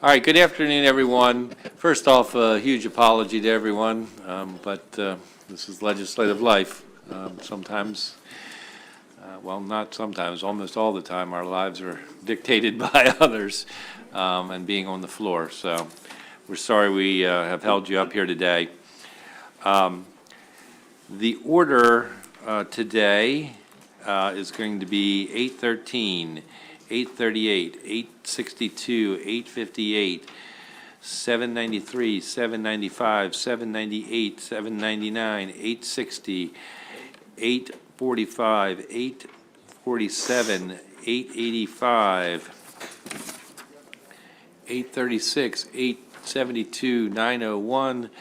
All right, good afternoon, everyone. First off, a huge apology to everyone, but this is legislative life. Sometimes, well, not sometimes, almost all the time, our lives are dictated by others and being on the floor. So we're sorry we have held you up here today. The order today is going to be 813, 838, 862, 858, 793, 795, 798, 799, 860, 845, 847, 885, 836, 872, 901,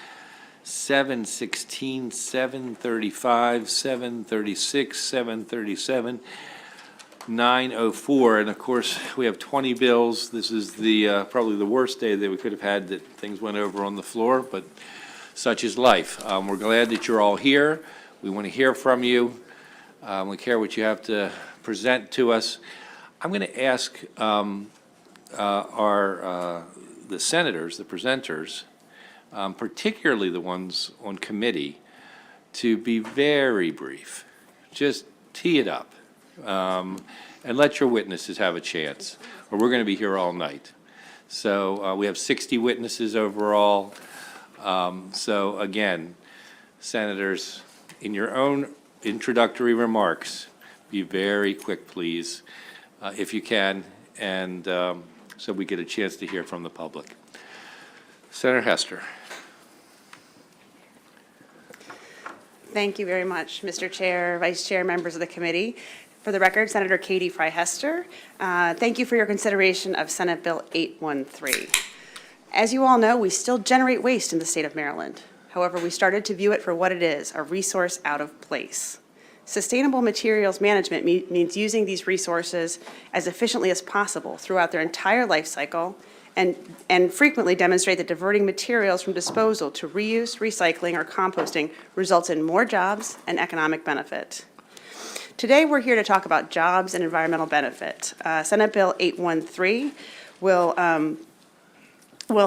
716, 735, 736, 737, 904, and of course, we have 20 bills. This is the probably the worst day that we could have had that things went over on the floor, but such is life. We're glad that you're all here. We want to hear from you. We care what you have to present to us. I'm going to ask the senators, the presenters, particularly the ones on committee, to be very brief. Just tee it up. And let your witnesses have a chance, or we're going to be here all night. So we have 60 witnesses overall. So again, senators, in your own introductory remarks, be very quick, please, if you can, and so we get a chance to hear from the public. Senator Hester. Thank you very much, Mr. Chair, Vice Chair, members of the committee. For the record, Senator Cade Hester. Thank you for your consideration of Senate Bill 813. As you all know, we still generate waste in the state of Maryland. However, we started to view it for what it is, a resource out of place. Sustainable materials management means using these resources as efficiently as possible throughout their entire life cycle and frequently demonstrate that diverting materials from disposal to reuse, recycling, or composting results in more jobs and economic benefit. Today, we're here to talk about jobs and environmental benefit. Senate Bill 813 will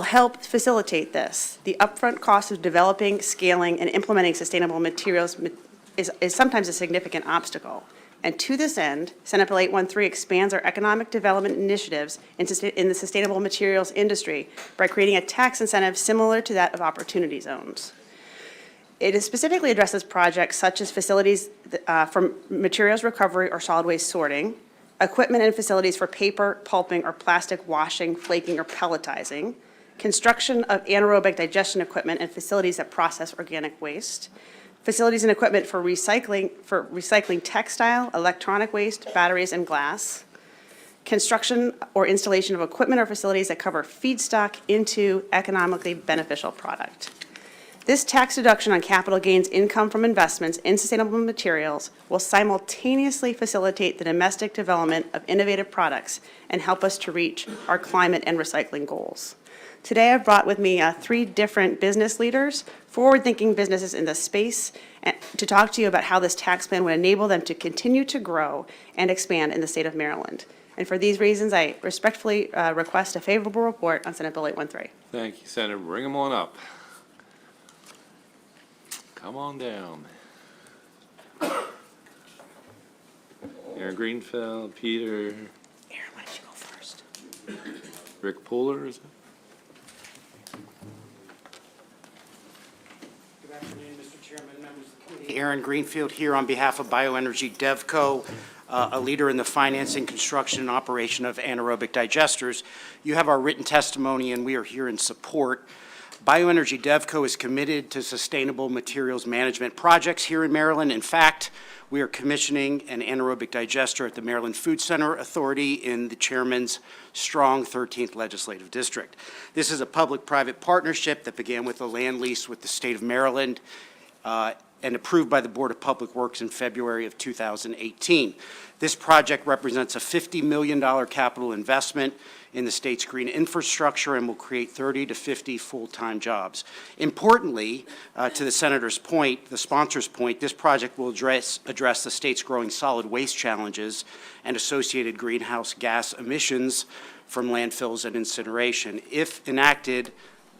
help facilitate this. The upfront cost of developing, scaling, and implementing sustainable materials is sometimes a significant obstacle. And to this end, Senate Bill 813 expands our economic development initiatives in the sustainable materials industry by creating a tax incentive similar to that of opportunity zones. It specifically addresses projects such as facilities for materials recovery or solid waste sorting, equipment and facilities for paper, pulping, or plastic washing, flaking, or pelletizing, construction of anaerobic digestion equipment and facilities that process organic waste, facilities and equipment for recycling textile, electronic waste, batteries, and glass, construction or installation of equipment or facilities that cover feedstock into economically beneficial product. This tax deduction on capital gains income from investments in sustainable materials will simultaneously facilitate the domestic development of innovative products and help us to reach our climate and recycling goals. Today, I've brought with me 3 different business leaders, forward-thinking businesses in the space, to talk to you about how this tax plan would enable them to continue to grow and expand in the state of Maryland. And for these reasons, I respectfully request a favorable report on Senate Bill 813. Thank you, Senator. Bring them on up. Come on down. Aaron Greenfield, Peter. Aaron, why don't you go first? Rick Puller, is it? Good afternoon, Mr. Chairman, members of the committee. Aaron Greenfield here on behalf of Bioenergy DevCo, a leader in the financing, construction, and operation of anaerobic digesters. You have our written testimony, and we are here in support. Bioenergy DevCo is committed to sustainable materials management projects here in Maryland. In fact, we are commissioning an anaerobic digester at the Maryland Food Center Authority in the chairman's strong 13th legislative district. This is a public-private partnership that began with a land lease with the state of Maryland and approved by the Board of Public Works in February of 2018. This project represents a $50 million capital investment in the state's green infrastructure and will create 30 to 50 full-time jobs. Importantly, to the Senator's point, the sponsor's point, this project will address the state's growing solid waste challenges and associated greenhouse gas emissions from landfills and incineration. If enacted,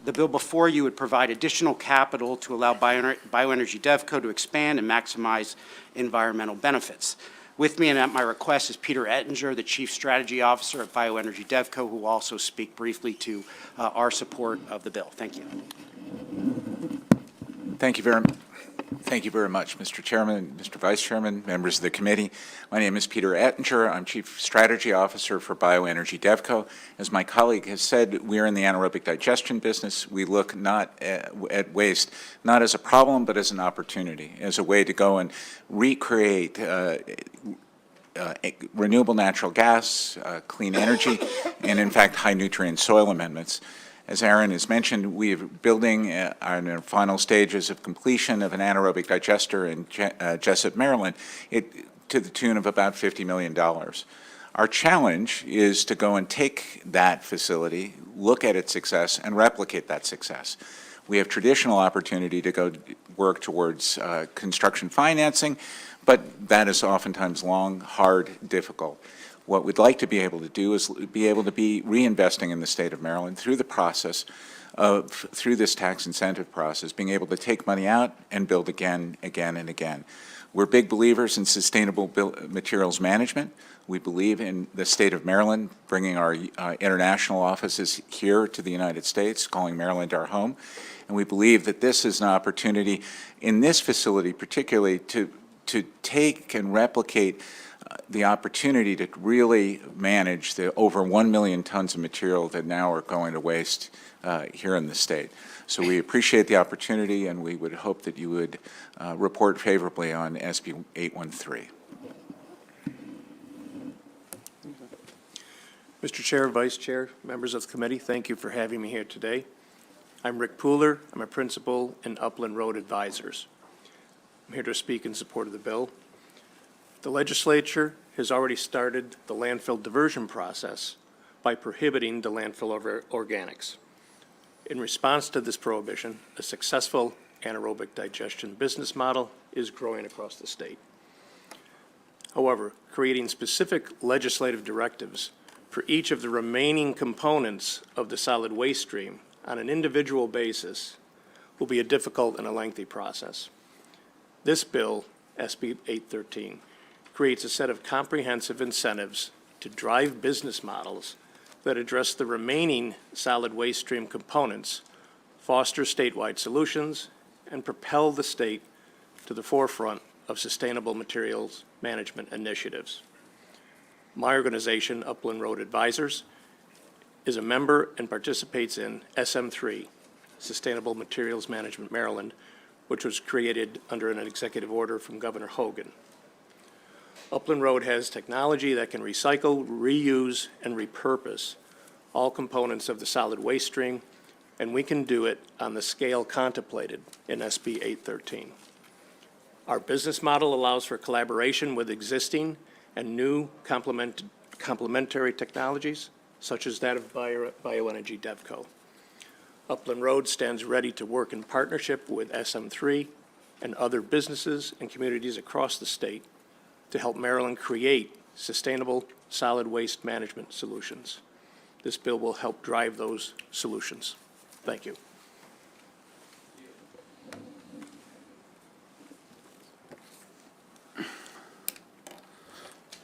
the bill before you would provide additional capital to allow Bioenergy DevCo to expand and maximize environmental benefits. With me and at my request is Peter Ettinger, the Chief Strategy Officer at Bioenergy DevCo, who will also speak briefly to our support of the bill. Thank you. Thank you very much, Mr. Chairman, Mr. Vice Chairman, members of the committee. My name is Peter Ettinger. I'm Chief Strategy Officer for Bioenergy DevCo. As my colleague has said, we're in the anaerobic digestion business. We look not at waste not as a problem, but as an opportunity, as a way to go and recreate renewable natural gas, clean energy, and in fact, high nutrient soil amendments. As Aaron has mentioned, we are building in our final stages of completion of an anaerobic digester in Chesapeake, Maryland, to the tune of about $50 million. Our challenge is to go and take that facility, look at its success, and replicate that success. We have traditional opportunity to go work towards construction financing, but that is oftentimes long, hard, difficult. What we'd like to be able to do is be able to be reinvesting in the state of Maryland through the process through this tax incentive process, being able to take money out and build again, and again. We're big believers in sustainable materials management. We believe in the state of Maryland, bringing our international offices here to the United States, calling Maryland our home. And we believe that this is an opportunity in this facility particularly to take and replicate the opportunity to really manage the over 1 million tons of material that now are going to waste here in the state. So we appreciate the opportunity, and we would hope that you would report favorably on SB 813. Mr. Chair, Vice Chair, members of the committee, thank you for having me here today. I'm Rick Pooler. I'm a principal in Upland Road Advisors. I'm here to speak in support of the bill. The legislature has already started the landfill diversion process by prohibiting the landfill of organics. In response to this prohibition, a successful anaerobic digestion business model is growing across the state. However, creating specific legislative directives for each of the remaining components of the solid waste stream on an individual basis will be a difficult and a lengthy process. This bill, SB 813, creates a set of comprehensive incentives to drive business models that address the remaining solid waste stream components, foster statewide solutions, and propel the state to the forefront of sustainable materials management initiatives. My organization, Upland Road Advisors, is a member and participates in SM3, Sustainable Materials Management Maryland, which was created under an executive order from Governor Hogan. Upland Road has technology that can recycle, reuse, and repurpose all components of the solid waste stream, and we can do it on the scale contemplated in SB 813. Our business model allows for collaboration with existing and new complementary technologies, such as that of Bioenergy DevCo. Upland Road stands ready to work in partnership with SM3 and other businesses and communities across the state to help Maryland create sustainable solid waste management solutions. This bill will help drive those solutions. Thank you.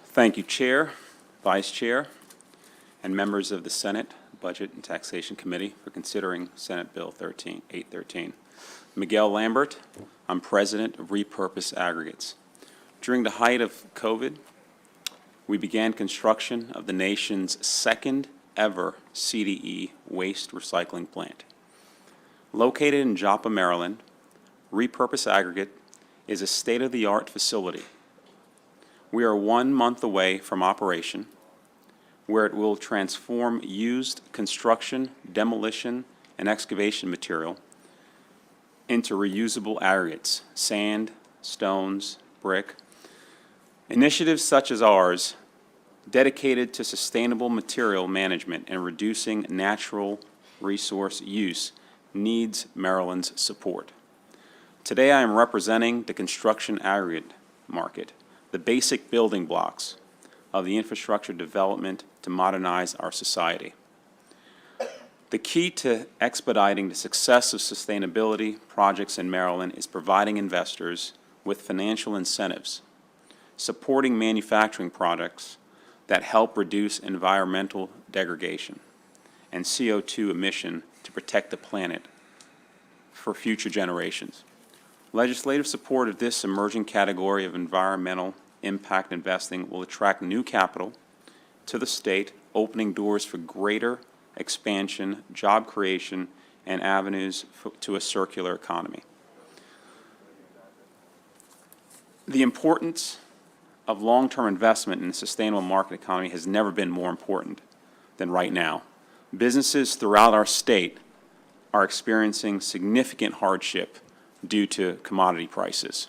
Thank you, Chair, Vice Chair, and members of the Senate Budget and Taxation Committee for considering Senate Bill 813. Miguel Lambert, I'm President of Repurpose Aggregates. During the height of COVID, we began construction of the nation's second ever CDE waste recycling plant. Located in Joppa, Maryland, Repurpose Aggregate is a state-of-the-art facility. We are 1 month away from operation, where it will transform used construction, demolition, and excavation material into reusable aggregates, sand, stones, brick. Initiatives such as ours, dedicated to sustainable material management and reducing natural resource use, needs Maryland's support. Today, I am representing the construction aggregate market, the basic building blocks of the infrastructure development to modernize our society. The key to expediting the success of sustainability projects in Maryland is providing investors with financial incentives, supporting manufacturing products that help reduce environmental degradation and CO2 emission to protect the planet for future generations. Legislative support of this emerging category of environmental impact investing will attract new capital to the state, opening doors for greater expansion, job creation, and avenues to a circular economy. The importance of long-term investment in a sustainable market economy has never been more important than right now. Businesses throughout our state are experiencing significant hardship due to commodity prices.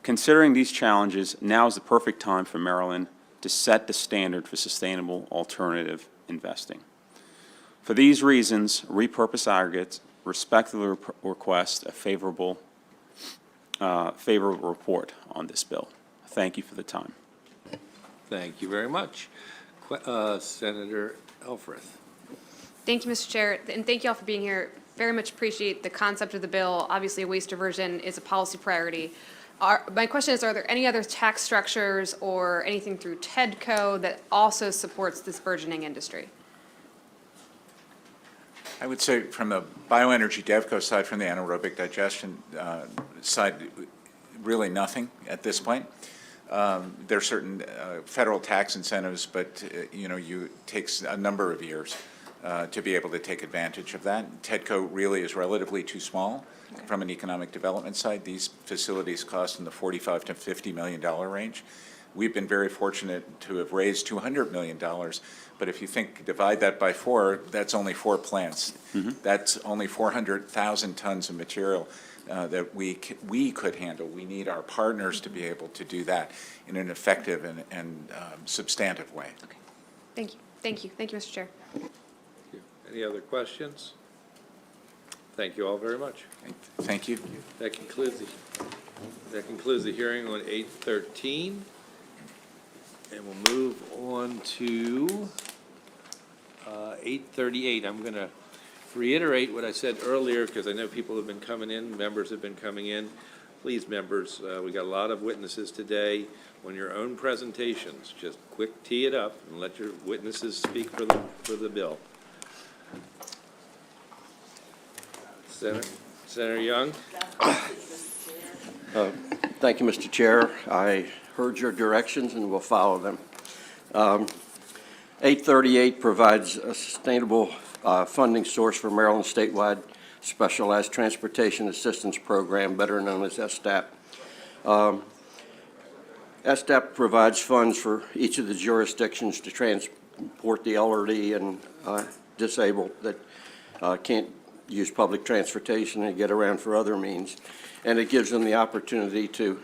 Considering these challenges, now is the perfect time for Maryland to set the standard for sustainable alternative investing. For these reasons, Repurpose Aggregates respectfully request a favorable report on this bill. Thank you for the time. Thank you very much. Senator Elfreth. Thank you, Mr. Chair, and thank you all for being here. Very much appreciate the concept of the bill. Obviously, waste diversion is a policy priority. My question is, are there any other tax structures or anything through Tedco that also supports this burgeoning industry? I would say from the bioenergy DevCo side, from the anaerobic digestion side, really nothing at this point. There are certain federal tax incentives, but it takes a number of years to be able to take advantage of that. Tedco really is relatively too small from an economic development side. These facilities cost in the $45 to $50 million range. We've been very fortunate to have raised $200 million, but if you divide that by 4, that's only 4 plants. That's only 400,000 tons of material that we could handle. We need our partners to be able to do that in an effective and substantive way. Okay. Thank you. Thank you. Thank you, Mr. Chair. Any other questions? Thank you all very much. Thank you. That concludes the hearing on 813. And we'll move on to 838. I'm going to reiterate what I said earlier because I know people have been coming in, members have been coming in. Please, members, we got a lot of witnesses today. On your own presentations, just quick tee it up and let your witnesses speak for the bill. Senator Young. Thank you, Mr. Chair. I heard your directions and will follow them. 838 provides a sustainable funding source for Maryland statewide Specialized Transportation Assistance Program, better known as STAP. STAP provides funds for each of the jurisdictions to transport the elderly and disabled that can't use public transportation and get around for other means. And it gives them the opportunity to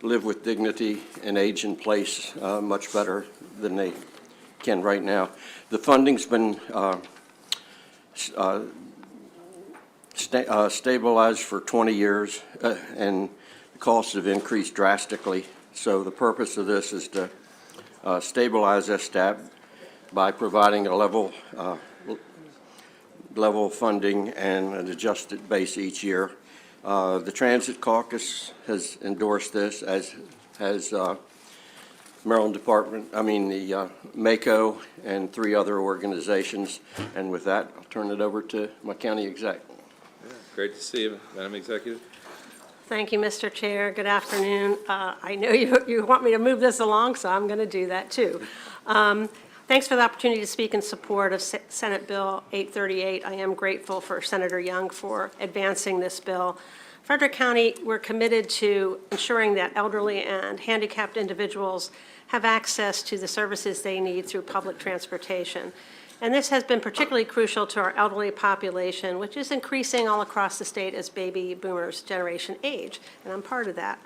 live with dignity and age in place much better than they can right now. The funding's been stabilized for 20 years and the costs have increased drastically. So the purpose of this is to stabilize STAP by providing a level funding and an adjusted base each year. The Transit Caucus has endorsed this, as has Maryland the MACO and 3 other organizations. And with that, I'll turn it over to my county exec. Yeah, great to see you, Madam Executive. Thank you, Mr. Chair. Good afternoon. I know you want me to move this along, so I'm going to do that too. Thanks for the opportunity to speak in support of Senate Bill 838. I am grateful for Senator Young for advancing this bill. Frederick County, we're committed to ensuring that elderly and handicapped individuals have access to the services they need through public transportation. And this has been particularly crucial to our elderly population, which is increasing all across the state as baby boomers generation age, and I'm part of that.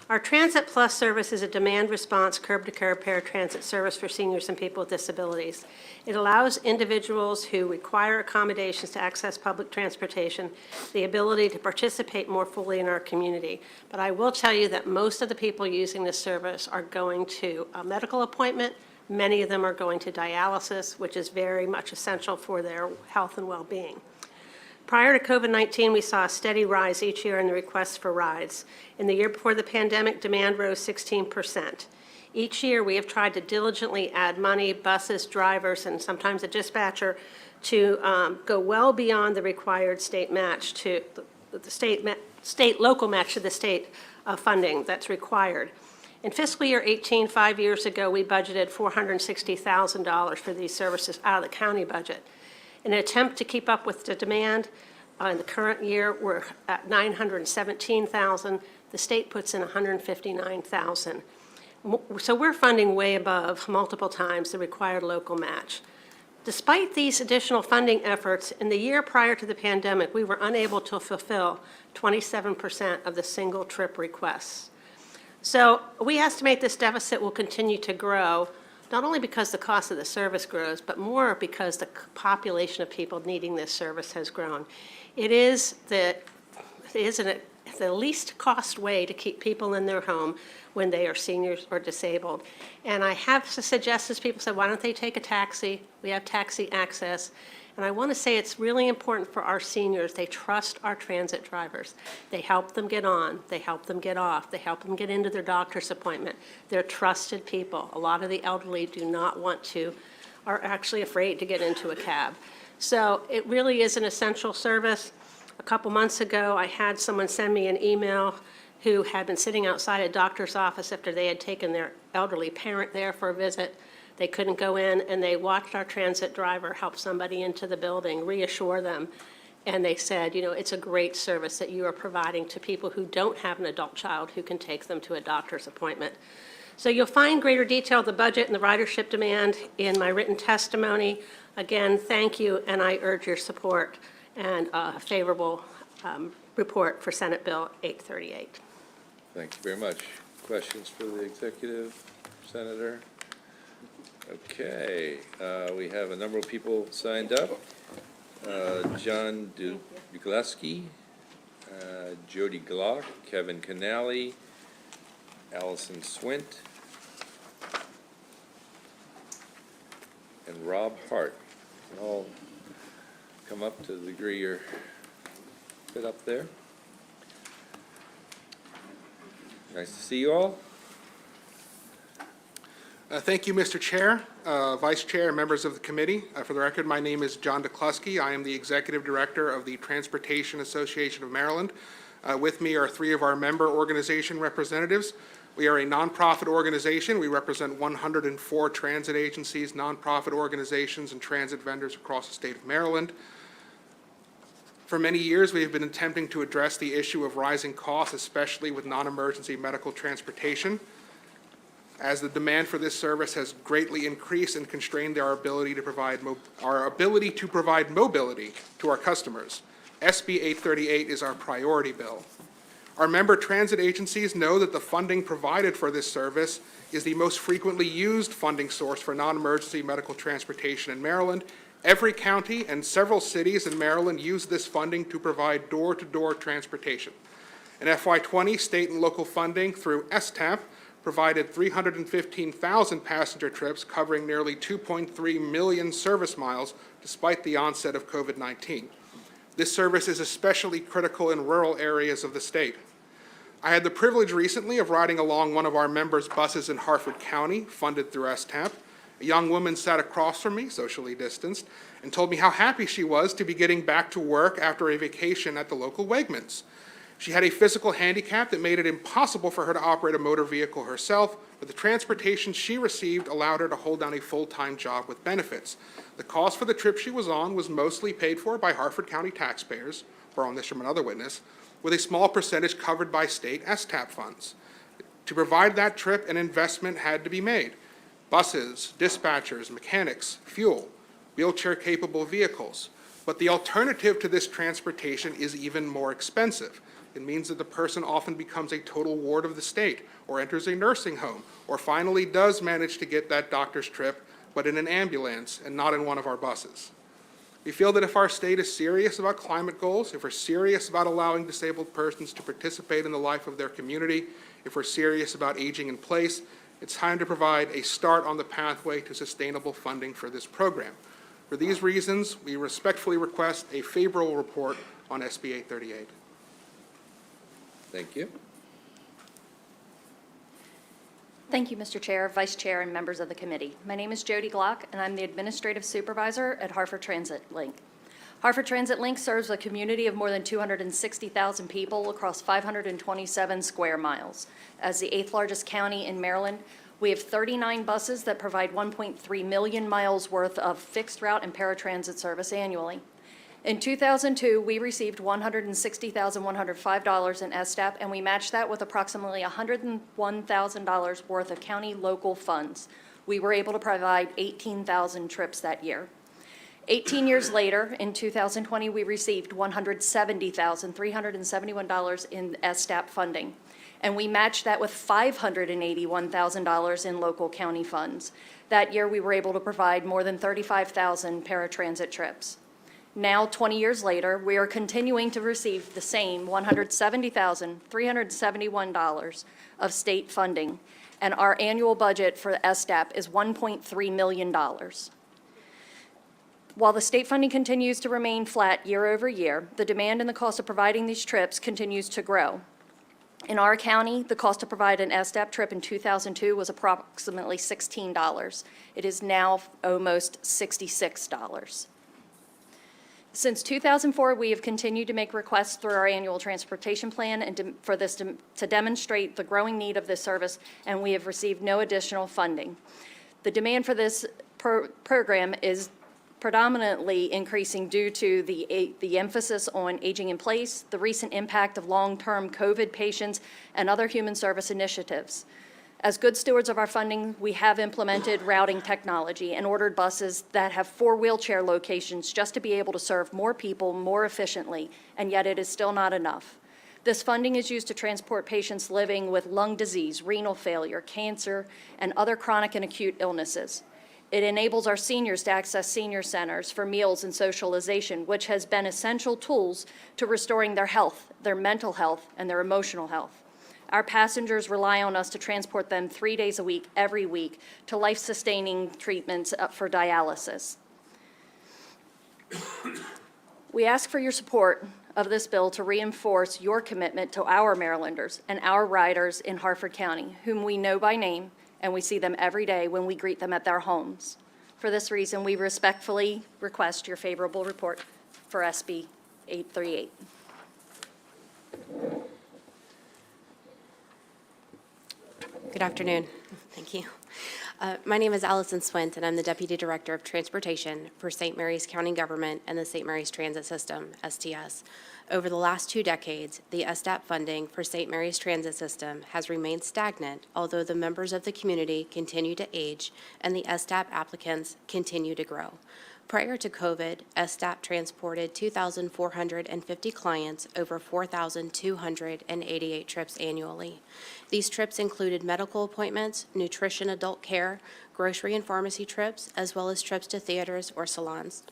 Our Transit Plus service is a demand response curb-to-curb paratransit service for seniors and people with disabilities. It allows individuals who require accommodations to access public transportation the ability to participate more fully in our community. But I will tell you that most of the people using this service are going to a medical appointment. Many of them are going to dialysis, which is very much essential for their health and well-being. Prior to COVID-19, we saw a steady rise each year in the requests for rides. In the year before the pandemic, demand rose 16%. Each year, we have tried to diligently add money, buses, drivers, and sometimes a dispatcher to go well beyond the required state match to the local match to the state funding that's required. In fiscal year 18, 5 years ago, we budgeted $460,000 for these services out of the county budget. In an attempt to keep up with the demand, in the current year, we're at $917,000. The state puts in $159,000. So we're funding way above, multiple times, the required local match. Despite these additional funding efforts, in the year prior to the pandemic, we were unable to fulfill 27% of the single trip requests. So we estimate this deficit will continue to grow, not only because the cost of the service grows, but more because the population of people needing this service has grown. It is the least cost way to keep people in their home when they are seniors or disabled. And I have suggested, people said, why don't they take a taxi? We have taxi access. And I want to say it's really important for our seniors. They trust our transit drivers. They help them get on. They help them get off. They help them get into their doctor's appointment. They're trusted people. A lot of the elderly do not want to, are actually afraid to get into a cab. So it really is an essential service. A couple months ago, I had someone send me an email who had been sitting outside a doctor's office after they had taken their elderly parent there for a visit. They couldn't go in, and they watched our transit driver help somebody into the building, reassure them. And they said, you know, it's a great service that you are providing to people who don't have an adult child who can take them to a doctor's appointment. So you'll find greater detail of the budget and the ridership demand in my written testimony. Again, thank you, and I urge your support and a favorable report for Senate Bill 838. Thank you very much. Questions for the executive, Senator? Okay, we have a number of people signed up. John Dugleski, Jody Glock, Kevin Canali, Allison Swint, and Rob Hart. All come up to the degree you're fit up there. Nice to see you all. Thank you, Mr. Chair, Vice Chair, and members of the committee. For the record, my name is John Dukluski. I am the Executive Director of the Transportation Association of Maryland. With me are three of our member organization representatives. We are a nonprofit organization. We represent 104 transit agencies, nonprofit organizations, and transit vendors across the state of Maryland. For many years, we have been attempting to address the issue of rising costs, especially with non-emergency medical transportation, as the demand for this service has greatly increased and constrained our ability to provide mobility to our customers. SB 838 is our priority bill. Our member transit agencies know that the funding provided for this service is the most frequently used funding source for non-emergency medical transportation in Maryland. Every county and several cities in Maryland use this funding to provide door-to-door transportation. In FY20, state and local funding through STAP provided 315,000 passenger trips covering nearly 2.3 million service miles despite the onset of COVID-19. This service is especially critical in rural areas of the state. I had the privilege recently of riding along one of our members' buses in Harford County, funded through STAP. A young woman sat across from me, socially distanced, and told me how happy she was to be getting back to work after a vacation at the local Wegmans. She had a physical handicap that made it impossible for her to operate a motor vehicle herself, but the transportation she received allowed her to hold down a full-time job with benefits. The cost for the trip she was on was mostly paid for by Harford County taxpayers, borrowing this from another witness, with a small percentage covered by state STAP funds. To provide that trip, an investment had to be made. Buses, dispatchers, mechanics, fuel. wheelchair-capable vehicles. But the alternative to this transportation is even more expensive. It means that the person often becomes a total ward of the state, or enters a nursing home, or finally does manage to get that doctor's trip, but in an ambulance and not in one of our buses. We feel that if our state is serious about climate goals, if we're serious about allowing disabled persons to participate in the life of their community, if we're serious about aging in place, it's time to provide a start on the pathway to sustainable funding for this program. For these reasons, we respectfully request a favorable report on SB 838. Thank you. Thank you, Mr. Chair, Vice Chair, and members of the committee. My name is Jody Glock, and I'm the Administrative Supervisor at Hartford Transit Link. Hartford Transit Link serves a community of more than 260,000 people across 527 square miles. As the 8th largest county in Maryland, we have 39 buses that provide 1.3 million miles worth of fixed route and paratransit service annually. In 2002, we received $160,105 in STAP, and we matched that with approximately $101,000 worth of county local funds. We were able to provide 18,000 trips that year. 18 years later, in 2020, we received $170,371 in STAP funding, and we matched that with $581,000 in local county funds. That year, we were able to provide more than 35,000 paratransit trips. Now, 20 years later, we are continuing to receive the same $170,371 of state funding, and our annual budget for STAP is $1.3 million. While the state funding continues to remain flat year over year, the demand and the cost of providing these trips continues to grow. In our county, the cost to provide an STAP trip in 2002 was approximately $16. It is now almost $66. Since 2004, we have continued to make requests through our annual transportation plan and for this to demonstrate the growing need of this service, and we have received no additional funding. The demand for this program is predominantly increasing due to the emphasis on aging in place, the recent impact of long-term COVID patients, and other human service initiatives. As good stewards of our funding, we have implemented routing technology and ordered buses that have 4 wheelchair locations just to be able to serve more people more efficiently, and yet it is still not enough. This funding is used to transport patients living with lung disease, renal failure, cancer, and other chronic and acute illnesses. It enables our seniors to access senior centers for meals and socialization, which has been essential tools to restoring their health, their mental health, and their emotional health. Our passengers rely on us to transport them 3 days a week, every week, to life-sustaining treatments for dialysis. We ask for your support of this bill to reinforce your commitment to our Marylanders and our riders in Hartford County, whom we know by name, and we see them every day when we greet them at their homes. For this reason, we respectfully request your favorable report for SB 838. Good afternoon. Thank you. My name is Allison Swint, and I'm the Deputy Director of Transportation for St. Mary's County Government and the St. Mary's Transit System, STS. Over the last 2 decades, the STAP funding for St. Mary's Transit System has remained stagnant, although the members of the community continue to age and the STAP applicants continue to grow. Prior to COVID, STAP transported 2,450 clients over 4,288 trips annually. These trips included medical appointments, nutrition adult care, grocery and pharmacy trips, as well as trips to theaters or salons.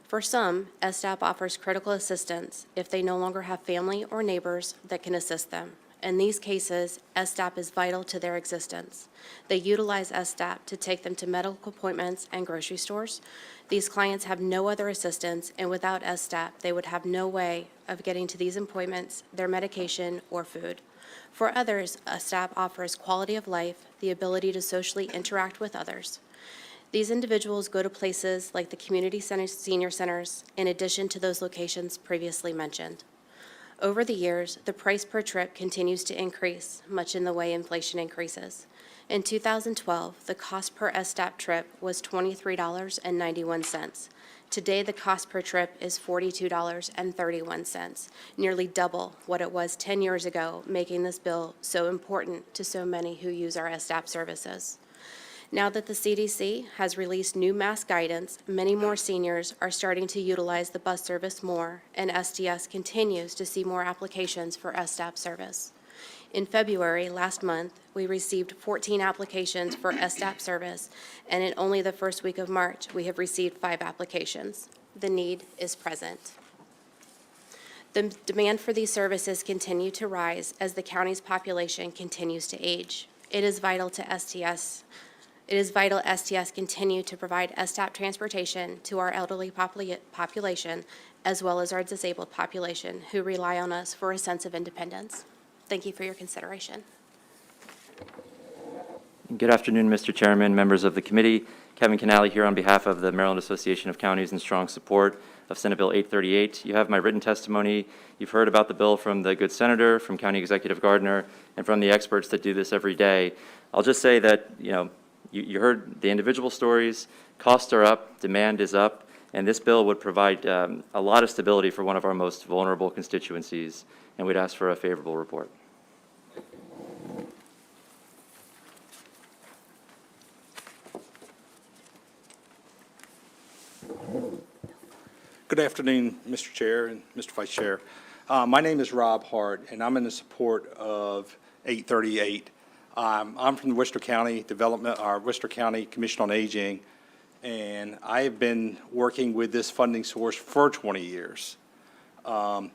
For some, STAP offers critical assistance if they no longer have family or neighbors that can assist them. In these cases, STAP is vital to their existence. They utilize STAP to take them to medical appointments and grocery stores. These clients have no other assistance, and without STAP, they would have no way of getting to these appointments, their medication, or food. For others, STAP offers quality of life, the ability to socially interact with others. These individuals go to places like the community centers, senior centers, in addition to those locations previously mentioned. Over the years, the price per trip continues to increase, much in the way inflation increases. In 2012, the cost per STAP trip was $23.91. Today, the cost per trip is $42.31, nearly double what it was 10 years ago, making this bill so important to so many who use our STAP services. Now that the CDC has released new mask guidance, many more seniors are starting to utilize the bus service more, and SDS continues to see more applications for SDAP service. In February, last month, we received 14 applications for SDAP service, and in only the first week of March, we have received 5 applications. The need is present. The demand for these services continue to rise as the county's population continues to age. It is vital STS continue to provide SDAP transportation to our elderly population, as well as our disabled population, who rely on us for a sense of independence. Thank you for your consideration. Good afternoon, Mr. Chairman, members of the committee. Kevin Canali here on behalf of the Maryland Association of Counties in strong support of Senate Bill 838. You have my written testimony. You've heard about the bill from the good senator, from County Executive Gardner, and from the experts that do this every day. I'll just say that, you heard the individual stories. Costs are up, demand is up, and this bill would provide a lot of stability for one of our most vulnerable constituencies, and we'd ask for a favorable report. Good afternoon, Mr. Chair and Mr. Vice Chair. My name is Rob Hart, and I'm in the support of 838. I'm from the Worcester County Development, or Worcester County Commission on Aging, and I have been working with this funding source for 20 years.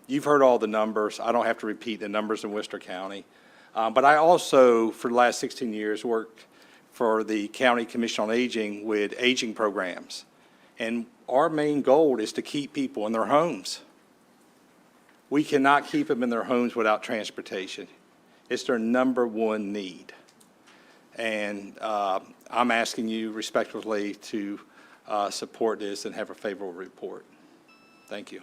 You've heard all the numbers. I don't have to repeat the numbers in Worcester County. But I also, for the last 16 years, worked for the County Commission on Aging with aging programs. And our main goal is to keep people in their homes. We cannot keep them in their homes without transportation. It's their number one need. And I'm asking you respectfully to support this and have a favorable report. Thank you.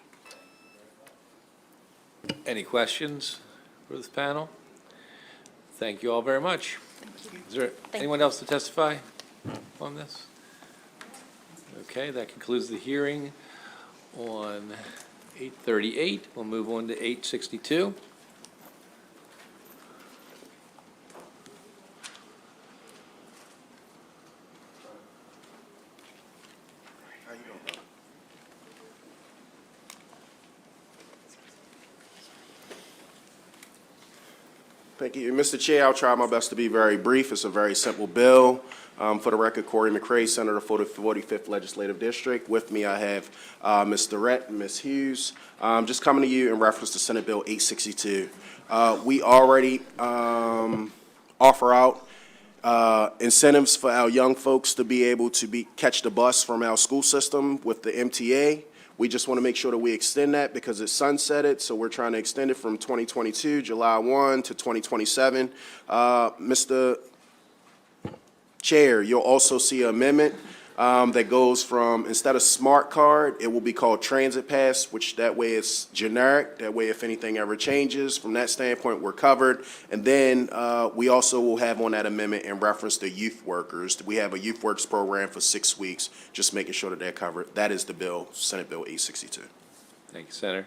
Any questions for this panel? Thank you all very much. Is there anyone else to testify on this? Okay, that concludes the hearing on 838. We'll move on to 862. Thank you. Mr. Chair, I'll try my best to be very brief. It's a very simple bill. For the record, Corey McCray, Senator for the 45th Legislative District. With me, I have Ms. Durrett and Ms. Hughes. Just coming to you in reference to Senate Bill 862. We already offer out incentives for our young folks to be able to catch the bus from our school system with the MTA. We just want to make sure that we extend that because it's sunsetted, so we're trying to extend it from 2022, July 1 to 2027. Mr. Chair, you'll also see an amendment that goes from, instead of smart card, it will be called transit pass, which that way it's generic. That way, if anything ever changes, from that standpoint, we're covered. And then we also will have on that amendment in reference to youth workers. We have a youth works program for 6 weeks, just making sure that they're covered. That is the bill, Senate Bill 862. Thank you, Senator.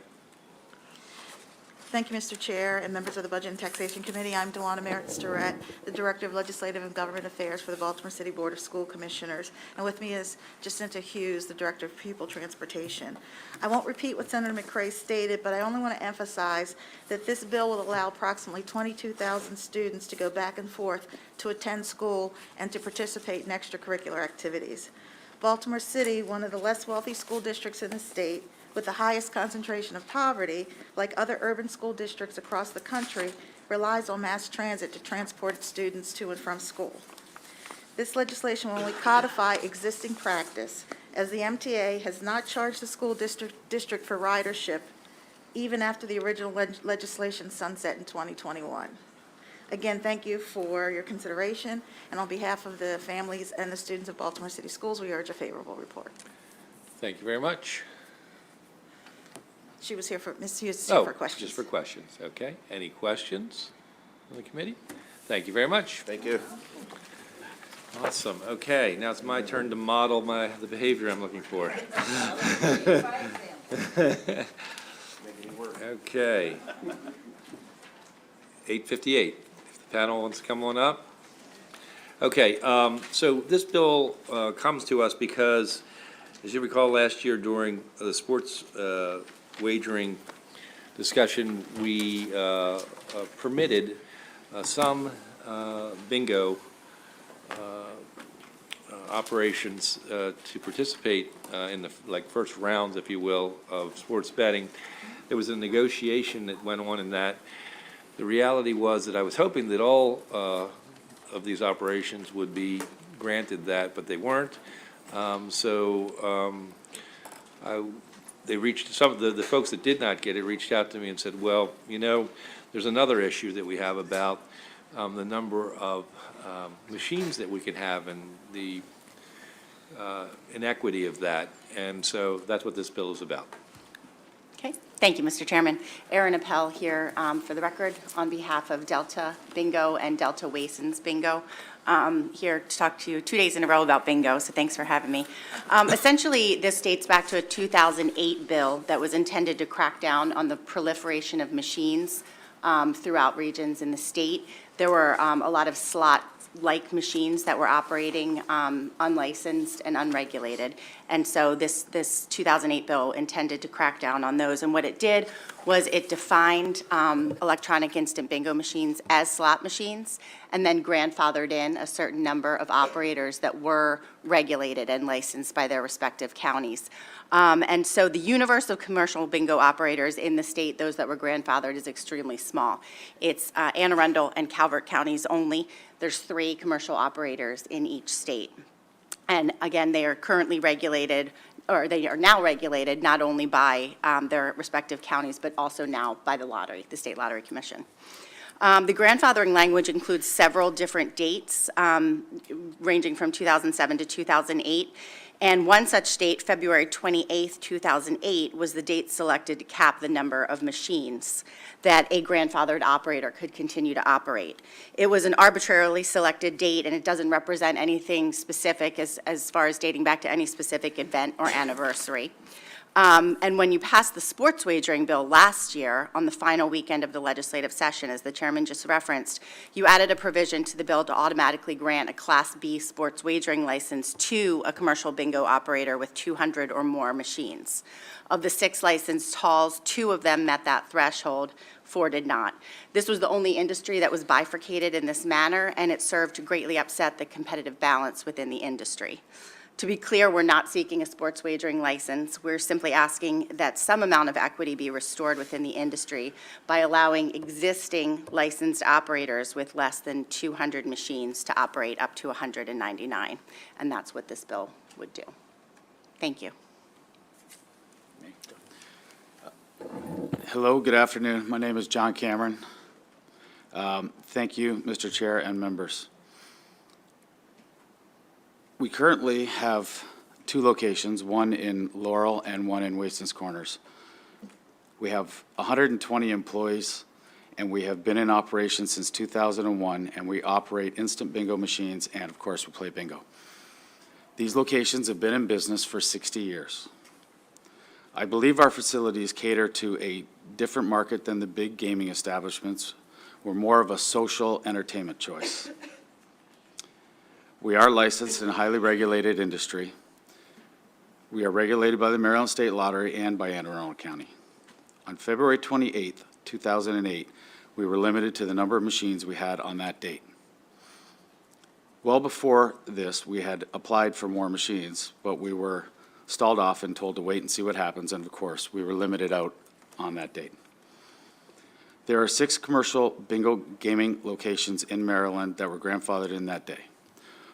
Thank you, Mr. Chair and members of the Budget and Taxation Committee. I'm Delana Meritz Durrett, the Director of Legislative and Government Affairs for the Baltimore City Board of School Commissioners. And with me is Jacinta Hughes, the Director of Pupil Transportation. I won't repeat what Senator McCray stated, but I only want to emphasize that this bill will allow approximately 22,000 students to go back and forth to attend school and to participate in extracurricular activities. Baltimore City, one of the less wealthy school districts in the state, with the highest concentration of poverty, like other urban school districts across the country, relies on mass transit to transport its students to and from school. This legislation will only codify existing practice, as the MTA has not charged the school district for ridership, even after the original legislation sunset in 2021. Again, thank you for your consideration, and on behalf of the families and the students of Baltimore City Schools, we urge a favorable report. Thank you very much. She was here for, Ms. Hughes is here for questions. Just for questions, okay. Any questions on the committee? Thank you very much. Thank you. Awesome, okay, now it's my turn to model the behavior I'm looking for. Okay. 858, if the panel wants to come on up. Okay, so this bill comes to us because, as you recall, last year during the sports wagering discussion, we permitted some bingo operations to participate in the, like, first rounds, if you will, of sports betting. There was a negotiation that went on in that. The reality was that I was hoping that all of these operations would be granted that, but they weren't. They reached, some of the folks that did not get it reached out to me and said, well, you know, there's another issue that we have about the number of machines that we can have and the inequity of that. And so that's what this bill is about. Okay, thank you, Mr. Chairman. Erin Appel here for the record on behalf of Delta Bingo and Delta Wasons Bingo. Here to talk to you 2 days in a row about bingo, so thanks for having me. Essentially, this dates back to a 2008 bill that was intended to crack down on the proliferation of machines throughout regions in the state. There were a lot of slot-like machines that were operating unlicensed and unregulated. And so this 2008 bill intended to crack down on those. And what it did was it defined electronic instant bingo machines as slot machines and then grandfathered in a certain number of operators that were regulated and licensed by their respective counties. And so the universe of commercial bingo operators in the state, those that were grandfathered, is extremely small. It's Anne Arundel and Calvert counties only. There's 3 commercial operators in each state. And again, they are currently regulated, or they are now regulated, not only by their respective counties, but also now by the lottery, the State Lottery Commission. The grandfathering language includes several different dates, ranging from 2007 to 2008. And one such date, February 28th, 2008, was the date selected to cap the number of machines that a grandfathered operator could continue to operate. It was an arbitrarily selected date, and it doesn't represent anything specific as far as dating back to any specific event or anniversary. And when you passed the sports wagering bill last year on the final weekend of the legislative session, as the chairman just referenced, you added a provision to the bill to automatically grant a Class B sports wagering license to a commercial bingo operator with 200 or more machines. Of the 6 licensed halls, 2 of them met that threshold, 4 did not. This was the only industry that was bifurcated in this manner, and it served to greatly upset the competitive balance within the industry. To be clear, we're not seeking a sports wagering license. We're simply asking that some amount of equity be restored within the industry by allowing existing licensed operators with less than 200 machines to operate up to 199. And that's what this bill would do. Thank you. Hello, good afternoon. My name is John Cameron. Thank you, Mr. Chair and members. We currently have 2 locations, one in Laurel and one in Wasons Corners. We have 120 employees, and we have been in operation since 2001, and we operate instant bingo machines, and of course, we play bingo. These locations have been in business for 60 years. I believe our facilities cater to a different market than the big gaming establishments. We're more of a social entertainment choice. We are licensed in a highly regulated industry. We are regulated by the Maryland State Lottery and by Anne Arundel County. On February 28th, 2008, we were limited to the number of machines we had on that date. Well before this, we had applied for more machines, but we were stalled off and told to wait and see what happens, and of course, we were limited out on that date. There are 6 commercial bingo gaming locations in Maryland that were grandfathered in that day.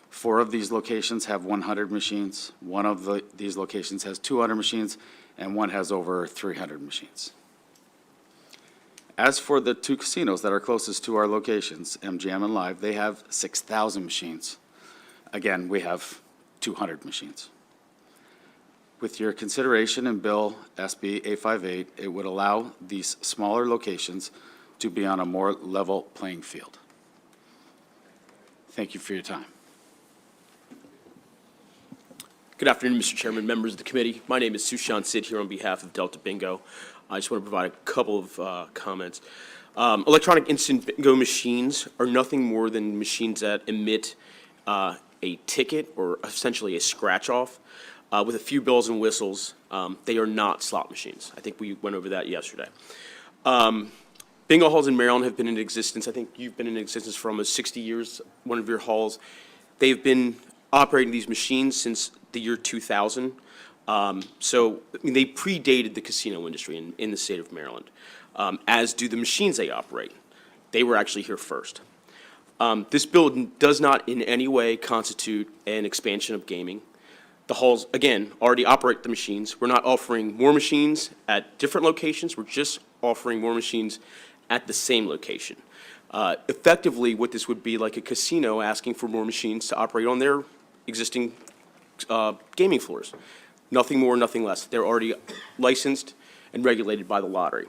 4 of these locations have 100 machines, one of these locations has 200 machines, and one has over 300 machines. As for the 2 casinos that are closest to our locations, MGM and Live, they have 6,000 machines. Again, we have 200 machines. With your consideration in Bill SB 858, it would allow these smaller locations to be on a more level playing field. Thank you for your time. Good afternoon, Mr. Chairman, members of the committee. My name is Sushan Sid here on behalf of Delta Bingo. I just want to provide a couple of comments. Electronic instant bingo machines are nothing more than machines that emit a ticket or essentially a scratch-off with a few bells and whistles. They are not slot machines. I think we went over that yesterday. Bingo halls in Maryland have been in existence. I think you've been in existence for almost 60 years, one of your halls. They've been operating these machines since the year 2000. So, I mean, they predated the casino industry in the state of Maryland, as do the machines they operate. They were actually here first. This bill does not in any way constitute an expansion of gaming. The halls, again, already operate the machines. We're not offering more machines at different locations. We're just offering more machines at the same location. Effectively, what this would be like a casino asking for more machines to operate on their existing gaming floors. Nothing more, nothing less. They're already licensed and regulated by the lottery.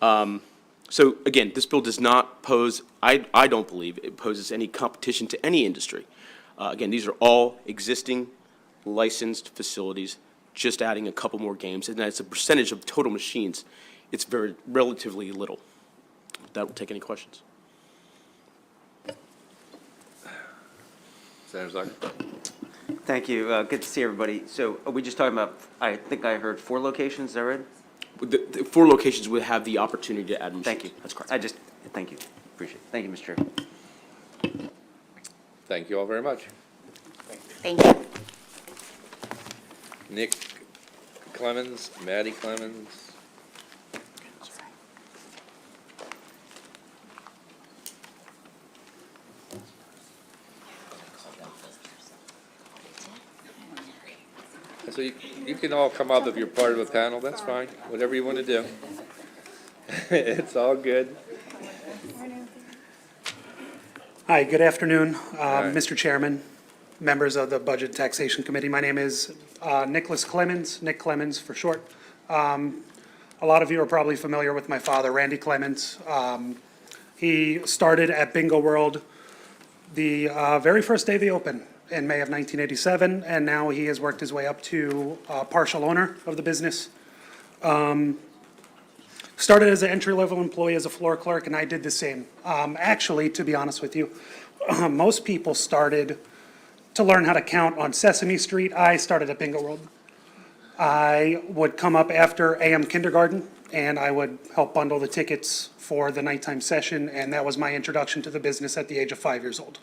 So again, this bill does not pose, I don't believe it poses any competition to any industry. Again, these are all existing licensed facilities, just adding a couple more games, and as a percentage of total machines, it's very relatively little. That will take any questions. Senator Zucker? Thank you. Good to see everybody. So are we just talking about, I think I heard 4 locations, is that right? The 4 locations would have the opportunity to add machines. Thank you. That's correct. Thank you. Appreciate it. Thank you, Mr. Chair. Thank you all very much. Thank you. Nick Clemens, Maddie Clemens. So you can all come up if you're part of a panel, that's fine, whatever you want to do. It's all good. Hi, good afternoon, Hi. Mr. Chairman, members of the Budget and Taxation Committee. My name is Nicholas Clemens, Nick Clemens for short. A lot of you are probably familiar with my father, Randy Clemens. He started at Bingo World the very first day they opened in May of 1987, and now he has worked his way up to partial owner of the business. Started as an entry-level employee as a floor clerk, and I did the same. Actually, to be honest with you, most people started to learn how to count on Sesame Street. I started at Bingo World. I would come up after AM kindergarten, and I would help bundle the tickets for the nighttime session, and that was my introduction to the business at the age of 5 years old.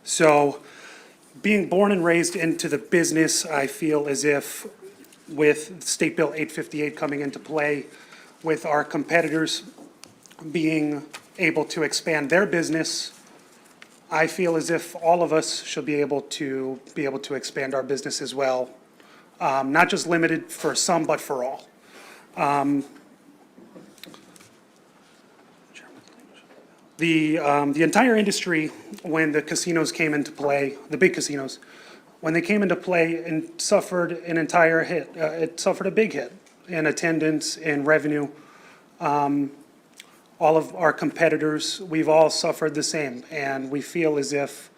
So, being born and raised into the business, I feel as if with State Bill 858 coming into play, with our competitors being able to expand their business, I feel as if all of us should be able to expand our business as well. Not just limited for some, but for all. The entire industry, when the casinos came into play, the big casinos, when they came into play and suffered an entire hit, it suffered a big hit in attendance, in revenue. All of our competitors, we've all suffered the same, and we feel as if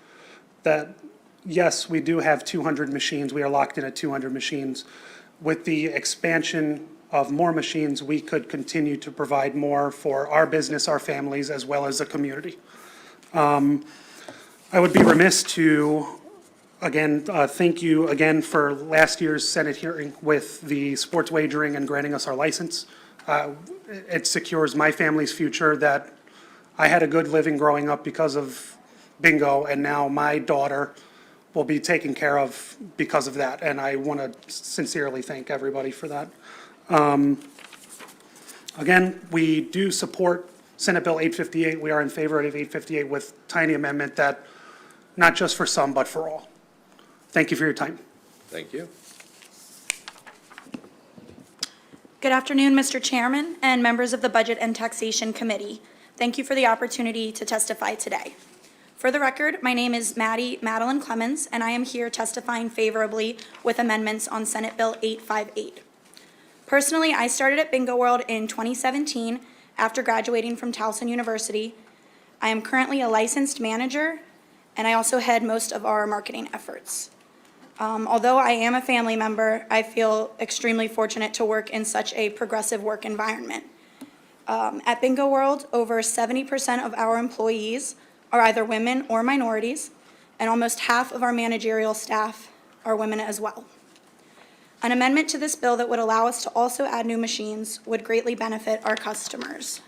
that, yes, we do have 200 machines, we are locked in at 200 machines. With the expansion of more machines, we could continue to provide more for our business, our families, as well as the community. I would be remiss to, again, thank you again for last year's Senate hearing with the sports wagering and granting us our license. It secures my family's future, that I had a good living growing up because of bingo, and now my daughter will be taken care of because of that, and I want to sincerely thank everybody for that. Again, we do support Senate Bill 858. We are in favor of 858 with tiny amendment that, not just for some, but for all. Thank you for your time. Thank you. Good afternoon, Mr. Chairman and members of the Budget and Taxation Committee. Thank you for the opportunity to testify today. For the record, my name is Madeline Clemens, and I am here testifying favorably with amendments on Senate Bill 858. Personally, I started at Bingo World in 2017 after graduating from Towson University. I am currently a licensed manager, and I also head most of our marketing efforts. Although I am a family member, I feel extremely fortunate to work in such a progressive work environment. At Bingo World, over 70% of our employees are either women or minorities, and almost half of our managerial staff are women as well. An amendment to this bill that would allow us to also add new machines would greatly benefit our customers.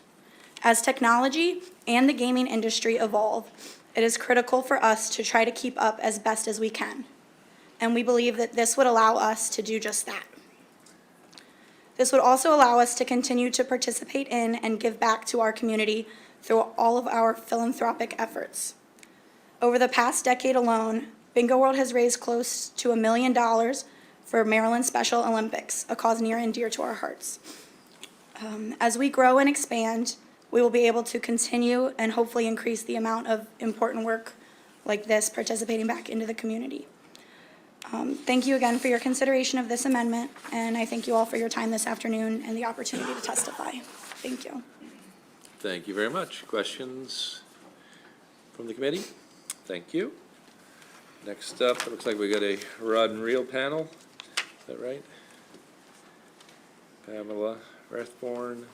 As technology and the gaming industry evolve, it is critical for us to try to keep up as best as we can, and we believe that this would allow us to do just that. This would also allow us to continue to participate in and give back to our community through all of our philanthropic efforts. Over the past decade alone, Bingo World has raised close to $1 million for Maryland Special Olympics, a cause near and dear to our hearts. As we grow and expand, we will be able to continue and hopefully increase the amount of important work like this participating back into the community. Thank you again for your consideration of this amendment, and I thank you all for your time this afternoon and the opportunity to testify. Thank you. Thank you very much. Questions from the committee? Thank you. Next up, it looks like we got a rod and reel panel. Is that right? Pamela Rathborn,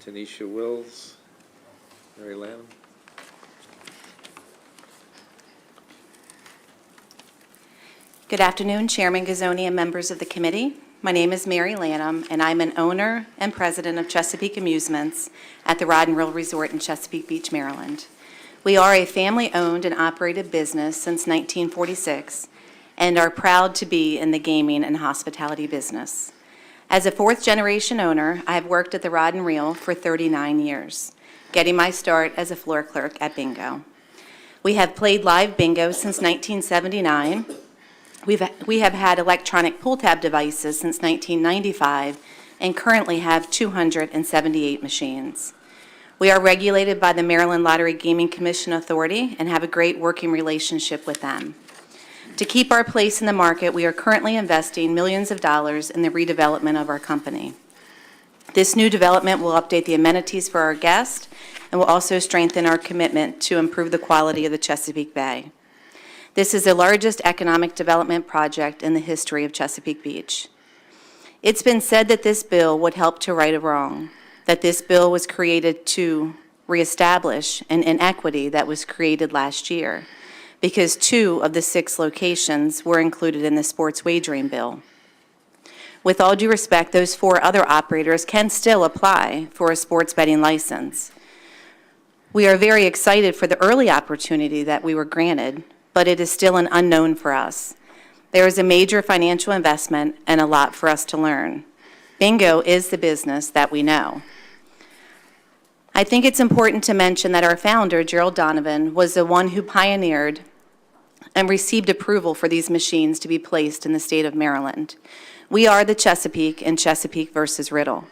Tanisha Wills, Mary Lanham. Good afternoon, Chairman Gazzoni and members of the committee. My name is Mary Lanham, and I'm an owner and president of Chesapeake Amusements at the Rod and Reel Resort in Chesapeake Beach, Maryland. We are a family-owned and operated business since 1946 and are proud to be in the gaming and hospitality business. As a fourth-generation owner, I have worked at the Rod and Reel for 39 years, getting my start as a floor clerk at Bingo. We have played live bingo since 1979. We have had electronic pull tab devices since 1995 and currently have 278 machines. We are regulated by the Maryland Lottery Gaming Commission Authority and have a great working relationship with them. To keep our place in the market, we are currently investing millions of dollars in the redevelopment of our company. This new development will update the amenities for our guests and will also strengthen our commitment to improve the quality of the Chesapeake Bay. This is the largest economic development project in the history of Chesapeake Beach. It's been said that this bill would help to right a wrong, that this bill was created to reestablish an inequity that was created last year, because 2 of the 6 locations were included in the sports wagering bill. With all due respect, those 4 other operators can still apply for a sports betting license. We are very excited for the early opportunity that we were granted, but it is still an unknown for us. There is a major financial investment and a lot for us to learn. Bingo is the business that we know. I think it's important to mention that our founder, Gerald Donovan, was the one who pioneered and received approval for these machines to be placed in the state of Maryland. We are the Chesapeake in Chesapeake versus Riddle.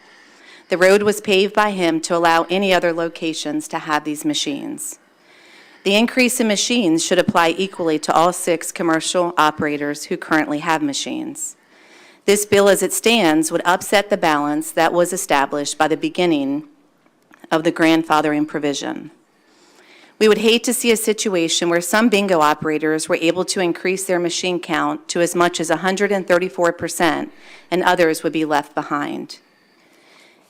The road was paved by him to allow any other locations to have these machines. The increase in machines should apply equally to all 6 commercial operators who currently have machines. This bill as it stands would upset the balance that was established by the beginning of the grandfathering provision. We would hate to see a situation where some bingo operators were able to increase their machine count to as much as 134% and others would be left behind.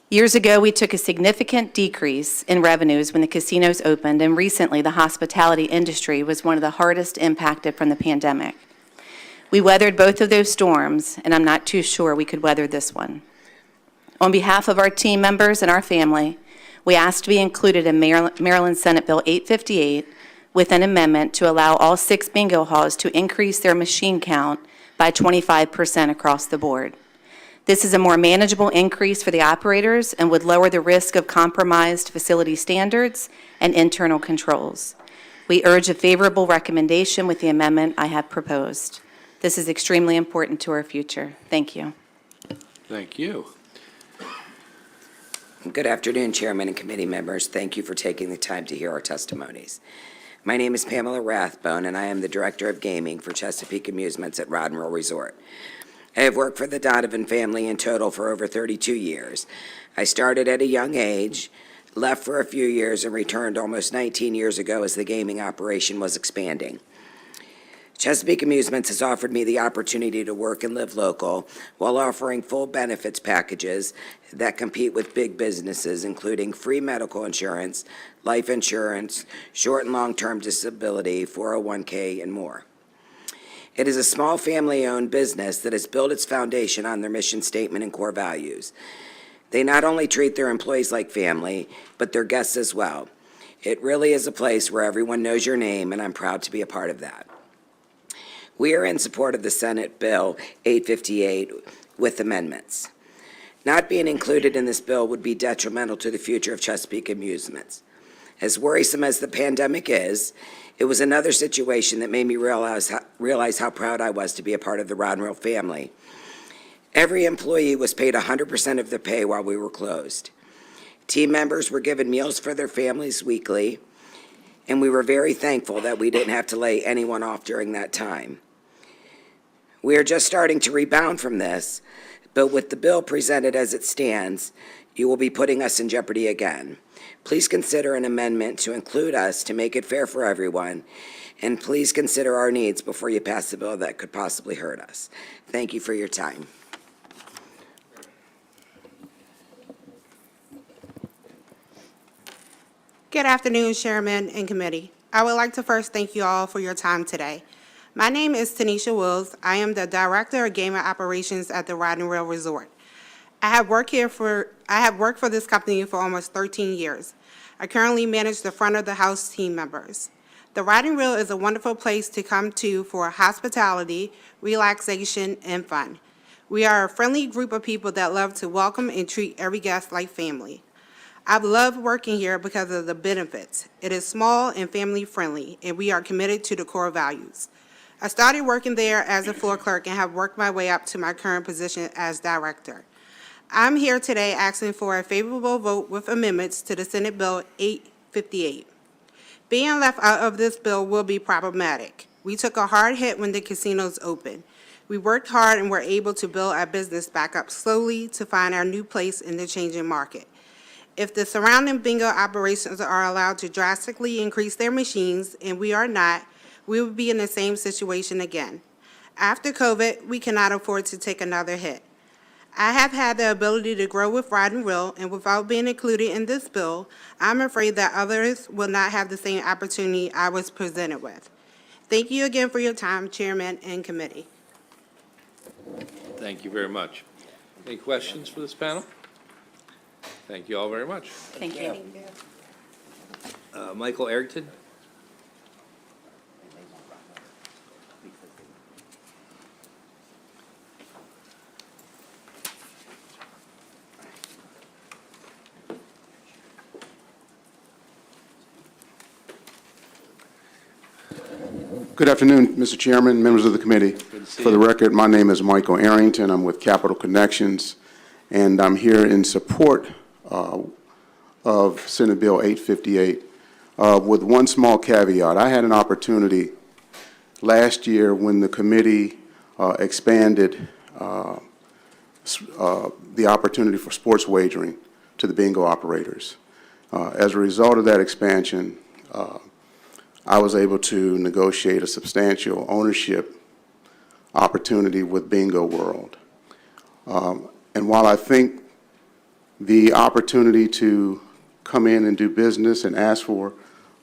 Years ago, we took a significant decrease in revenues when the casinos opened, and recently the hospitality industry was one of the hardest impacted from the pandemic. We weathered both of those storms, and I'm not too sure we could weather this one. On behalf of our team members and our family, we asked to be included in Maryland Senate Bill 858 with an amendment to allow all 6 bingo halls to increase their machine count by 25% across the board. This is a more manageable increase for the operators and would lower the risk of compromised facility standards and internal controls. We urge a favorable recommendation with the amendment I have proposed. This is extremely important to our future. Thank you. Thank you. Good afternoon, Chairman and committee members. Thank you for taking the time to hear our testimonies. My name is Pamela Rathbone, and I am the Director of Gaming for Chesapeake Amusements at Rod and Reel Resort. I have worked for the Donovan family in total for over 32 years. I started at a young age, left for a few years, and returned almost 19 years ago as the gaming operation was expanding. Chesapeake Amusements has offered me the opportunity to work and live local while offering full benefits packages that compete with big businesses, including free medical insurance, life insurance, short and long-term disability, 401k, and more. It is a small family-owned business that has built its foundation on their mission statement and core values. They not only treat their employees like family, but their guests as well. It really is a place where everyone knows your name, and I'm proud to be a part of that. We are in support of the Senate Bill 858 with amendments. Not being included in this bill would be detrimental to the future of Chesapeake Amusements. As worrisome as the pandemic is, it was another situation that made me realize how proud I was to be a part of the Roddenreal family. Every employee was paid 100% of their pay while we were closed. Team members were given meals for their families weekly, and we were very thankful that we didn't have to lay anyone off during that time. We are just starting to rebound from this, but with the bill presented as it stands, you will be putting us in jeopardy again. Please consider an amendment to include us to make it fair for everyone, and please consider our needs before you pass a bill that could possibly hurt us. Thank you for your time. Good afternoon, Chairman and Committee. I would like to first thank you all for your time today. My name is Tanisha Wills. I am the Director of Gaming Operations at the Roddenreal Resort. I have worked for this company for almost 13 years. I currently manage the front of the house team members. The Roddenreal is a wonderful place to come to for hospitality, relaxation, and fun. We are a friendly group of people that love to welcome and treat every guest like family. I've loved working here because of the benefits. It is small and family-friendly, and we are committed to the core values. I started working there as a floor clerk and have worked my way up to my current position as director. I'm here today asking for a favorable vote with amendments to the Senate Bill 858. Being left out of this bill will be problematic. We took a hard hit when the casinos opened. We worked hard and were able to build our business back up slowly to find our new place in the changing market. If the surrounding bingo operations are allowed to drastically increase their machines, and we are not, we will be in the same situation again. After COVID, we cannot afford to take another hit. I have had the ability to grow with Roddenreal, and without being included in this bill, I'm afraid that others will not have the same opportunity I was presented with. Thank you again for your time, Chairman and Committee. Thank you very much. Any questions for this panel? Thank you all very much. Thank you. Michael Arrington? Good afternoon, Mr. Chairman, members of the committee. For the record, my name is Michael Arrington. I'm with Capital Connections, and I'm here in support of Senate Bill 858 with one small caveat. I had an opportunity last year when the committee expanded the opportunity for sports wagering to the bingo operators. As a result of that expansion, I was able to negotiate a substantial ownership opportunity with Bingo World. And while I think the opportunity to come in and do business and ask for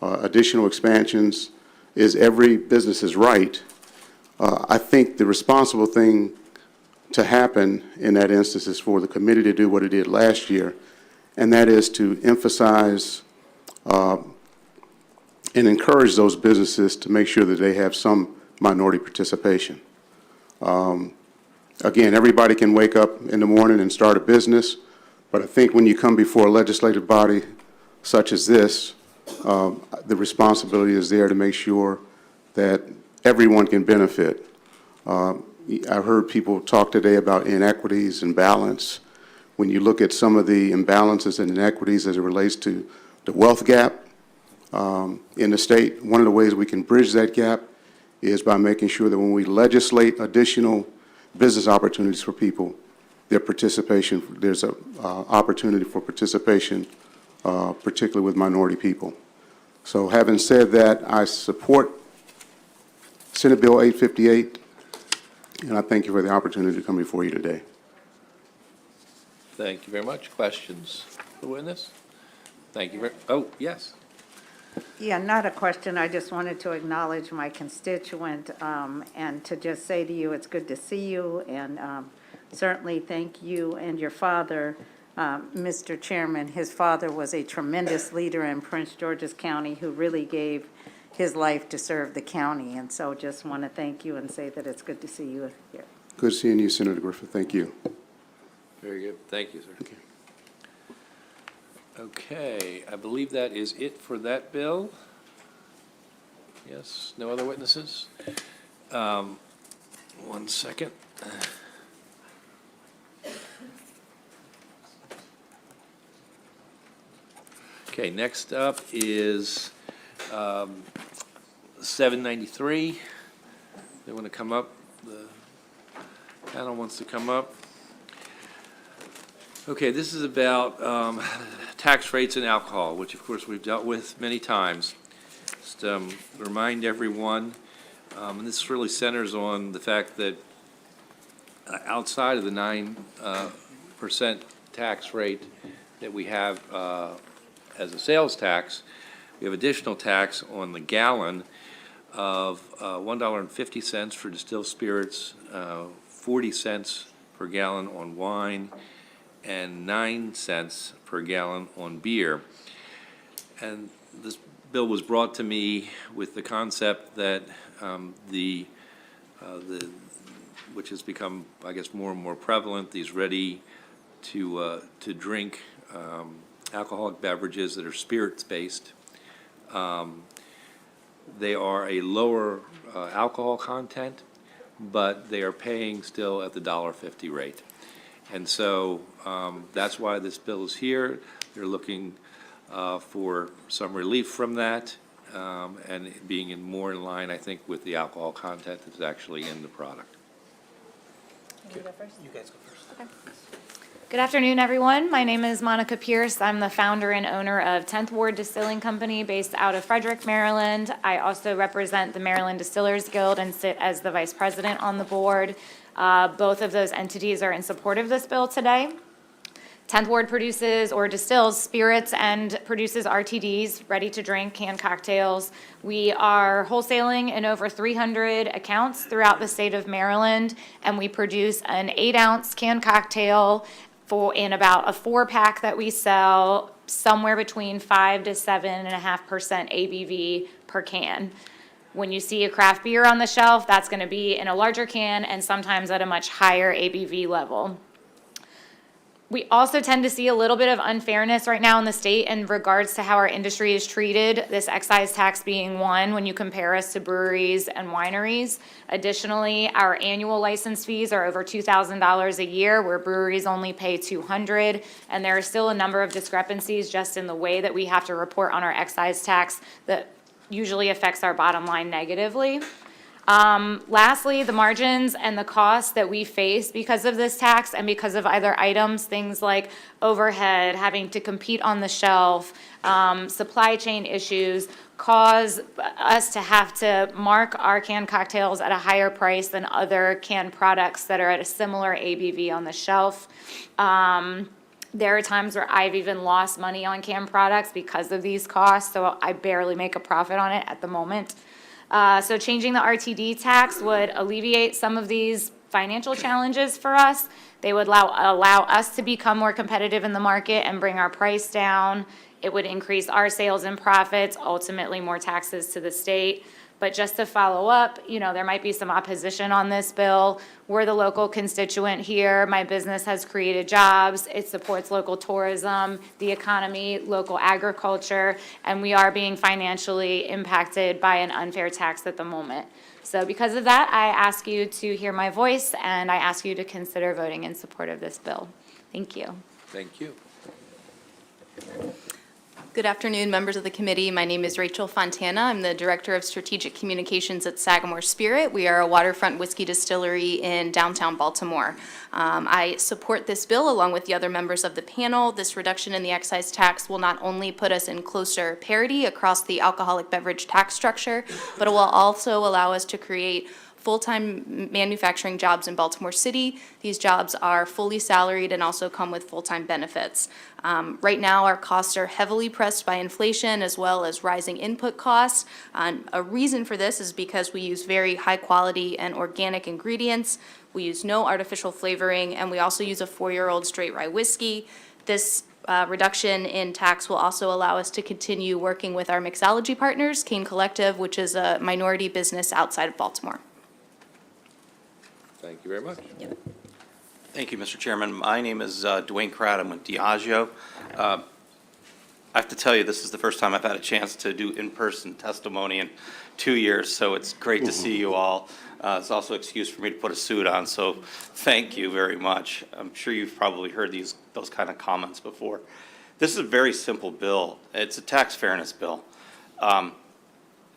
additional expansions is every business's right, I think the responsible thing to happen in that instance is for the committee to do what it did last year, and that is to emphasize and encourage those businesses to make sure that they have some minority participation. Again, everybody can wake up in the morning and start a business, but I think when you come before a legislative body such as this, the responsibility is there to make sure that everyone can benefit. I heard people talk today about inequities and balance. When you look at some of the imbalances and inequities as it relates to the wealth gap, in the state, one of the ways we can bridge that gap is by making sure that when we legislate additional business opportunities for people, their participation, there's an opportunity for participation, particularly with minority people. So having said that, I support Senate Bill 858, and I thank you for the opportunity to come before you today. Thank you very much. Questions for the witness? Thank you very, oh, yes. Yeah, not a question. I just wanted to acknowledge my constituent and to just say to you, it's good to see you, and certainly thank you and your father, Mr. Chairman. His father was a tremendous leader in Prince George's County who really gave his life to serve the county, and so just want to thank you and say that it's good to see you here. Good seeing you, Senator Griffith. Thank you. Very good. Thank you, sir. Okay, I believe that is it for that bill. Yes, no other witnesses? 1 second. Okay, next up is 793. They want to come up? The panel wants to come up. Okay, this is about tax rates and alcohol, which of course we've dealt with many times. Just remind everyone, and this really centers on the fact that outside of the 9% tax rate that we have as a sales tax, we have additional tax on the gallon of $1.50 for distilled spirits, 40 cents per gallon on wine, and 9 cents per gallon on beer. And this bill was brought to me with the concept that which has become, I guess, more and more prevalent, these ready to drink alcoholic beverages that are spirits-based. They are a lower alcohol content, but they are paying still at the $1.50 rate. And so that's why this bill is here. They're looking for some relief from that and being more in line, I think, with the alcohol content that's actually in the product. You go first? You guys go first. Okay. Good afternoon, everyone. My name is Monica Pierce. I'm the founder and owner of 10th Ward Distilling Company based out of Frederick, Maryland. I also represent the Maryland Distillers Guild and sit as the vice president on the board. Both of those entities are in support of this bill today. 10th Ward produces or distills spirits and produces RTDs, ready-to-drink canned cocktails. We are wholesaling in over 300 accounts throughout the state of Maryland, and we produce an 8-ounce canned cocktail in about a 4-pack that we sell somewhere between 5 to 7.5% ABV per can. When you see a craft beer on the shelf, that's going to be in a larger can and sometimes at a much higher ABV level. We also tend to see a little bit of unfairness right now in the state in regards to how our industry is treated, this excise tax being one when you compare us to breweries and wineries. Additionally, our annual license fees are over $2,000 a year, where breweries only pay $200, and there are still a number of discrepancies just in the way that we have to report on our excise tax that usually affects our bottom line negatively. Lastly, the margins and the costs that we face because of this tax and because of other items, things like overhead, having to compete on the shelf, supply chain issues, cause us to have to mark our canned cocktails at a higher price than other canned products that are at a similar ABV on the shelf. There are times where I've even lost money on canned products because of these costs, so I barely make a profit on it at the moment. So changing the RTD tax would alleviate some of these financial challenges for us. They would allow us to become more competitive in the market and bring our price down. It would increase our sales and profits, ultimately more taxes to the state. But just to follow up, there might be some opposition on this bill. We're the local constituent here. My business has created jobs. It supports local tourism, the economy, local agriculture, and we are being financially impacted by an unfair tax at the moment. So because of that, I ask you to hear my voice, and I ask you to consider voting in support of this bill. Thank you. Thank you. Good afternoon, members of the committee. My name is Rachel Fontana. I'm the Director of Strategic Communications at Sagamore Spirit. We are a waterfront whiskey distillery in downtown Baltimore. I support this bill along with the other members of the panel. This reduction in the excise tax will not only put us in closer parity across the alcoholic beverage tax structure, but it will also allow us to create full-time manufacturing jobs in Baltimore City. These jobs are fully salaried and also come with full-time benefits. Right now, our costs are heavily pressed by inflation as well as rising input costs. A reason for this is because we use very high-quality and organic ingredients. We use no artificial flavoring, and we also use a 4-year-old straight rye whiskey. This reduction in tax will also allow us to continue working with our mixology partners, Cane Collective, which is a minority business outside of Baltimore. Thank you very much. Thank you, Mr. Chairman. My name is Dwayne Pratt. I'm with Diageo. I have to tell you, this is the first time I've had a chance to do in-person testimony in 2 years, so it's great to see you all. It's also an excuse for me to put a suit on, so thank you very much. I'm sure you've probably heard those kind of comments before. This is a very simple bill. It's a tax fairness bill.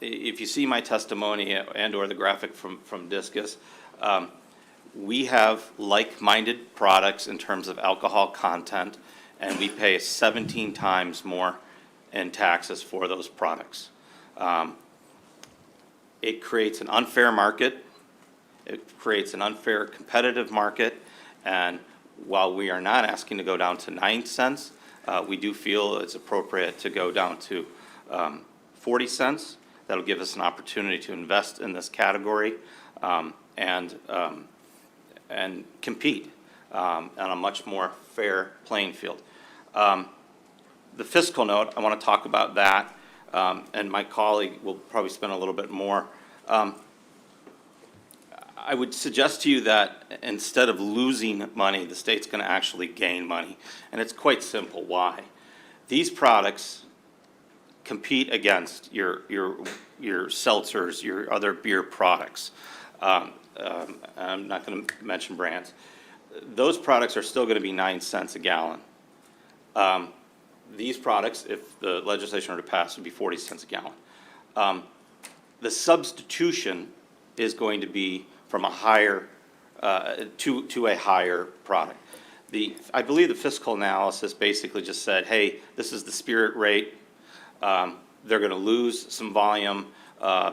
If you see my testimony and/or the graphic from Discus, we have like-minded products in terms of alcohol content, and we pay 17 times more in taxes for those products. It creates an unfair market. It creates an unfair competitive market, and while we are not asking to go down to 9 cents, we do feel it's appropriate to go down to 40 cents. That'll give us an opportunity to invest in this category and compete on a much more fair playing field. The fiscal note, I want to talk about that, and my colleague will probably spend a little bit more. I would suggest to you that instead of losing money, the state's going to actually gain money, and it's quite simple. Why? These products compete against your seltzers, your other beer products. I'm not going to mention brands. Those products are still going to be 9 cents a gallon. These products, if the legislation were to pass, would be 40 cents a gallon. The substitution is going to be from a higher to a higher product. I believe the fiscal analysis basically just said, hey, this is the spirit rate. They're going to lose some volume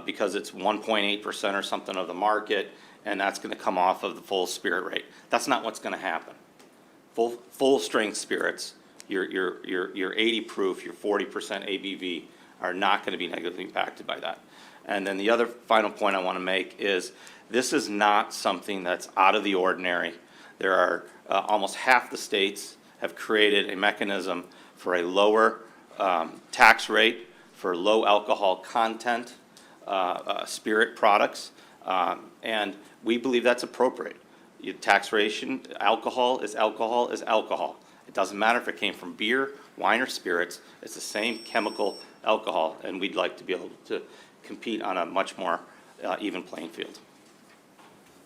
because it's 1.8% or something of the market, and that's going to come off of the full spirit rate. That's not what's going to happen. Full strength spirits, your 80 proof, your 40% ABV are not going to be negatively impacted by that. And then the other final point I want to make is this is not something that's out of the ordinary. There are almost half the states have created a mechanism for a lower tax rate for low alcohol content spirit products, and we believe that's appropriate. Taxation, alcohol is alcohol is alcohol. It doesn't matter if it came from beer, wine, or spirits. It's the same chemical alcohol, and we'd like to be able to compete on a much more even playing field.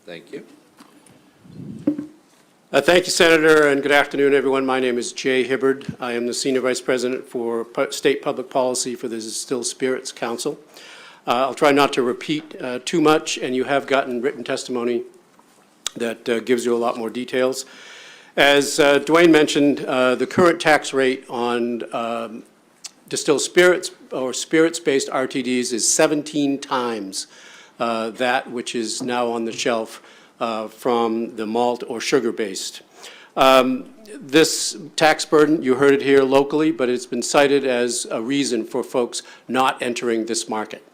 Thank you. Thank you, Senator, and good afternoon, everyone. My name is Jay Hibbard. I am the Senior Vice President for State Public Policy for the Distilled Spirits Council. I'll try not to repeat too much, and you have gotten written testimony that gives you a lot more details. As Dwayne mentioned, the current tax rate on distilled spirits or spirits-based RTDs is 17 times that which is now on the shelf from the malt or sugar-based. This tax burden, you heard it here locally, but it's been cited as a reason for folks not entering this market.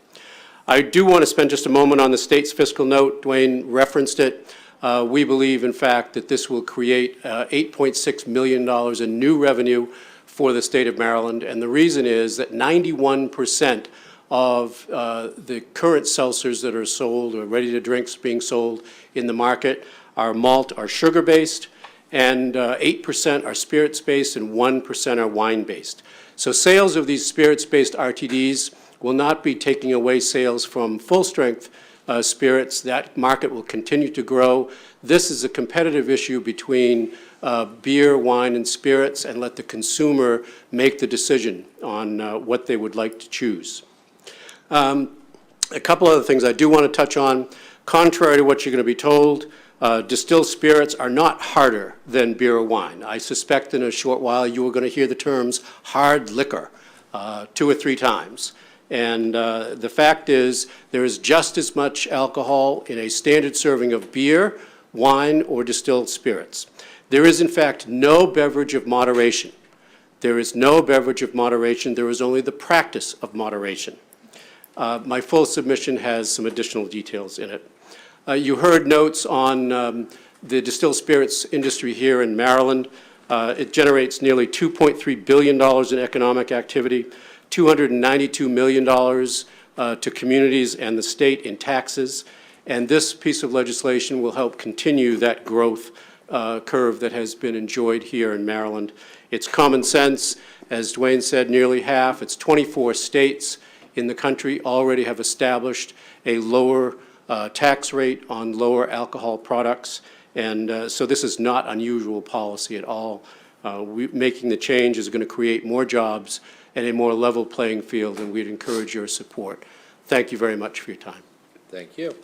I do want to spend just a moment on the state's fiscal note. Dwayne referenced it. We believe, in fact, that this will create $8.6 million in new revenue for the state of Maryland, and the reason is that 91% of the current seltzers that are sold or ready-to-drinks being sold in the market are malt or sugar-based, and 8% are spirits-based and 1% are wine-based. So sales of these spirits-based RTDs will not be taking away sales from full-strength spirits. That market will continue to grow. This is a competitive issue between beer, wine, and spirits, and let the consumer make the decision on what they would like to choose. A couple other things I do want to touch on. Contrary to what you're going to be told, distilled spirits are not harder than beer or wine. I suspect in a short while you are going to hear the terms hard liquor 2 or 3 times. And the fact is, there is just as much alcohol in a standard serving of beer, wine, or distilled spirits. There is, in fact, no beverage of moderation. There is no beverage of moderation. There is only the practice of moderation. My full submission has some additional details in it. You heard notes on the distilled spirits industry here in Maryland. It generates nearly $2.3 billion in economic activity, $292 million to communities and the state in taxes. And this piece of legislation will help continue that growth curve that has been enjoyed here in Maryland. It's common sense. As Dwayne said, nearly half. It's 24 states in the country already have established a lower tax rate on lower alcohol products. And so this is not unusual policy at all. Making the change is going to create more jobs and a more level playing field, and we'd encourage your support. Thank you very much for your time. Thank you.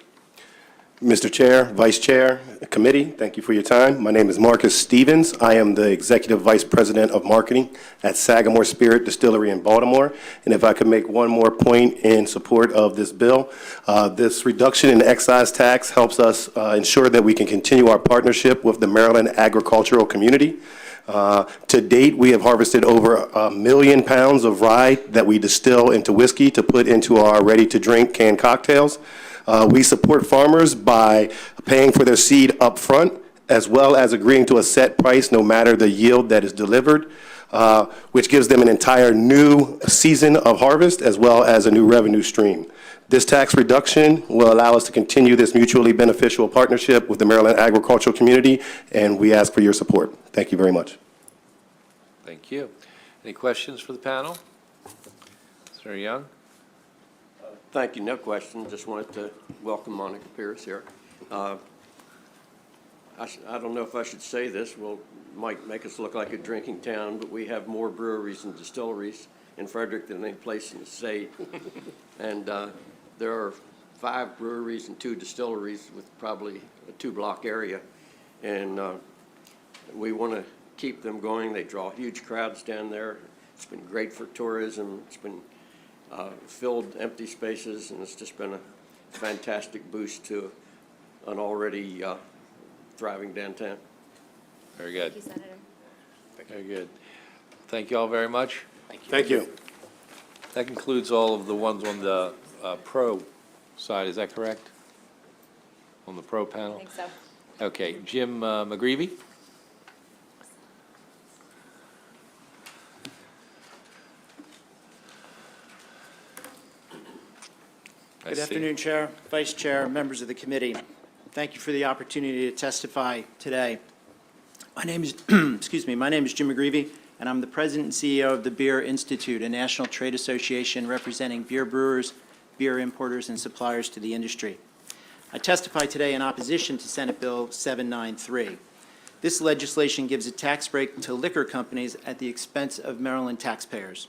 Mr. Chair, Vice Chair, Committee, thank you for your time. My name is Marcus Stevens. I am the Executive Vice President of Marketing at Sagamore Spirit Distillery in Baltimore. And if I could make one more point in support of this bill, this reduction in excise tax helps us ensure that we can continue our partnership with the Maryland agricultural community. To date, we have harvested over 1 million pounds of rye that we distill into whiskey to put into our ready-to-drink canned cocktails. We support farmers by paying for their seed up front, as well as agreeing to a set price no matter the yield that is delivered, which gives them an entire new season of harvest as well as a new revenue stream. This tax reduction will allow us to continue this mutually beneficial partnership with the Maryland agricultural community, and we ask for your support. Thank you very much. Thank you. Any questions for the panel? Senator Young? Thank you. No question. Just wanted to welcome Monica Pierce here. I don't know if I should say this. Might make us look like a drinking town, but we have more breweries and distilleries in Frederick than any place in the state. And there are 5 breweries and 2 distilleries with probably a 2-block area. And we want to keep them going. They draw huge crowds down there. It's been great for tourism. It's been filled empty spaces, and it's just been a fantastic boost to an already thriving downtown. Very good. Thank you, Senator. Very good. Thank you all very much. Thank you. That concludes all of the ones on the pro side. Is that correct? On the pro panel? I think so. Okay. Jim McGreevy? Good afternoon, Chair, Vice Chair, members of the committee. Thank you for the opportunity to testify today. My name is, my name is Jim McGreevy, and I'm the President and CEO of the Beer Institute, a national trade association representing beer brewers, beer importers, and suppliers to the industry. I testify today in opposition to Senate Bill 793. This legislation gives a tax break to liquor companies at the expense of Maryland taxpayers.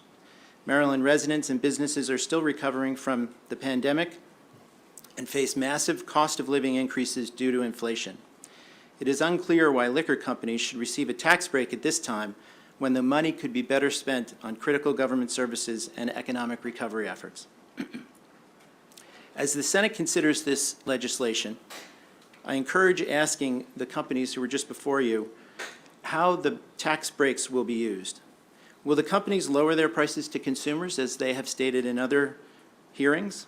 Maryland residents and businesses are still recovering from the pandemic and face massive cost of living increases due to inflation. It is unclear why liquor companies should receive a tax break at this time when the money could be better spent on critical government services and economic recovery efforts. As the Senate considers this legislation, I encourage asking the companies who were just before you how the tax breaks will be used. Will the companies lower their prices to consumers, as they have stated in other hearings?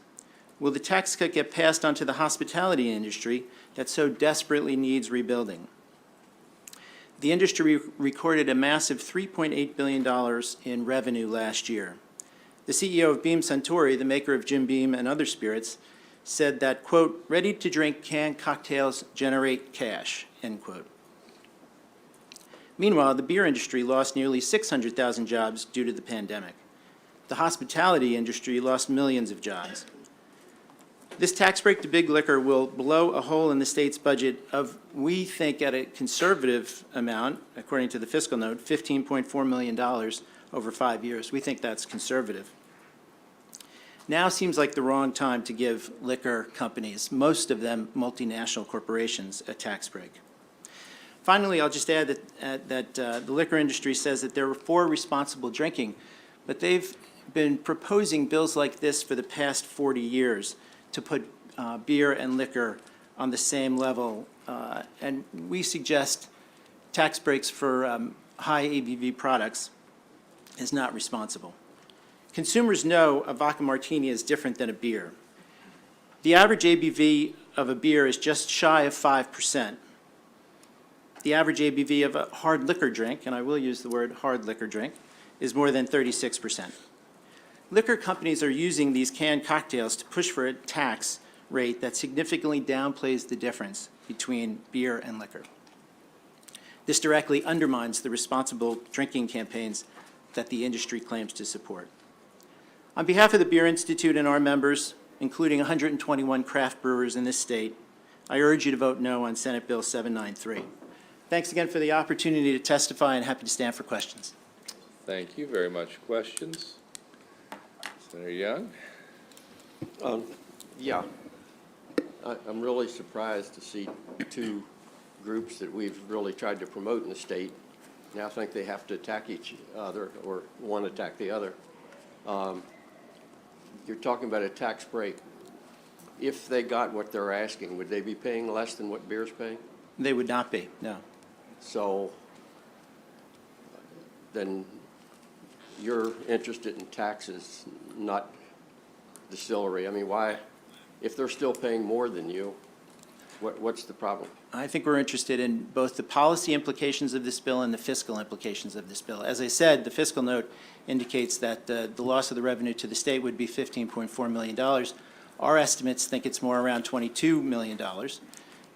Will the tax cut get passed on to the hospitality industry that so desperately needs rebuilding? The industry recorded a massive $3.8 billion in revenue last year. The CEO of Beam Suntory, the maker of Jim Beam and other spirits, said that, quote, ready-to-drink canned cocktails generate cash, end quote. Meanwhile, the beer industry lost nearly 600,000 jobs due to the pandemic. The hospitality industry lost millions of jobs. This tax break to big liquor will blow a hole in the state's budget of, we think at a conservative amount, according to the fiscal note, $15.4 million over 5 years. We think that's conservative. Now seems like the wrong time to give liquor companies, most of them multinational corporations, a tax break. Finally, I'll just add that the liquor industry says that they're for responsible drinking, but they've been proposing bills like this for the past 40 years to put beer and liquor on the same level. And we suggest tax breaks for high ABV products is not responsible. Consumers know a vodka martini is different than a beer. The average ABV of a beer is just shy of 5%. The average ABV of a hard liquor drink, and I will use the word hard liquor drink, is more than 36%. Liquor companies are using these canned cocktails to push for a tax rate that significantly downplays the difference between beer and liquor. This directly undermines the responsible drinking campaigns that the industry claims to support. On behalf of the Beer Institute and our members, including 121 craft brewers in this state, I urge you to vote no on Senate Bill 793. Thanks again for the opportunity to testify, and happy to stand for questions. Thank you very much. Questions? Senator Young? Yeah. I'm really surprised to see two groups that we've really tried to promote in the state now think they have to attack each other or one attack the other. You're talking about a tax break. If they got what they're asking, would they be paying less than what beer's paying? They would not be, no. So then you're interested in taxes, not distillery. I mean, why, if they're still paying more than you, what's the problem? I think we're interested in both the policy implications of this bill and the fiscal implications of this bill. As I said, the fiscal note indicates that the loss of the revenue to the state would be $15.4 million. Our estimates think it's more around $22 million.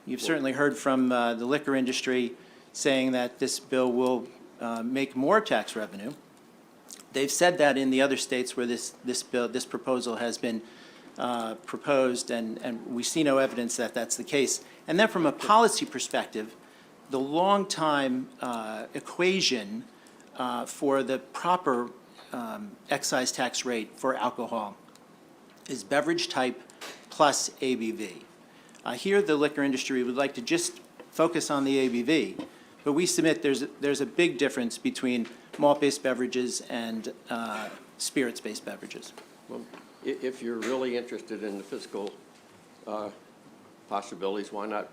You've certainly heard from the liquor industry saying that this bill will make more tax revenue. They've said that in the other states where this proposal has been proposed, and we see no evidence that that's the case. And then from a policy perspective, the long-time equation for the proper excise tax rate for alcohol is beverage type plus ABV. Here the liquor industry would like to just focus on the ABV, but we submit there's a big difference between malt-based beverages and spirits-based beverages. Well, if you're really interested in the fiscal possibilities, why not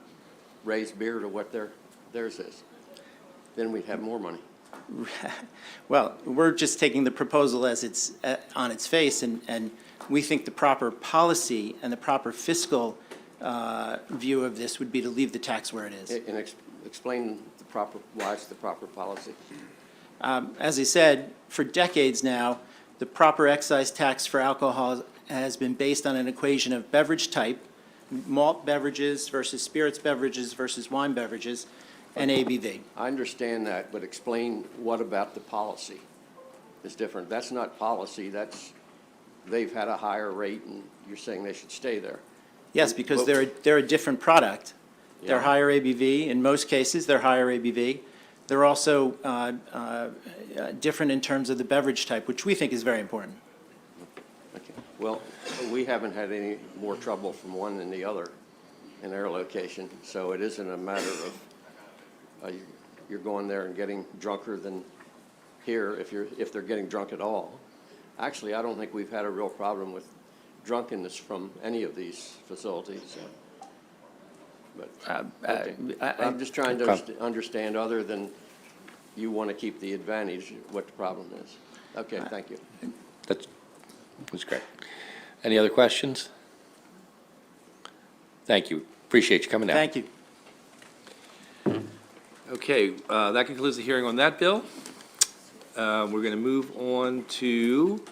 raise beer to what theirs is? Then we'd have more money. Well, we're just taking the proposal as it's on its face, and we think the proper policy and the proper fiscal view of this would be to leave the tax where it is. And explain why it's the proper policy. As I said, for decades now, the proper excise tax for alcohol has been based on an equation of beverage type, malt beverages versus spirits beverages versus wine beverages, and ABV. I understand that, but explain what about the policy is different. That's not policy, they've had a higher rate and you're saying they should stay there. Yes, because they're a different product. They're Yeah. higher ABV. In most cases, they're higher ABV. They're also different in terms of the beverage type, which we think is very important. Okay. Well, we haven't had any more trouble from one than the other in their location, so it isn't a matter of you're going there and getting drunker than here if they're getting drunk at all. Actually, I don't think we've had a real problem with drunkenness from any of these facilities. But okay. I'm just trying to understand, other than you want to keep the advantage, what the problem is. Okay, thank you. That's great. Any other questions? Thank you. Appreciate you coming down. Thank you. Okay, that concludes the hearing on that bill. We're going to move on to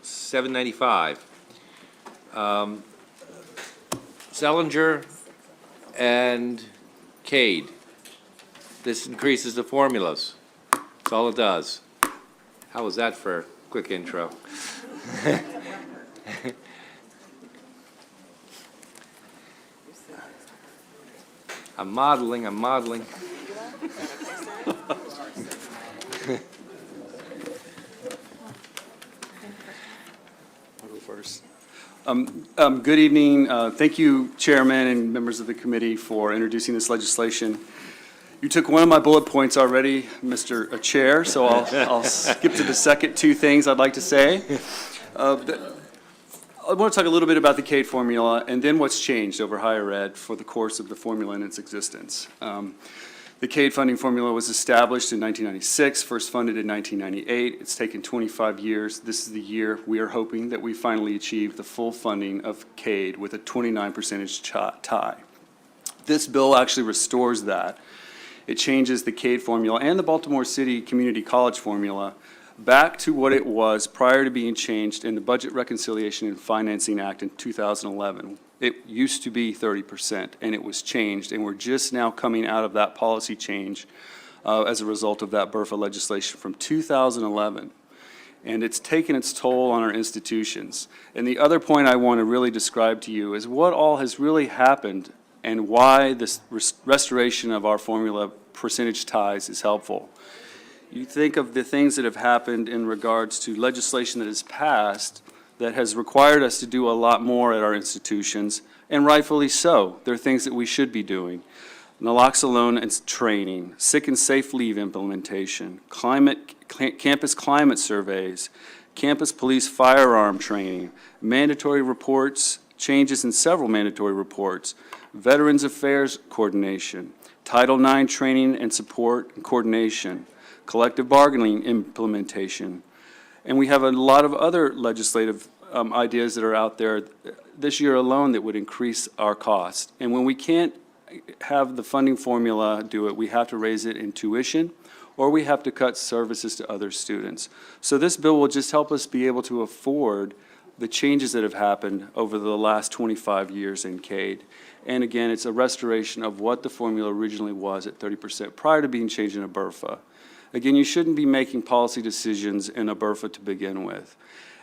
795. Zellinger and Cade. This increases the formulas. That's all it does. How was that for a quick intro? I'm modeling, I'm modeling. I'll go first. Good evening. Thank you, Chairman and members of the committee, for introducing this legislation. You took one of my bullet points already, Mr. Chair, so I'll skip to the second two things I'd like to say. I want to talk a little bit about the Cade formula and then what's changed over higher ed for the course of the formula and its existence. The Cade funding formula was established in 1996, first funded in 1998. It's taken 25 years. This is the year we are hoping that we finally achieve the full funding of Cade with a 29% tie. This bill actually restores that. It changes the Cade formula and the Baltimore City Community College formula back to what it was prior to being changed in the Budget Reconciliation and Financing Act in 2011. It used to be 30%, and it was changed, and we're just now coming out of that policy change as a result of that BRFA legislation from 2011. And it's taken its toll on our institutions. And the other point I want to really describe to you is what all has really happened and why this restoration of our formula percentage ties is helpful. You think of the things that have happened in regards to legislation that has passed that has required us to do a lot more at our institutions, and rightfully so. There are things that we should be doing. Naloxone and training, sick and safe leave implementation, campus climate surveys, campus police firearm training, mandatory reports, changes in several mandatory reports, Veterans Affairs coordination, Title IX training and support and coordination, collective bargaining implementation. And we have a lot of other legislative ideas that are out there this year alone that would increase our cost. And when we can't have the funding formula do it, we have to raise it in tuition, or we have to cut services to other students. So this bill will just help us be able to afford the changes that have happened over the last 25 years in Cade. And again, it's a restoration of what the formula originally was at 30% prior to being changed in a BRFA. Again, you shouldn't be making policy decisions in a BRFA to begin with.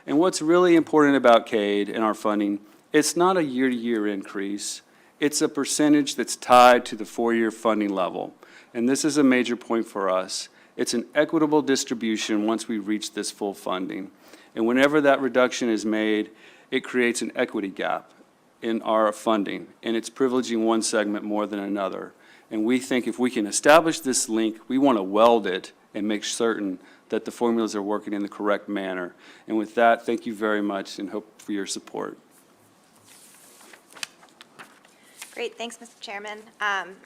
And what's really important about Cade and our funding, it's not a year-to-year increase. It's a percentage that's tied to the four-year funding level. And this is a major point for us. It's an equitable distribution once we reach this full funding. And whenever that reduction is made, it creates an equity gap in our funding, and it's privileging one segment more than another. And we think if we can establish this link, we want to weld it and make certain that the formulas are working in the correct manner. And with that, thank you very much and hope for your support. Great, thanks, Mr. Chairman.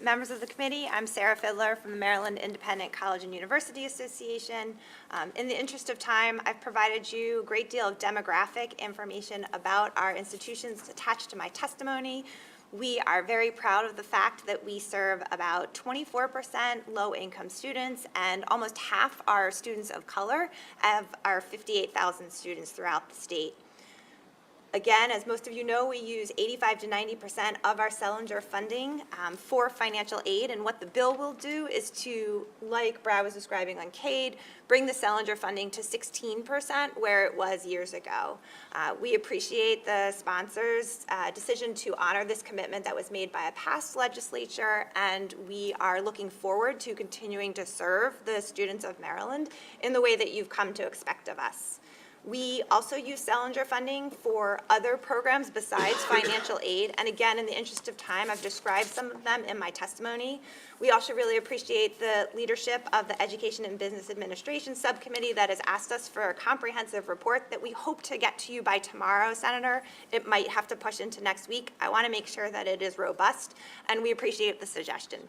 Members of the committee, I'm Sarah Fiddler from the Maryland Independent College and University Association. In the interest of time, I've provided you a great deal of demographic information about our institutions attached to my testimony. We are very proud of the fact that we serve about 24% low-income students, and almost half our students of color of our 58,000 students throughout the state. Again, as most of you know, we use 85 to 90% of our Sellinger funding for financial aid, and what the bill will do is to, like Brad was describing on Cade, bring the Sellinger funding to 16% where it was years ago. We appreciate the sponsor's decision to honor this commitment that was made by a past legislature, and we are looking forward to continuing to serve the students of Maryland in the way that you've come to expect of us. We also use Sellinger funding for other programs besides financial aid, and again, in the interest of time, I've described some of them in my testimony. We also really appreciate the leadership of the Education and Business Administration Subcommittee that has asked us for a comprehensive report that we hope to get to you by tomorrow, Senator. It might have to push into next week. I want to make sure that it is robust, and we appreciate the suggestion.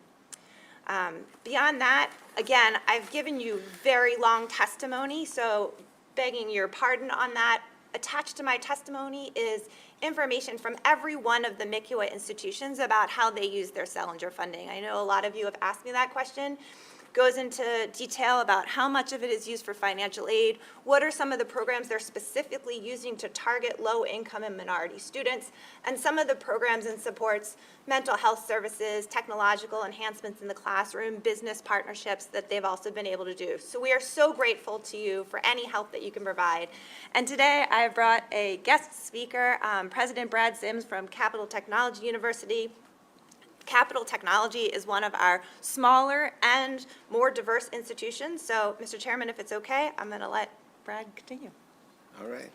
Beyond that, again, I've given you very long testimony, so begging your pardon on that. Attached to my testimony is information from every one of the MICUA institutions about how they use their Sellinger funding. I know a lot of you have asked me that question. Goes into detail about how much of it is used for financial aid, what are some of the programs they're specifically using to target low-income and minority students, and some of the programs and supports, mental health services, technological enhancements in the classroom, business partnerships that they've also been able to do. So we are so grateful to you for any help that you can provide. And today I have brought a guest speaker, President Brad Sims from Capital Technology University. Capital Technology is one of our smaller and more diverse institutions. So, Mr. Chairman, if it's okay, I'm going to let Brad continue. All right.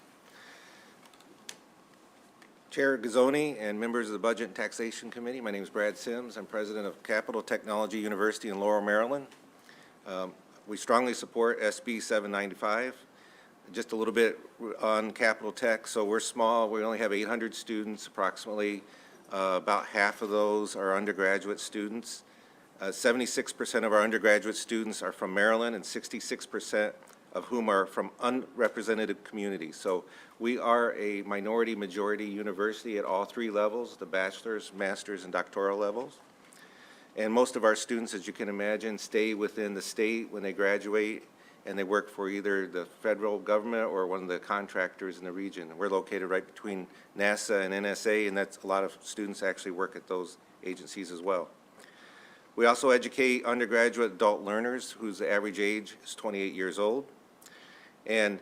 Chair Gazzoni and members of the Budget and Taxation Committee, my name is Brad Sims. I'm president of Capital Technology University in Laurel, Maryland. We strongly support SB 795. Just a little bit on Capital Tech. So we're small. We only have 800 students, approximately. About half of those are undergraduate students. 76% of our undergraduate students are from Maryland, and 66% of whom are from unrepresented communities. So we are a minority-majority university at all three levels, the bachelor's, master's, and doctoral levels. And most of our students, as you can imagine, stay within the state when they graduate, and they work for either the federal government or one of the contractors in the region. We're located right between NASA and NSA, and that's a lot of students actually work at those agencies as well. We also educate undergraduate adult learners whose average age is 28 years old. And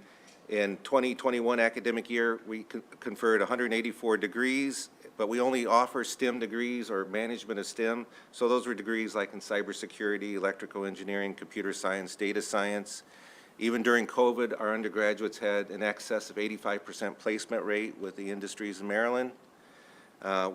in 2021 academic year, we conferred 184 degrees, but we only offer STEM degrees or management of STEM. So those were degrees like in cybersecurity, electrical engineering, computer science, data science. Even during COVID, our undergraduates had an excess of 85% placement rate with the industries in Maryland.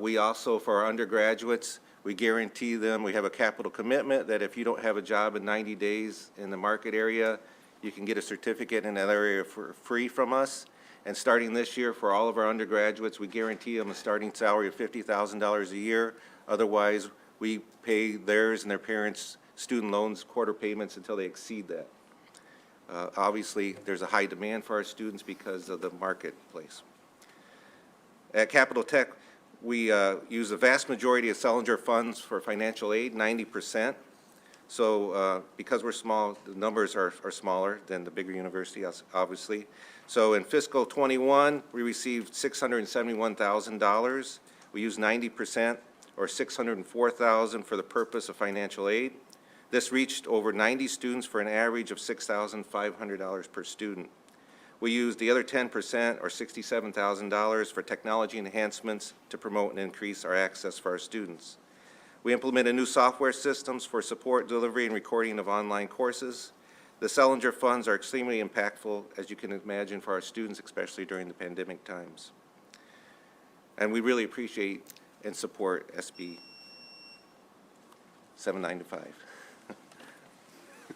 We also, for our undergraduates, we guarantee them, we have a capital commitment that if you don't have a job in 90 days in the market area, you can get a certificate in that area for free from us. And starting this year, for all of our undergraduates, we guarantee them a starting salary of $50,000 a year. Otherwise, we pay theirs and their parents' student loans quarter payments until they exceed that. Obviously, there's a high demand for our students because of the marketplace. At Capital Tech, we use the vast majority of Selinger funds for financial aid, 90%. So because we're small, the numbers are smaller than the bigger university, obviously. So in fiscal 21, we received $671,000. We used 90%, or $604,000 for the purpose of financial aid. This reached over 90 students for an average of $6,500 per student. We used the other 10%, or $67,000, for technology enhancements to promote and increase our access for our students. We implemented new software systems for support, delivery, and recording of online courses. The Selinger funds are extremely impactful, as you can imagine, for our students, especially during the pandemic times. And we really appreciate and support SB 795.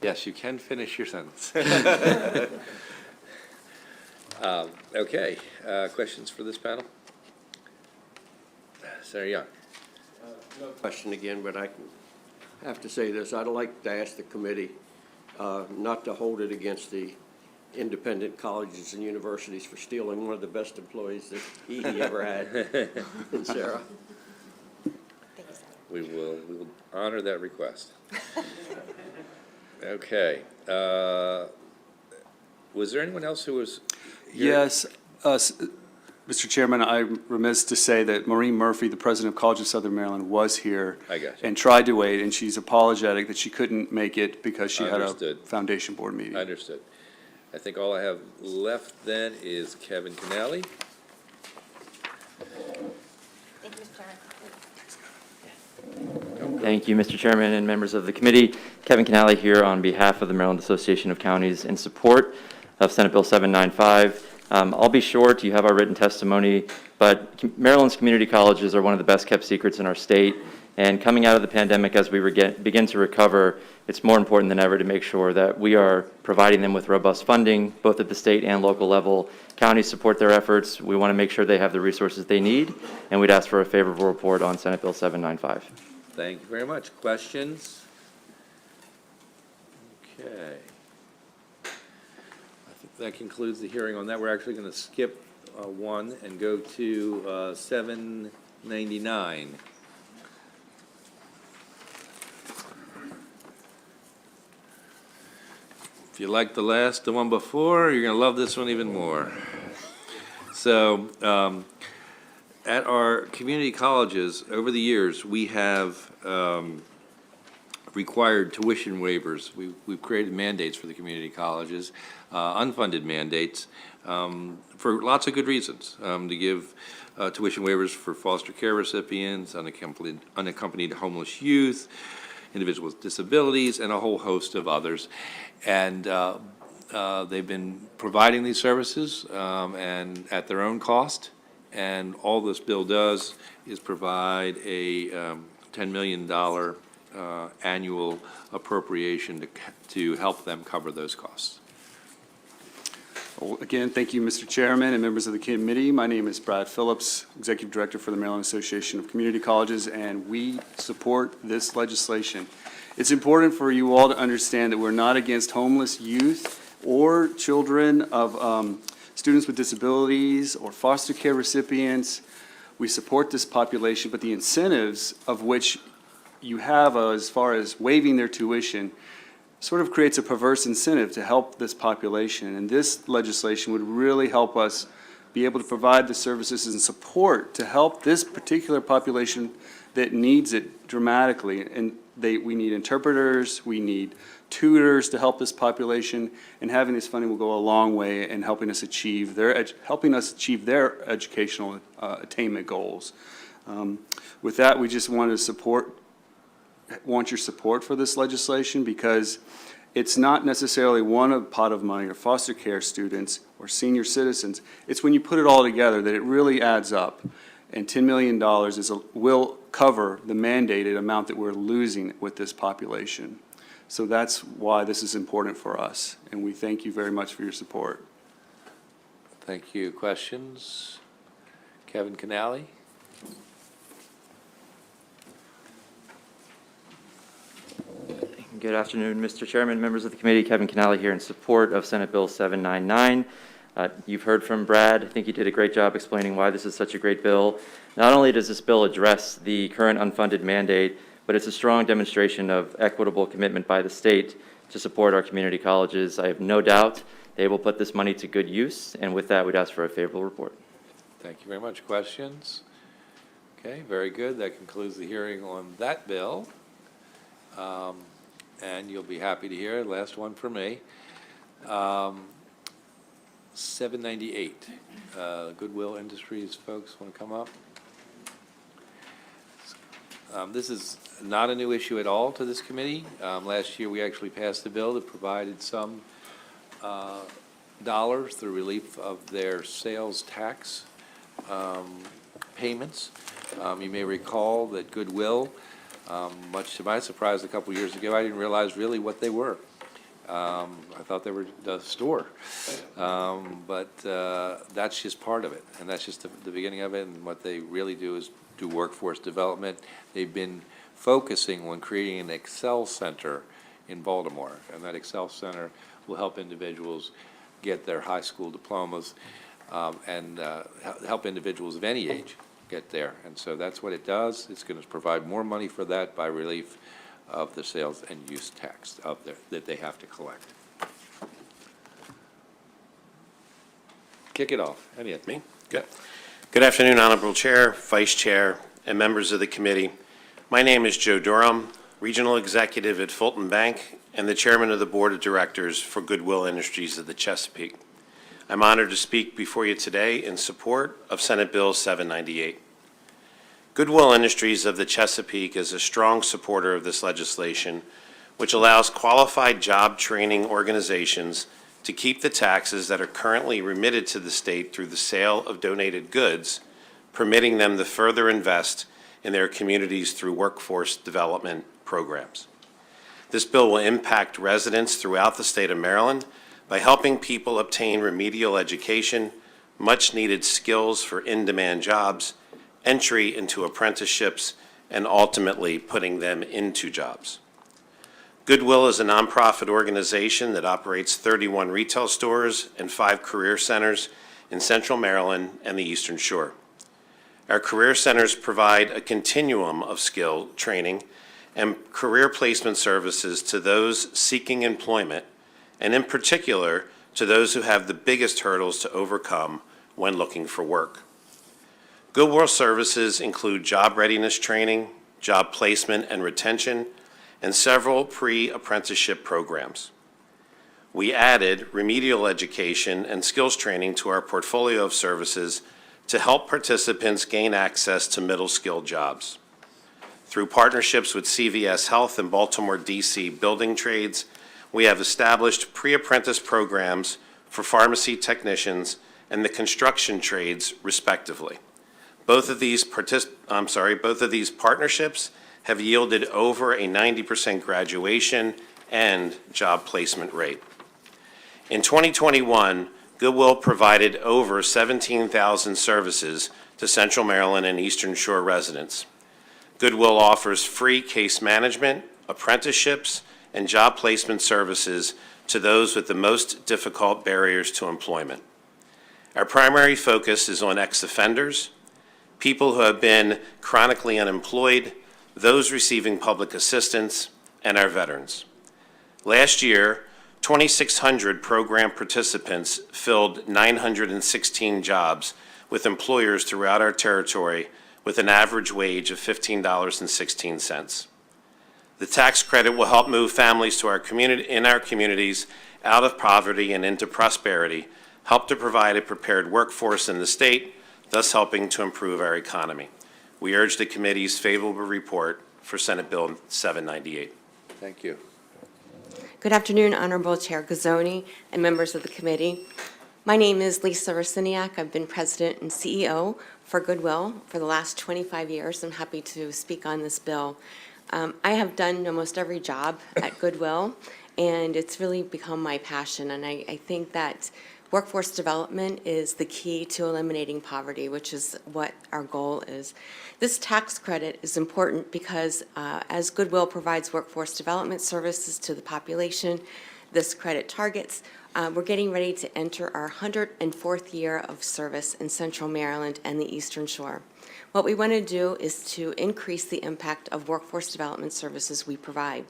Yes, you can finish your sentence. Okay, questions for this panel? Senator Young. No question again, but I have to say this. I'd like to ask the committee not to hold it against the independent colleges and universities for stealing one of the best employees that he ever had, and Sarah. We will honor that request. Okay. Was there anyone else who was here? Yes. Mr. Chairman, I'm remiss to say that Maureen Murphy, the president of College of Southern Maryland, was here and tried to wait, and she's apologetic that she couldn't make it because she had a foundation board meeting. Understood. I think all I have left then is Kevin Canale. Thank you, Mr. Chairman. Thank you, Mr. Chairman and members of the committee. Kevin Canale here on behalf of the Maryland Association of Counties in support of Senate Bill 795. I'll be short. You have our written testimony, but Maryland's community colleges are one of the best kept secrets in our state. And coming out of the pandemic, as we begin to recover, it's more important than ever to make sure that we are providing them with robust funding, both at the state and local level. Counties support their efforts. We want to make sure they have the resources they need, and we'd ask for a favorable report on Senate Bill 795. Thank you very much. Questions? Okay. I think that concludes the hearing on that. We're actually going to skip one and go to 799. If you liked the one before, you're going to love this one even more. So, at our community colleges, over the years, we have required tuition waivers. We've created mandates for the community colleges, unfunded mandates, for lots of good reasons, to give tuition waivers for foster care recipients, unaccompanied homeless youth, individuals with disabilities, and a whole host of others. And they've been providing these services and at their own cost. And all this bill does is provide a $10 million annual appropriation to help them cover those costs. Well, again, thank you, Mr. Chairman and members of the committee. My name is Brad Phillips, Executive Director for the Maryland Association of Community Colleges, and we support this legislation. It's important for you all to understand that we're not against homeless youth or children of students with disabilities or foster care recipients. We support this population, but the incentives of which you have as far as waiving their tuition sort of creates a perverse incentive to help this population. And this legislation would really help us be able to provide the services and support to help this particular population that needs it dramatically. And we need interpreters, we need tutors to help this population, and having this funding will go a long way in helping us achieve their educational attainment goals. With that, we just want your support for this legislation, because it's not necessarily one pot of money or foster care students or senior citizens. It's when you put it all together that it really adds up. And $10 million will cover the mandated amount that we're losing with this population. So that's why this is important for us, and we thank you very much for your support. Thank you. Questions? Kevin Canale? Good afternoon, Mr. Chairman, members of the committee. Kevin Canale here in support of Senate Bill 799. You've heard from Brad. I think he did a great job explaining why this is such a great bill. Not only does this bill address the current unfunded mandate, but it's a strong demonstration of equitable commitment by the state to support our community colleges. I have no doubt they will put this money to good use, and with that, we'd ask for a favorable report. Thank you very much. Questions? Okay, very good. That concludes the hearing on that bill. And you'll be happy to hear, last one for me. 798, Goodwill Industries, folks want to come up? This is not a new issue at all to this committee. Last year, we actually passed a bill that provided some dollars through relief of their sales tax payments. You may recall that Goodwill, much to my surprise, a couple years ago, I didn't realize really what they were. I thought they were the store, but that's just part of it, and that's just the beginning of it. And what they really do is do workforce development. They've been focusing on creating an Excel Center in Baltimore, and that Excel Center will help individuals get their high school diplomas and help individuals of any age get there. And so that's what it does. It's going to provide more money for that by relief of the sales and use tax that they have to collect. Kick it off. Me? Good. Good afternoon, Honorable Chair, Vice Chair, and members of the committee. My name is Joe Durham, Regional Executive at Fulton Bank and the Chairman of the Board of Directors for Goodwill Industries of the Chesapeake. I'm honored to speak before you today in support of Senate Bill 798. Goodwill Industries of the Chesapeake is a strong supporter of this legislation, which allows qualified job training organizations to keep the taxes that are currently remitted to the state through the sale of donated goods, permitting them to further invest in their communities through workforce development programs. This bill will impact residents throughout the state of Maryland by helping people obtain remedial education, much-needed skills for in-demand jobs, entry into apprenticeships, and ultimately putting them into jobs. Goodwill is a nonprofit organization that operates 31 retail stores and 5 career centers in Central Maryland and the Eastern Shore. Our career centers provide a continuum of skill training and career placement services to those seeking employment, and in particular to those who have the biggest hurdles to overcome when looking for work. Goodwill services include job readiness training, job placement and retention, and several pre-apprenticeship programs. We added remedial education and skills training to our portfolio of services to help participants gain access to middle-skilled jobs. Through partnerships with CVS Health and Baltimore, D.C. building trades, we have established pre-apprentice programs for pharmacy technicians and the construction trades, respectively. Both of these partnerships have yielded over a 90% graduation and job placement rate. In 2021, Goodwill provided over 17,000 services to Central Maryland and Eastern Shore residents. Goodwill offers free case management, apprenticeships, and job placement services to those with the most difficult barriers to employment. Our primary focus is on ex-offenders, people who have been chronically unemployed, those receiving public assistance, and our veterans. Last year, 2,600 program participants filled 916 jobs with employers throughout our territory with an average wage of $15.16. The tax credit will help move families to our communities out of poverty and into prosperity, help to provide a prepared workforce in the state, thus helping to improve our economy. We urge the committee's favorable report for Senate Bill 798. Thank you. Good afternoon, Honorable Chair Gazzoni and members of the committee. My name is Lisa Rosiniak. I've been president and CEO for Goodwill for the last 25 years. I'm happy to speak on this bill. I have done almost every job at Goodwill, and it's really become my passion. And I think that workforce development is the key to eliminating poverty, which is what our goal is. This tax credit is important because as Goodwill provides workforce development services to the population, this credit targets, we're getting ready to enter our 104th year of service in Central Maryland and the Eastern Shore. What we want to do is to increase the impact of workforce development services we provide.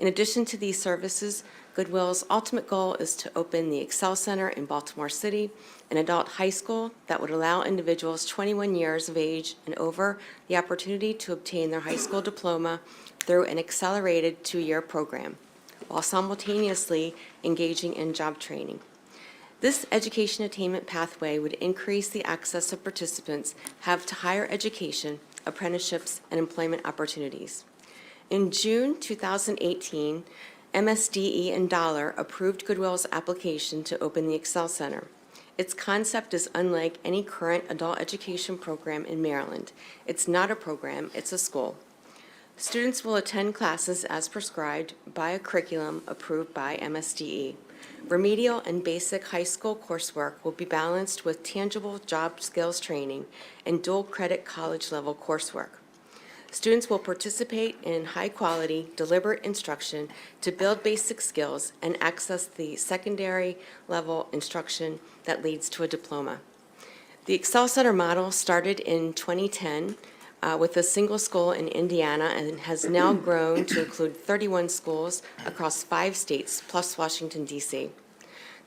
In addition to these services, Goodwill's ultimate goal is to open the Excel Center in Baltimore City, an adult high school that would allow individuals 21 years of age and over the opportunity to obtain their high school diploma through an accelerated 2-year program, while simultaneously engaging in job training. This education attainment pathway would increase the access of participants have to higher education, apprenticeships, and employment opportunities. In June 2018, MSDE and Dollar approved Goodwill's application to open the Excel Center. Its concept is unlike any current adult education program in Maryland. It's not a program, it's a school. Students will attend classes as prescribed by a curriculum approved by MSDE. Remedial and basic high school coursework will be balanced with tangible job skills training and dual credit college level coursework. Students will participate in high-quality, deliberate instruction to build basic skills and access the secondary level instruction that leads to a diploma. The Excel Center model started in 2010 with a single school in Indiana and has now grown to include 31 schools across 5 states plus Washington, D.C.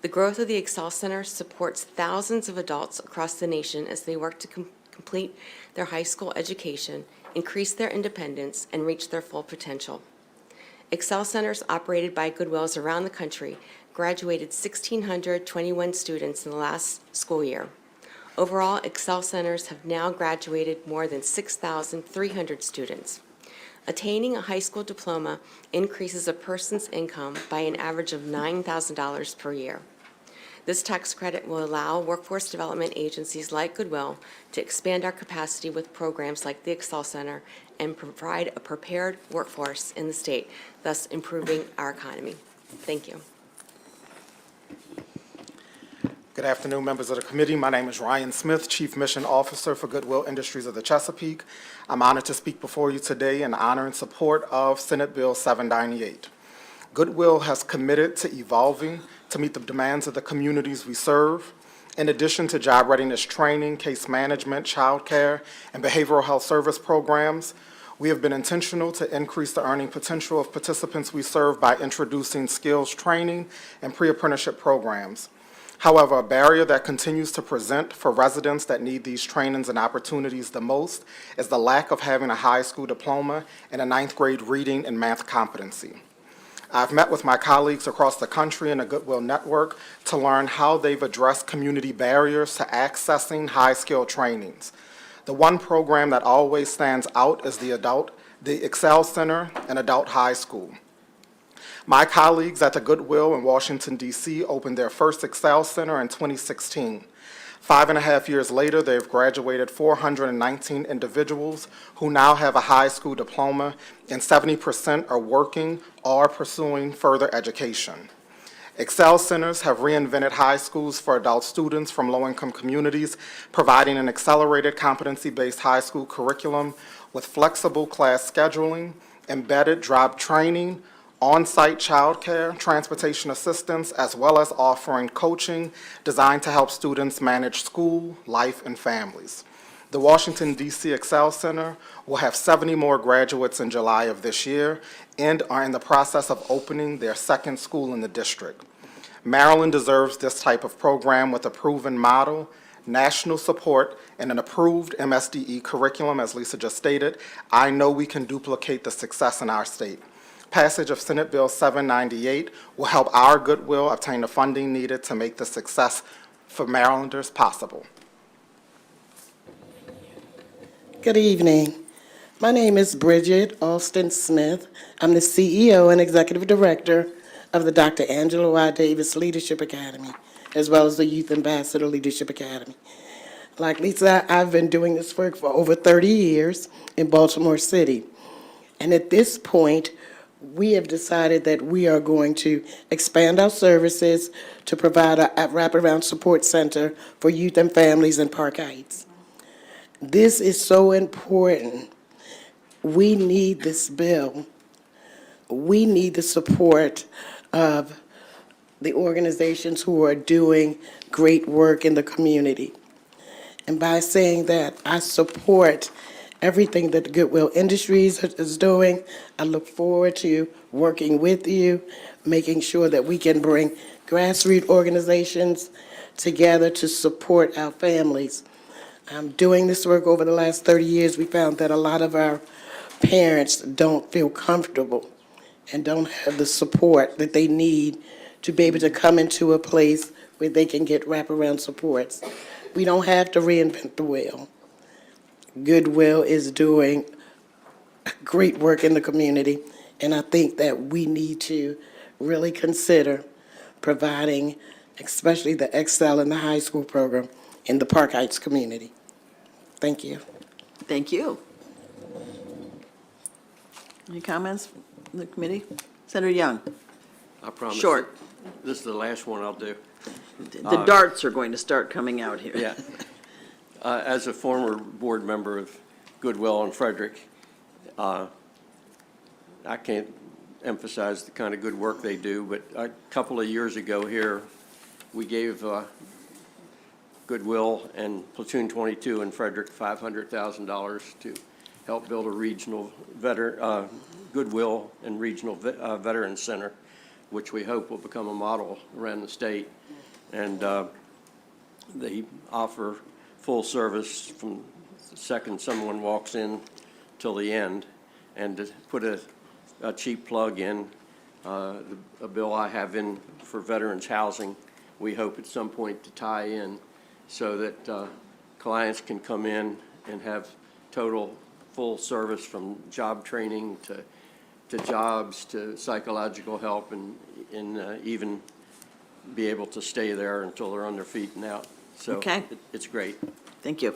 The growth of the Excel Center supports thousands of adults across the nation as they work to complete their high school education, increase their independence, and reach their full potential. Excel Centers operated by Goodwills around the country graduated 1,621 students in the last school year. Overall, Excel Centers have now graduated more than 6,300 students. Attaining a high school diploma increases a person's income by an average of $9,000 per year. This tax credit will allow workforce development agencies like Goodwill to expand our capacity with programs like the Excel Center and provide a prepared workforce in the state, thus improving our economy. Thank you. Good afternoon, members of the committee. My name is Ryan Smith, Chief Mission Officer for Goodwill Industries of the Chesapeake. I'm honored to speak before you today in honor and support of Senate Bill 798. Goodwill has committed to evolving to meet the demands of the communities we serve. In addition to job readiness training, case management, child care, and behavioral health service programs, we have been intentional to increase the earning potential of participants we serve by introducing skills training and pre-apprenticeship programs. However, a barrier that continues to present for residents that need these trainings and opportunities the most is the lack of having a high school diploma and a 9th grade reading and math competency. I've met with my colleagues across the country in the Goodwill Network to learn how they've addressed community barriers to accessing high-skill trainings. The one program that always stands out is the Excel Center and Adult High School. My colleagues at the Goodwill in Washington, D.C. opened their first Excel Center in 2016. 5.5 years later, they've graduated 419 individuals who now have a high school diploma, and 70% are working or pursuing further education. Excel Centers have reinvented high schools for adult students from low-income communities, providing an accelerated competency-based high school curriculum with flexible class scheduling, embedded job training, on-site childcare, transportation assistance, as well as offering coaching designed to help students manage school, life, and families. The Washington, D.C. Excel Center will have 70 more graduates in July of this year and are in the process of opening their second school in the district. Maryland deserves this type of program with a proven model, national support, and an approved MSDE curriculum, as Lisa just stated. I know we can duplicate the success in our state. Passage of Senate Bill 798 will help our Goodwill obtain the funding needed to make the success for Marylanders possible. Good evening. My name is Bridget Alston Smith. I'm the CEO and Executive Director of the Dr. Angela Y. Davis Leadership Academy, as well as the Youth Ambassador Leadership Academy. Like Lisa, I've been doing this work for over 30 years in Baltimore City. And at this point, we have decided that we are going to expand our services to provide a wraparound support center for youth and families in Park Heights. This is so important. We need this bill. We need the support of the organizations who are doing great work in the community. And by saying that, I support everything that the Goodwill Industries is doing. I look forward to working with you, making sure that we can bring grassroots organizations together to support our families. Doing this work over the last 30 years, we found that a lot of our parents don't feel comfortable and don't have the support that they need to be able to come into a place where they can get wraparound supports. We don't have to reinvent the wheel. Goodwill is doing great work in the community, and I think that we need to really consider providing, especially the Excel and the high school program in the Park Heights community. Thank you. Thank you. Any comments from the committee? Senator Young? I promise. Short. This is the last one I'll do. The darts are going to start coming out here. Yeah. As a former board member of Goodwill and Frederick, I can't emphasize the kind of good work they do, but a couple of years ago here, we gave Goodwill and Platoon 22 in Frederick $500,000 to help build a regional Goodwill and regional Veterans Center, which we hope will become a model around the state. And they offer full service from the second someone walks in till the end. And to put a cheap plug in, a bill I have in for veterans housing, we hope at some point to tie in so that clients can come in and have total full service from job training to jobs to psychological help and even be able to stay there until they're on their feet and out. So Okay. It's great. Thank you.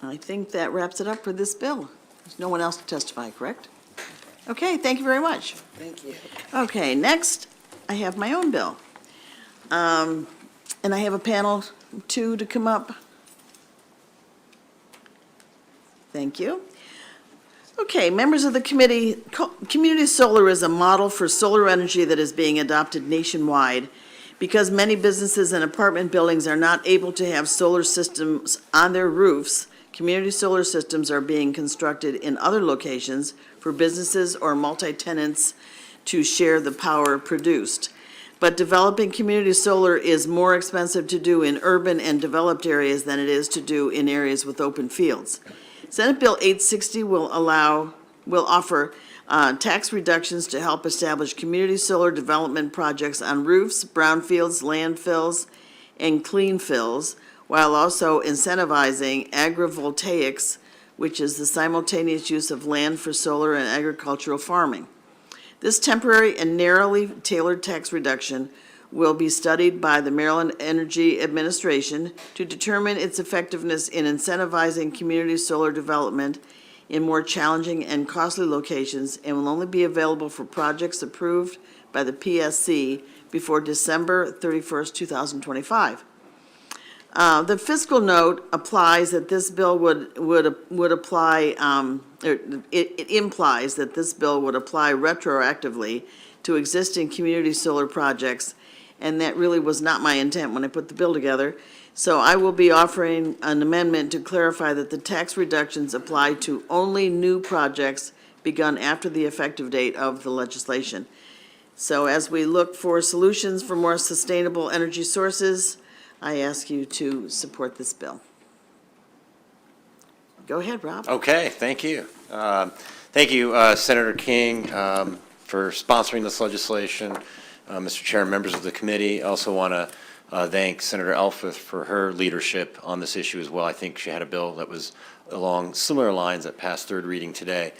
I think that wraps it up for this bill. There's no one else to testify, correct? Okay, thank you very much. Thank you. Okay, next, I have my own bill. And I have a panel two to come up. Thank you. Okay, members of the committee, community solar is a model for solar energy that is being adopted nationwide. Because many businesses and apartment buildings are not able to have solar systems on their roofs, community solar systems are being constructed in other locations for businesses or multi-tenants to share the power produced. but developing community solar is more expensive to do in urban and developed areas than it is to do in areas with open fields. Senate Bill 860 will offer tax reductions to help establish community solar development projects on roofs, brownfields, landfills, and clean fills, while also incentivizing agrivoltaics, which is the simultaneous use of land for solar and agricultural farming. This temporary and narrowly tailored tax reduction will be studied by the Maryland Energy Administration to determine its effectiveness in incentivizing community solar development in more challenging and costly locations, and will only be available for projects approved by the PSC before December 31st, 2025. The fiscal note applies that this bill would apply, it implies that this bill would apply retroactively to existing community solar projects, and that really was not my intent when I put the bill together. So I will be offering an amendment to clarify that the tax reductions apply to only new projects begun after the effective date of the legislation. So as we look for solutions for more sustainable energy sources, I ask you to support this bill. Go ahead, Rob. Okay, thank you. Thank you, Senator King, for sponsoring this legislation. Mr. Chair and members of the committee, I also want to thank Senator Elfreth for her leadership on this issue as well. I think she had a bill that was along similar lines that passed third reading today.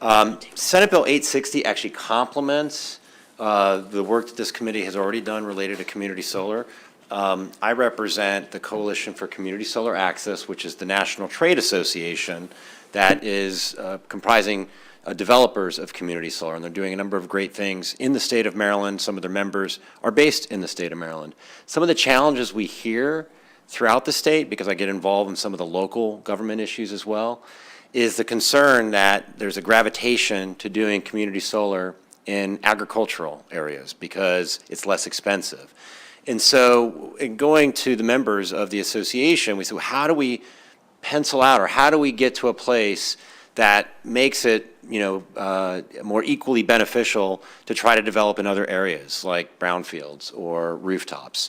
Senate Bill 860 actually complements the work that this committee has already done related to community solar. I represent the Coalition for Community Solar Access, which is the national trade association that is comprising developers of community solar, and they're doing a number of great things in the state of Maryland. Some of their members are based in the state of Maryland. Some of the challenges we hear throughout the state, because I get involved in some of the local government issues as well, is the concern that there's a gravitation to doing community solar in agricultural areas because it's less expensive. And so in going to the members of the association, we said, well, how do we pencil out, or how do we get to a place that makes it, more equally beneficial to try to develop in other areas like brownfields or rooftops?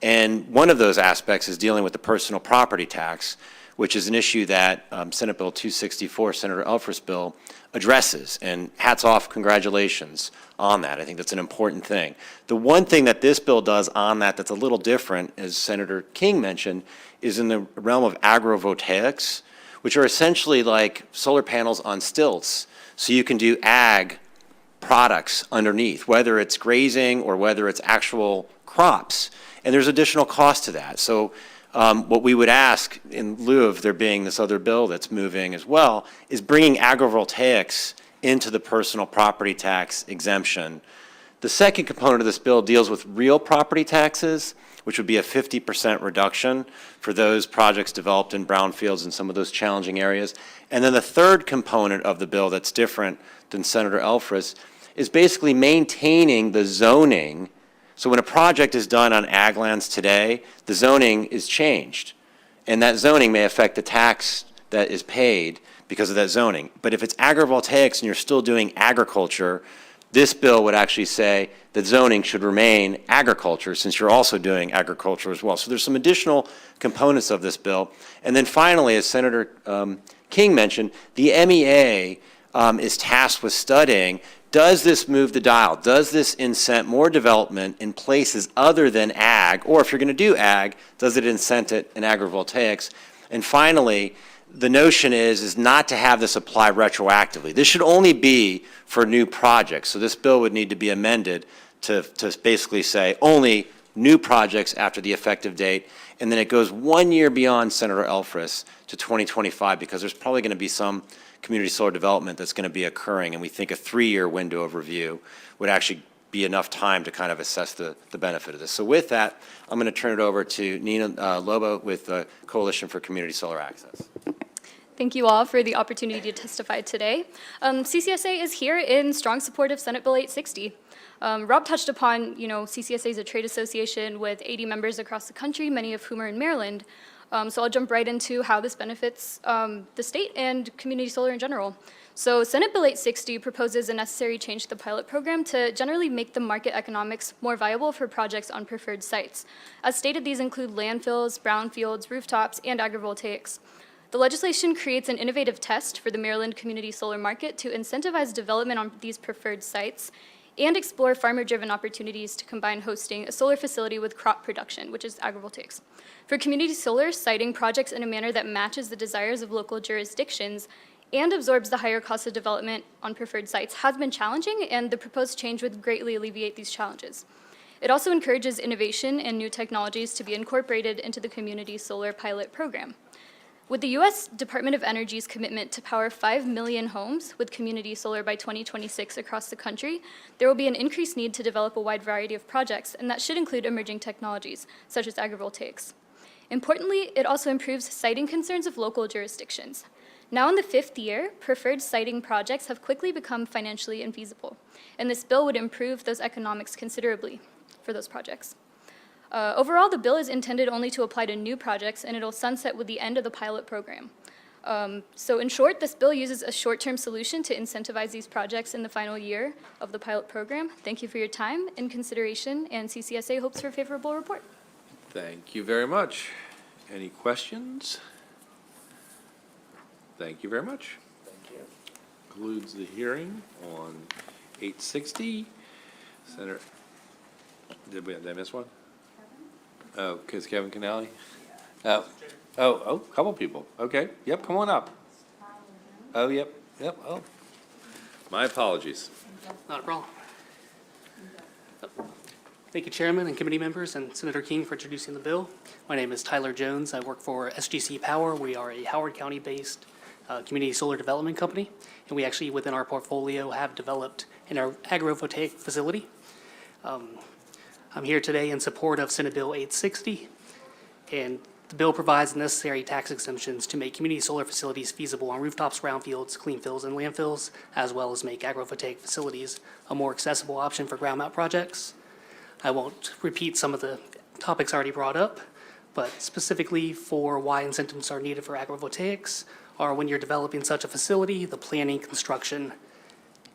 And one of those aspects is dealing with the personal property tax, which is an issue that Senate Bill 264, Senator Elfreth's bill, addresses. And hats off, congratulations on that. I think that's an important thing. The one thing that this bill does on that that's a little different, as Senator King mentioned, is in the realm of agrivoltaics, which are essentially like solar panels on stilts. So you can do ag products underneath, whether it's grazing or whether it's actual crops. And there's additional cost to that. So what we would ask, in lieu of there being this other bill that's moving as well, is bringing agrivoltaics into the personal property tax exemption. The second component of this bill deals with real property taxes, which would be a 50% reduction for those projects developed in brownfields and some of those challenging areas. And then the third component of the bill that's different than Senator Elfreth's is basically maintaining the zoning. So when a project is done on ag lands today, the zoning is changed. And that zoning may affect the tax that is paid because of that zoning. But if it's agrivoltaics and you're still doing agriculture, this bill would actually say that zoning should remain agriculture, since you're also doing agriculture as well. So there's some additional components of this bill. And then finally, as Senator King mentioned, the MEA is tasked with studying, does this move the dial? Does this incent more development in places other than ag? Or if you're going to do ag, does it incent it in agrivoltaics? And finally, the notion is not to have this apply retroactively. This should only be for new projects. So this bill would need to be amended to basically say only new projects after the effective date. And then it goes 1 year beyond Senator Elfreth's to 2025, because there's probably going to be some community solar development that's going to be occurring. And we think a 3-year window of review would actually be enough time to kind of assess the benefit of this. So with that, I'm going to turn it over to Nina Lobo with the Coalition for Community Solar Access. Thank you all for the opportunity to testify today. CCSA is here in strong support of Senate Bill 860. Rob touched upon, CCSA is a trade association with 80 members across the country, many of whom are in Maryland. So I'll jump right into how this benefits the state and community solar in general. So Senate Bill 860 proposes a necessary change to the pilot program to generally make the market economics more viable for projects on preferred sites. As stated, these include landfills, brownfields, rooftops, and agrivoltaics. The legislation creates an innovative test for the Maryland community solar market to incentivize development on these preferred sites and explore farmer-driven opportunities to combine hosting a solar facility with crop production, which is agrivoltaics. For community solar, siting projects in a manner that matches the desires of local jurisdictions and absorbs the higher cost of development on preferred sites has been challenging, and the proposed change would greatly alleviate these challenges. It also encourages innovation and new technologies to be incorporated into the community solar pilot program. With the U.S. Department of Energy's commitment to power 5 million homes with community solar by 2026 across the country, there will be an increased need to develop a wide variety of projects, and that should include emerging technologies, such as agrivoltaics. Importantly, it also improves siting concerns of local jurisdictions. Now in the 5th year, preferred siting projects have quickly become financially infeasible, and this bill would improve those economics considerably for those projects. Overall, the bill is intended only to apply to new projects, and it'll sunset with the end of the pilot program. So in short, this bill uses a short-term solution to incentivize these projects in the final year of the pilot program. Thank you for your time and consideration, and CCSA hopes for a favorable report. Thank you very much. Any questions? Thank you very much. Thank you. Concludes the hearing on 860. Senator, did I miss one? Oh, because Kevin Canale? Oh, couple people. Okay, yep, come on up. Oh, yep, oh. My apologies. Not a problem. Thank you, Chairman and committee members, and Senator King for introducing the bill. My name is Tyler Jones. I work for SGC Power. We are a Howard County-based community solar development company, and we actually, within our portfolio, have developed an agrivoltaic facility. I'm here today in support of Senate Bill 860, and the bill provides necessary tax exemptions to make community solar facilities feasible on rooftops, brownfields, clean fills, and landfills, as well as make agrivoltaic facilities a more accessible option for ground mount projects. I won't repeat some of the topics already brought up, but specifically for why incentives are needed for agrivoltaics are when you're developing such a facility, the planning, construction,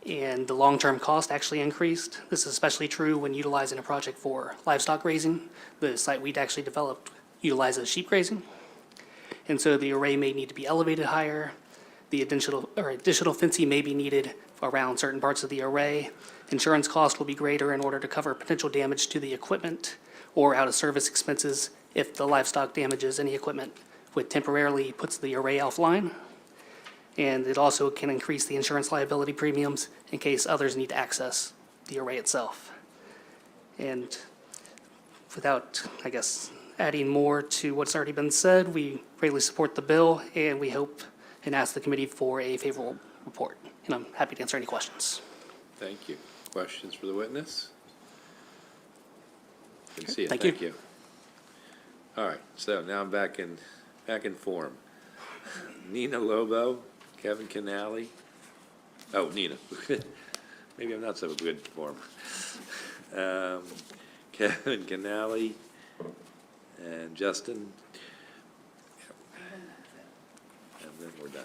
and the long-term cost actually increased. This is especially true when utilizing a project for livestock grazing. The site we'd actually developed utilizes sheep grazing. And so the array may need to be elevated higher. The additional fencing may be needed around certain parts of the array. Insurance costs will be greater in order to cover potential damage to the equipment or out-of-service expenses if the livestock damages any equipment, which temporarily puts the array offline. And it also can increase the insurance liability premiums in case others need to access the array itself. And without, I guess, adding more to what's already been said, we greatly support the bill, and we hope and ask the committee for a favorable report. And I'm happy to answer any questions. Thank you. Questions for the witness? Good to see you. Thank Thank you. All right, so now I'm back in form. Nina Lobo, Kevin Canale. Oh, Nina. Maybe I'm not so good in form. Kevin Canale and Justin. And then we're done.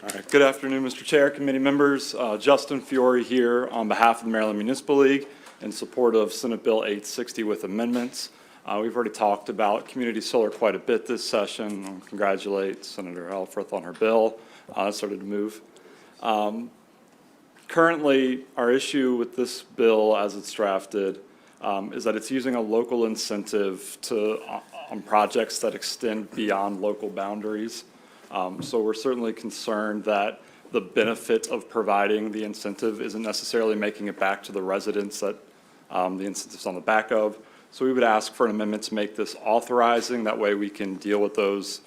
All right. Good afternoon, Mr. Chair, committee members. Justin Fiore here on behalf of the Maryland Municipal League in support of Senate Bill 860 with amendments. We've already talked about community solar quite a bit this session. I'll congratulate Senator Elfreth on her bill. Started to move. Currently, our issue with this bill as it's drafted is that it's using a local incentive on projects that extend beyond local boundaries. So we're certainly concerned that the benefit of providing the incentive isn't necessarily making it back to the residents that the incentive's on the back of. So we would ask for an amendment to make this authorizing. That way we can deal with those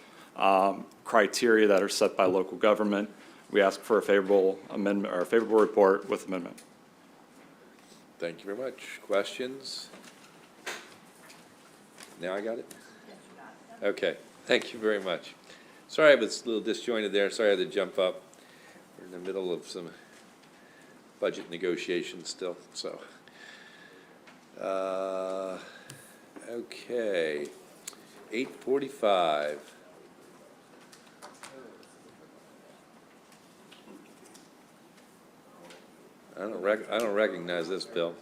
criteria that are set by local government. We ask for a favorable amendment or a favorable report with amendment. Thank you very much. Questions? Now I got it? Okay, thank you very much. Sorry I was a little disjointed there. Sorry I had to jump up. We're in the middle of some budget negotiations still, so. Okay. 8:45. I don't recognize this bill.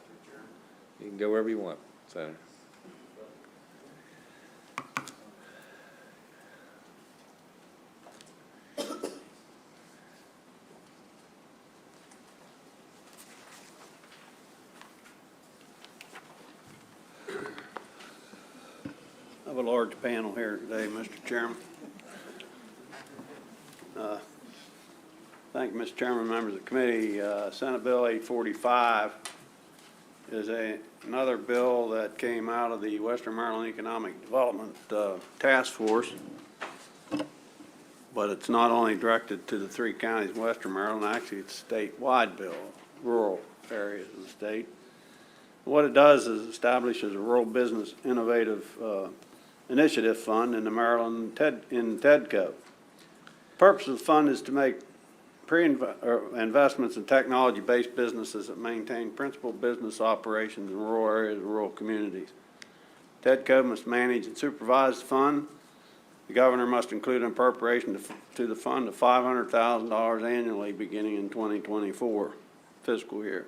You can go wherever you want, Senator. I have a large panel here today, Mr. Chairman. Thank you, Mr. Chairman, members of the committee. Senate Bill 845 is another bill that came out of the Western Maryland Economic Development Task Force. But it's not only directed to the 3 counties in Western Maryland, actually it's a statewide bill, rural areas of the state. What it does is establishes a rural business innovative initiative fund in the Maryland Tedco. The purpose of the fund is to make investments in technology-based businesses that maintain principal business operations in rural areas and rural communities. Tedco must manage and supervise the fund. The governor must include an appropriation to the fund of $500,000 annually beginning in 2024 fiscal year.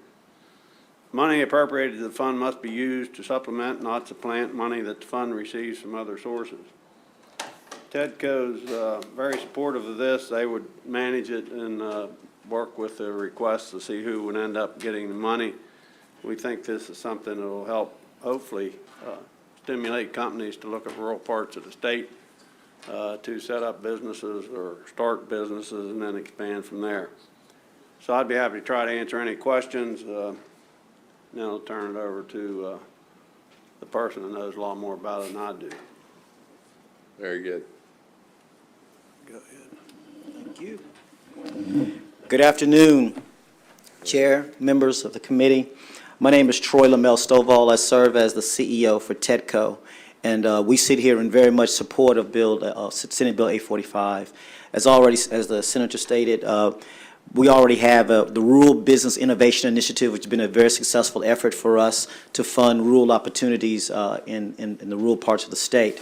Money appropriated to the fund must be used to supplement, not supplant, money that the fund receives from other sources. Tedco's very supportive of this. They would manage it and work with the requests to see who would end up getting the money. We think this is something that will help, hopefully, stimulate companies to look at rural parts of the state to set up businesses or start businesses and then expand from there. So I'd be happy to try to answer any questions. Then I'll turn it over to the person that knows a lot more about it than I do. Very good. Go ahead. Thank you. Good afternoon, Chair, members of the committee. My name is Troy Lamel Stovall. I serve as the CEO for Tedco, and we sit here in very much support of Senate Bill 845. As the Senator stated, we already have the Rural Business Innovation Initiative, which has been a very successful effort for us to fund rural opportunities in the rural parts of the state.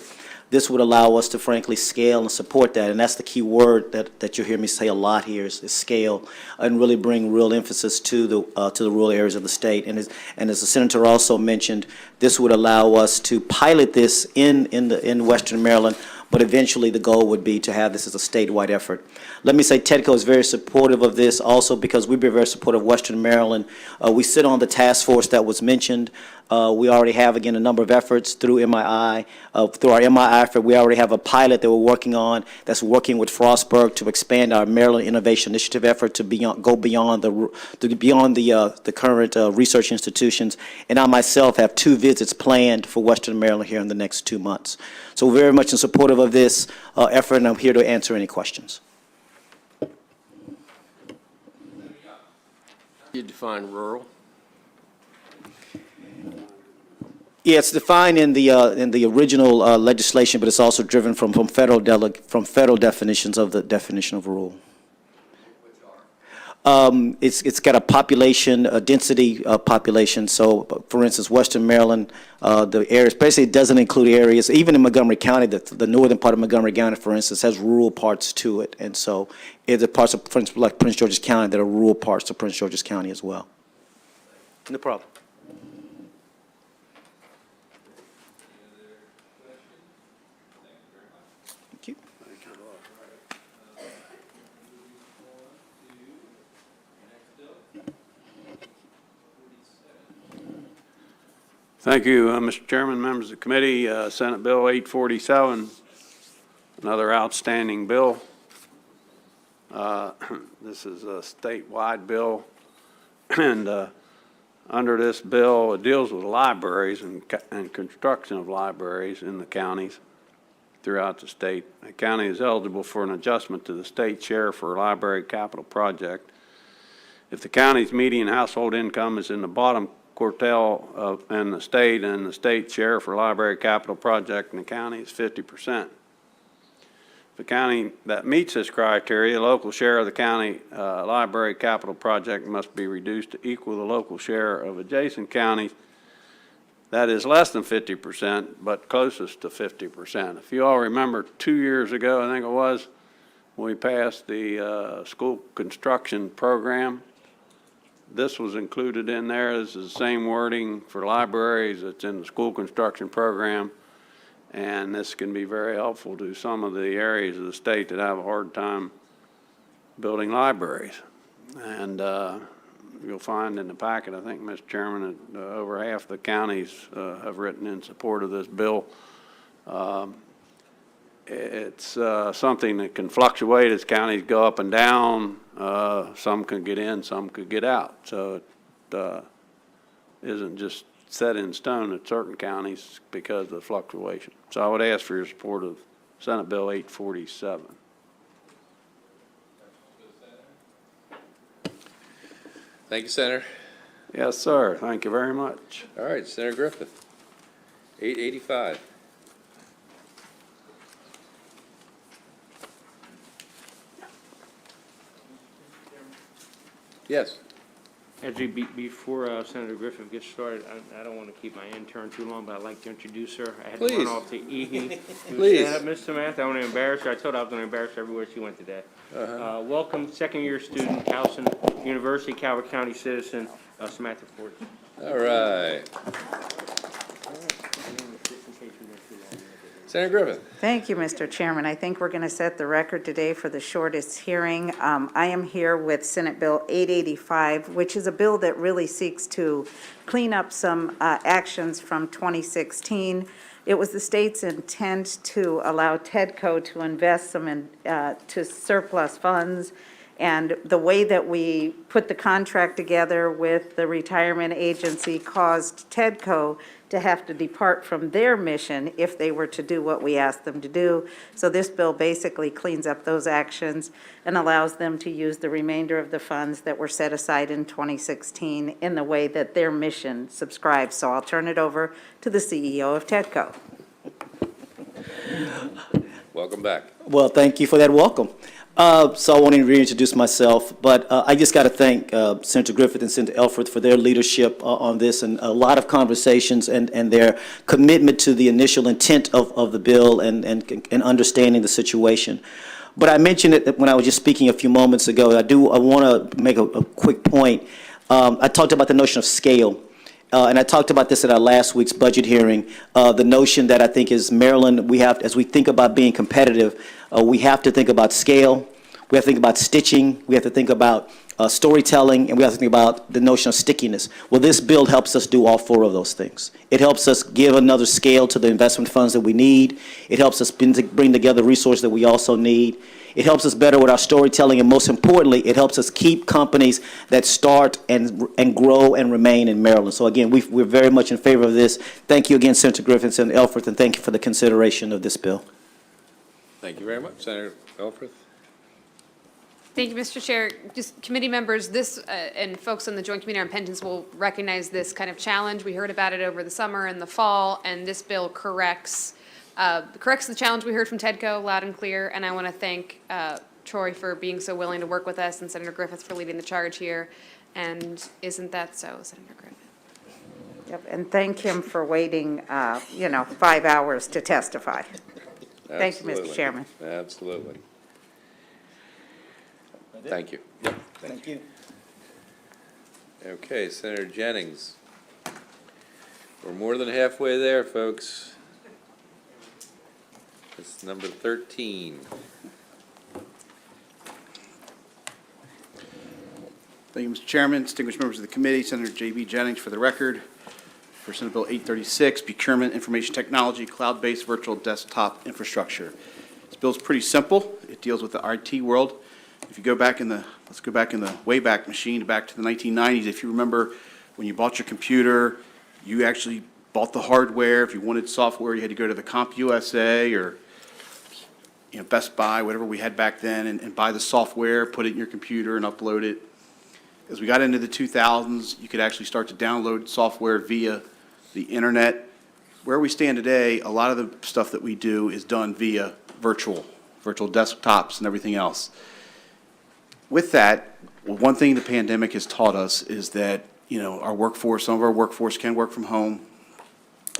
This would allow us to frankly scale and support that, and that's the key word that you'll hear me say a lot here is scale, and really bring real emphasis to the rural areas of the state. And as the Senator also mentioned, this would allow us to pilot this in Western Maryland, but eventually the goal would be to have this as a statewide effort. Let me say Tedco is very supportive of this also because we've been very supportive of Western Maryland. We sit on the task force that was mentioned. We already have, again, a number of efforts through MII. Through our MII effort, we already have a pilot that we're working on that's working with Frostburg to expand our Maryland Innovation Initiative effort to go beyond the current research institutions. And I myself have 2 visits planned for Western Maryland here in the next 2 months. So we're very much in support of this effort, and I'm here to answer any questions. You define rural? Yeah, it's defined in the original legislation, but it's also driven from federal definitions of the definition of rural. It's got a population, a density population. So, for instance, Western Maryland, the areas basically doesn't include areas. Even in Montgomery County, the northern part of Montgomery County, for instance, has rural parts to it, and so the parts of like Prince George's County that are rural parts of Prince George's County as well. No problem. Thank you, Mr. Chairman, members of the committee. Senate Bill 847, another outstanding bill. This is a statewide bill, and under this bill, it deals with libraries and construction of libraries in the counties throughout the state. The county is eligible for an adjustment to the state share for a library capital project if the county's median household income is in the bottom quartile in the state, and the state share for library capital project in the county is 50%. The county that meets this criteria, local share of the county library capital project must be reduced to equal the local share of adjacent counties that is less than 50%, but closest to 50%. If you all remember 2 years ago, I think it was, when we passed the school construction program, this was included in there. This is the same wording for libraries that's in the school construction program. And this can be very helpful to some of the areas of the state that have a hard time building libraries. And you'll find in the packet, I think, Mr. Chairman, that over half the counties have written in support of this bill. It's something that can fluctuate as counties go up and down. Some can get in, some could get out. So it isn't just set in stone at certain counties because of the fluctuation. So I would ask for your support of Senate Bill 847. Thank you, Senator. Yes, sir. Thank you very much. All right, Senator Griffith, 885. Yes. Actually, before Senator Griffith gets started, I don't want to keep my intern too long, but I'd like to introduce her. I had to run off to EHE. Please. Miss Samantha, I want to embarrass her. I told her I was going to embarrass her everywhere she went today. Welcome, second-year student, Towson University, Calvert County citizen, Samantha Ford. All right. Senator Griffith. Thank you, Mr. Chairman. I think we're going to set the record today for the shortest hearing. I am here with Senate Bill 885, which is a bill that really seeks to clean up some actions from 2016. It was the state's intent to allow Tedco to invest some to surplus funds. And the way that we put the contract together with the retirement agency caused Tedco to have to depart from their mission if they were to do what we asked them to do. So this bill basically cleans up those actions and allows them to use the remainder of the funds that were set aside in 2016 in the way that their mission subscribes. So I'll turn it over to the CEO of Tedco. Welcome back. Well, thank you for that welcome. So I want to reintroduce myself, but I just got to thank Senator Griffith and Senator Elford for their leadership on this and a lot of conversations and their commitment to the initial intent of the bill and understanding the situation. But I mentioned it when I was just speaking a few moments ago. I want to make a quick point. I talked about the notion of scale. And I talked about this at our last week's budget hearing, the notion that I think is Maryland, we have, as we think about being competitive, we have to think about scale, we have to think about stitching, we have to think about storytelling, and we have to think about the notion of stickiness. Well, this bill helps us do all four of those things. It helps us give another scale to the investment funds that we need. It helps us bring together resources that we also need. It helps us better with our storytelling, and most importantly, it helps us keep companies that start and grow and remain in Maryland. So again, we're very much in favor of this. Thank you again, Senator Griffith and Elford, and thank you for the consideration of this bill. Thank you very much, Senator Elford. Thank you, Mr. Chair. Just committee members, this and folks on the Joint Committee on Pensions will recognize this kind of challenge. We heard about it over the summer and the fall, and this bill corrects the challenge we heard from Tedco loud and clear. And I want to thank Troy for being so willing to work with us and Senator Griffith for leading the charge here. And isn't that so, Senator Griffith? Yep, and thank him for waiting, 5 hours to testify. Thank you, Mr. Chairman. Absolutely. Thank you. Yep. Thank you. Okay, Senator Jennings. We're more than halfway there, folks. It's number 13. Thank you, Mr. Chairman, distinguished members of the committee, Senator J.B. Jennings for the record. For Senate Bill 836, Procurement Information Technology, Cloud-Based Virtual Desktop Infrastructure. This bill is pretty simple. It deals with the IT world. If you go back let's go back in the Wayback Machine, back to the 1990s. If you remember when you bought your computer, you actually bought the hardware. If you wanted software, you had to go to the CompUSA or Best Buy, whatever we had back then, and buy the software, put it in your computer, and upload it. As we got into the 2000s, you could actually start to download software via the internet. Where we stand today, a lot of the stuff that we do is done via virtual desktops and everything else. With that, one thing the pandemic has taught us is that, our workforce, some of our workforce can work from home.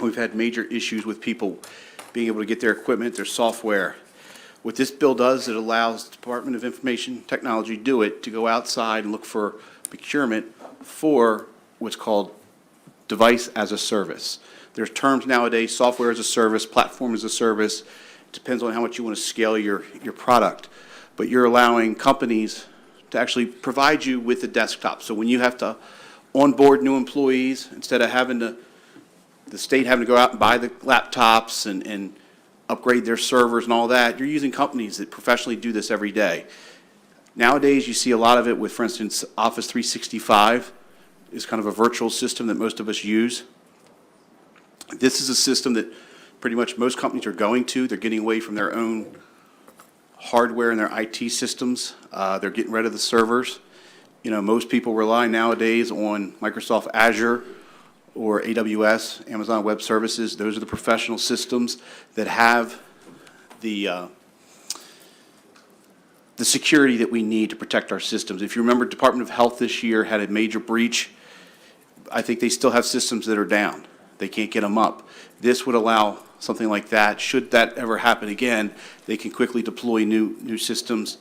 We've had major issues with people being able to get their equipment, their software. What this bill does, it allows the Department of Information Technology, to go outside and look for procurement for what's called device as a service. There's terms nowadays, software as a service, platform as a service. It depends on how much you want to scale your product. But you're allowing companies to actually provide you with the desktop. So when you have to onboard new employees, instead of having the state having to go out and buy the laptops and upgrade their servers and all that, you're using companies that professionally do this every day. Nowadays, you see a lot of it with, for instance, Office 365 is kind of a virtual system that most of us use. This is a system that pretty much most companies are going to. They're getting away from their own hardware and their IT systems. They're getting rid of the servers. You know, most people rely nowadays on Microsoft Azure or AWS, Amazon Web Services. Those are the professional systems that have the security that we need to protect our systems. If you remember, Department of Health this year had a major breach. I think they still have systems that are down. They can't get them up. This would allow something like that. Should that ever happen again, they can quickly deploy new systems.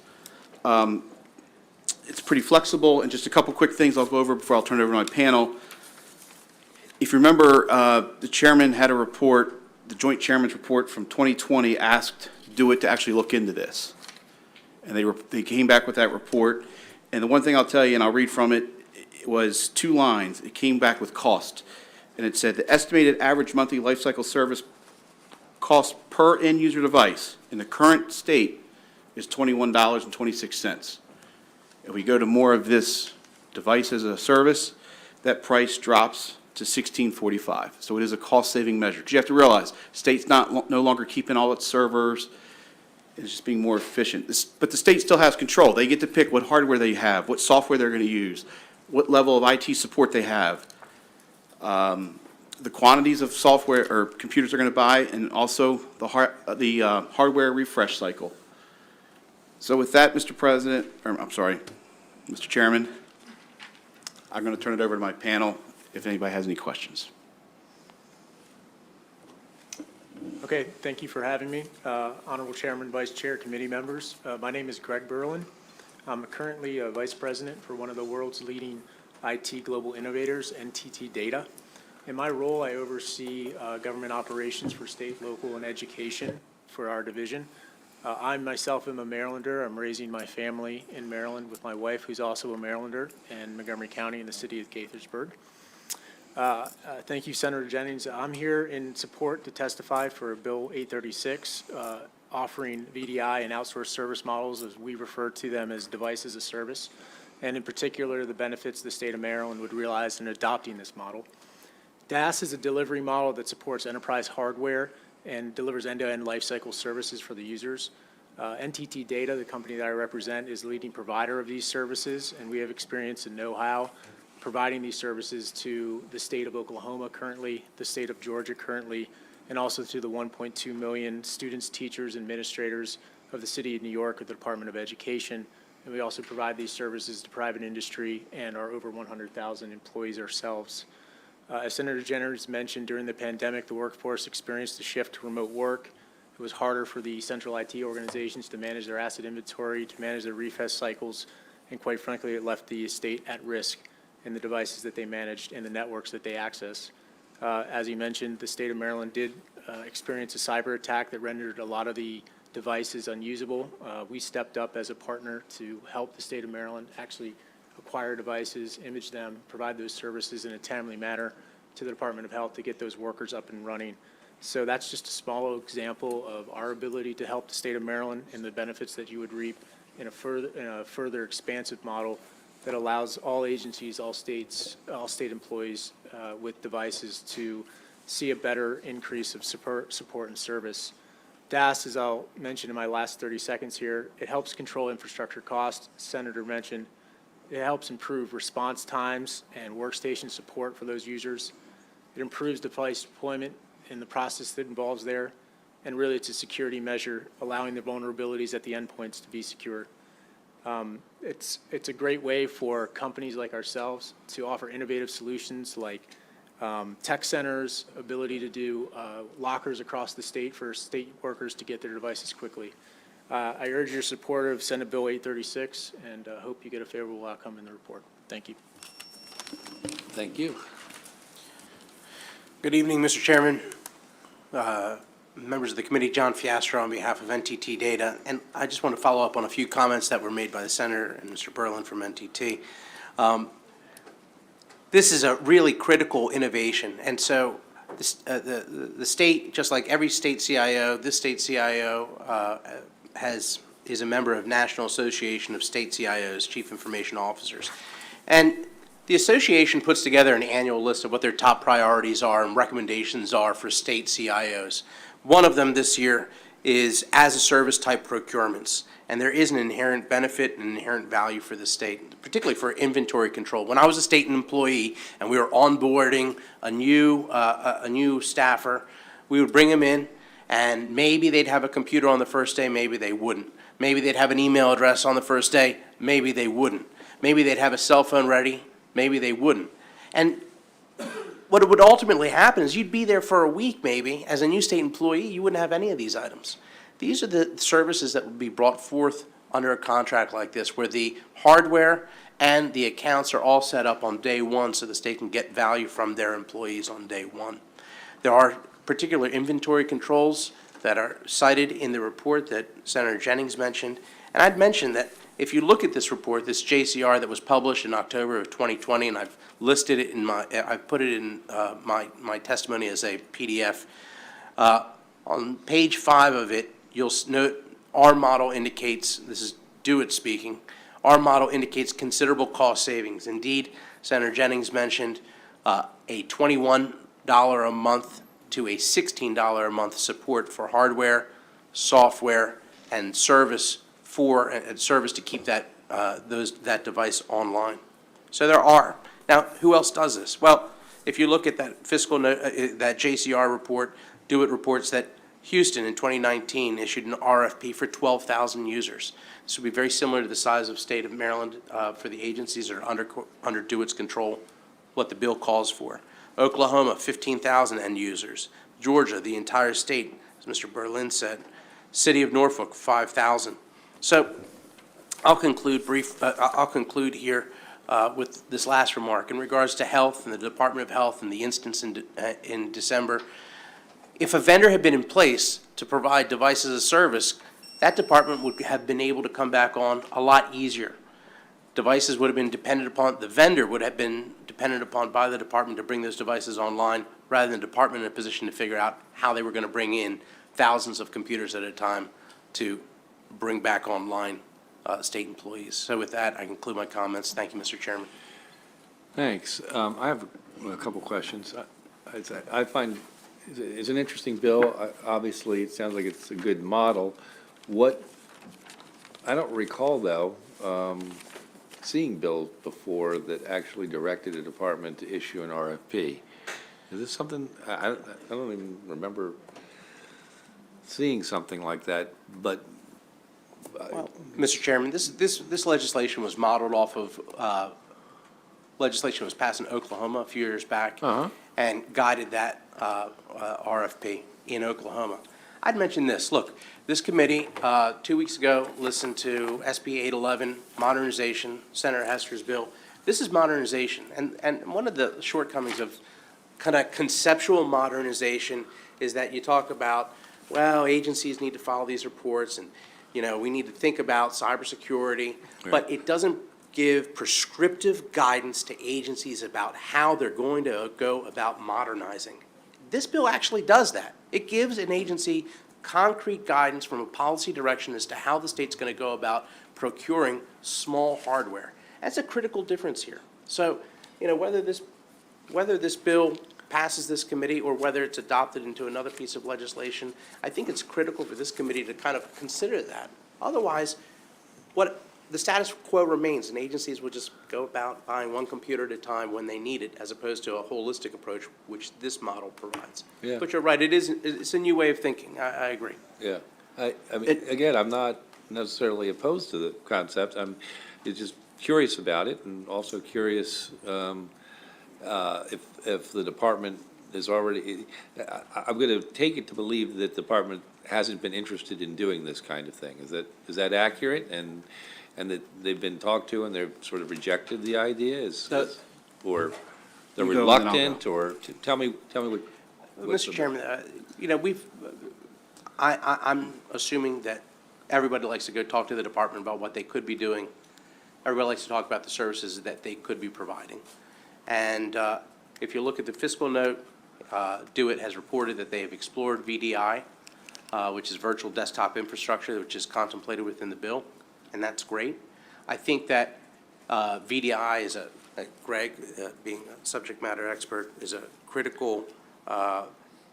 It's pretty flexible, and just a couple quick things I'll go over before I'll turn it over to my panel. If you remember, the chairman had a report, the joint chairman's report from 2020 asked DeWitt to actually look into this. And they came back with that report. And the one thing I'll tell you, and I'll read from it, it was 2 lines. It came back with cost. And it said, the estimated average monthly lifecycle service cost per end user device in the current state is $21.26. If we go to more of this device as a service, that price drops to $16.45. So it is a cost-saving measure. Because you have to realize, state's no longer keeping all its servers. It's just being more efficient. But the state still has control. They get to pick what hardware they have, what software they're going to use, what level of IT support they have, the quantities of software or computers they're going to buy, and also the hardware refresh cycle. So with that, Mr. President, or I'm sorry, Mr. Chairman, I'm going to turn it over to my panel if anybody has any questions. Okay, thank you for having me. Honorable Chairman, Vice Chair, committee members. My name is Greg Berlin. I'm currently a Vice President for one of the world's leading IT global innovators, NTT Data. In my role, I oversee government operations for state, local, and education for our division. I myself am a Marylander. I'm raising my family in Maryland with my wife, who's also a Marylander, in Montgomery County in the city of Gaithersburg. Thank you, Senator Jennings. I'm here in support to testify for Bill 836, offering VDI and outsourced service models, as we refer to them as device as a service, and in particular, the benefits the state of Maryland would realize in adopting this model. DAS is a delivery model that supports enterprise hardware and delivers end-to-end lifecycle services for the users. NTT Data, the company that I represent, is the leading provider of these services, and we have experience and know-how providing these services to the state of Oklahoma currently, the state of Georgia currently, and also to the 1.2 million students, teachers, administrators of the city of New York with the Department of Education. And we also provide these services to private industry and our over 100,000 employees ourselves. As Senator Jennings mentioned, during the pandemic, the workforce experienced a shift to remote work. It was harder for the central IT organizations to manage their asset inventory, to manage their refresh cycles, and quite frankly, it left the state at risk in the devices that they managed and the networks that they access. As you mentioned, the state of Maryland did experience a cyber attack that rendered a lot of the devices unusable. We stepped up as a partner to help the state of Maryland actually acquire devices, image them, provide those services in a timely manner to the Department of Health to get those workers up and running. So that's just a small example of our ability to help the state of Maryland and the benefits that you would reap in a further expansive model that allows all agencies, all state employees with devices to see a better increase of support and service. DAS, as I'll mention in my last 30 seconds here, it helps control infrastructure costs. Senator mentioned it helps improve response times and workstation support for those users. It improves device deployment in the process that involves there, and really it's a security measure allowing the vulnerabilities at the endpoints to be secure. It's a great way for companies like ourselves to offer innovative solutions like tech centers, ability to do lockers across the state for state workers to get their devices quickly. I urge your support of Senate Bill 836 and hope you get a favorable outcome in the report. Thank you. Thank you. Good evening, Mr. Chairman, members of the committee, John Fiastro on behalf of NTT Data. And I just want to follow up on a few comments that were made by the Senator and Mr. Berlin from NTT. This is a really critical innovation. And so the state, just like every state CIO, this state CIO is a member of National Association of State CIOs, Chief Information Officers. And the association puts together an annual list of what their top priorities are and recommendations are for state CIOs. One of them this year is as-a-service type procurements. And there is an inherent benefit and inherent value for the state, particularly for inventory control. When I was a state employee and we were onboarding a new staffer, we would bring them in, and maybe they'd have a computer on the first day, maybe they wouldn't. Maybe they'd have an email address on the first day, maybe they wouldn't. Maybe they'd have a cell phone ready, maybe they wouldn't. And what would ultimately happen is you'd be there for a week maybe. As a new state employee, you wouldn't have any of these items. These are the services that would be brought forth under a contract like this, where the hardware and the accounts are all set up on day one so the state can get value from their employees on day one. There are particular inventory controls that are cited in the report that Senator Jennings mentioned. And I'd mention that if you look at this report, this JCR that was published in October of 2020, and I've listed it in I've put it in my testimony as a PDF. On page 5 of it, you'll note our model indicates, this is DeWitt speaking, our model indicates considerable cost savings. Indeed, Senator Jennings mentioned a $21 a month to a $16 a month support for hardware, software, and service to keep that device online. So there are. Now, who else does this? Well, if you look at that fiscal note, that JCR report, DeWitt reports that Houston in 2019 issued an RFP for 12,000 users. This would be very similar to the size of state of Maryland for the agencies that are under DeWitt's control, what the bill calls for. Oklahoma, 15,000 end users. Georgia, the entire state, as Mr. Berlin said. City of Norfolk, 5,000. So I'll conclude here with this last remark in regards to health and the Department of Health and the instance in December. If a vendor had been in place to provide devices as a service, that department would have been able to come back on a lot easier. Devices would have been dependent upon, the vendor would have been dependent upon by the department to bring those devices online, rather than the department in a position to figure out how they were going to bring in thousands of computers at a time to bring back online state employees. So with that, I conclude my comments. Thank you, Mr. Chairman. Thanks. I have a couple questions. I find it's an interesting bill. Obviously, it sounds like it's a good model. I don't recall, though, seeing bills before that actually directed a department to issue an RFP. Is this something, I don't even remember seeing something like that, but. Well, Mr. Chairman, this legislation was modeled off of legislation that was passed in Oklahoma a few years back and guided that RFP in Oklahoma. I'd mention this. Look, this committee 2 weeks ago listened to SB 811, modernization, Senator Hester's bill. This is modernization. And one of the shortcomings of kind of conceptual modernization is that you talk about, well, agencies need to follow these reports and, you know, we need to think about cybersecurity, but it doesn't give prescriptive guidance to agencies about how they're going to go about modernizing. This bill actually does that. It gives an agency concrete guidance from a policy direction as to how the state's going to go about procuring small hardware. That's a critical difference here. So, you know, whether this bill passes this committee or whether it's adopted into another piece of legislation, I think it's critical for this committee to kind of consider that. Otherwise, the status quo remains, and agencies will just go about buying one computer at a time when they need it, as opposed to a holistic approach, which this model provides. Yeah. But you're right, it's a new way of thinking. I agree. Yeah. I mean, again, I'm not necessarily opposed to the concept. I'm just curious about it, and also curious if the department is already, I'm going to take it to believe that the department hasn't been interested in doing this kind of thing. Is that accurate? And that they've been talked to and they've sort of rejected the idea? Or they're You go, then I'll go. reluctant, or tell me what. what's Mr. the- Chairman, you know, I'm assuming that everybody likes to go talk to the department about what they could be doing. Everybody likes to talk about the services that they could be providing. And if you look at the fiscal note, DeWitt has reported that they have explored VDI, which is virtual desktop infrastructure, which is contemplated within the bill, and that's great. I think that VDI is Greg, being a subject matter expert, is a critical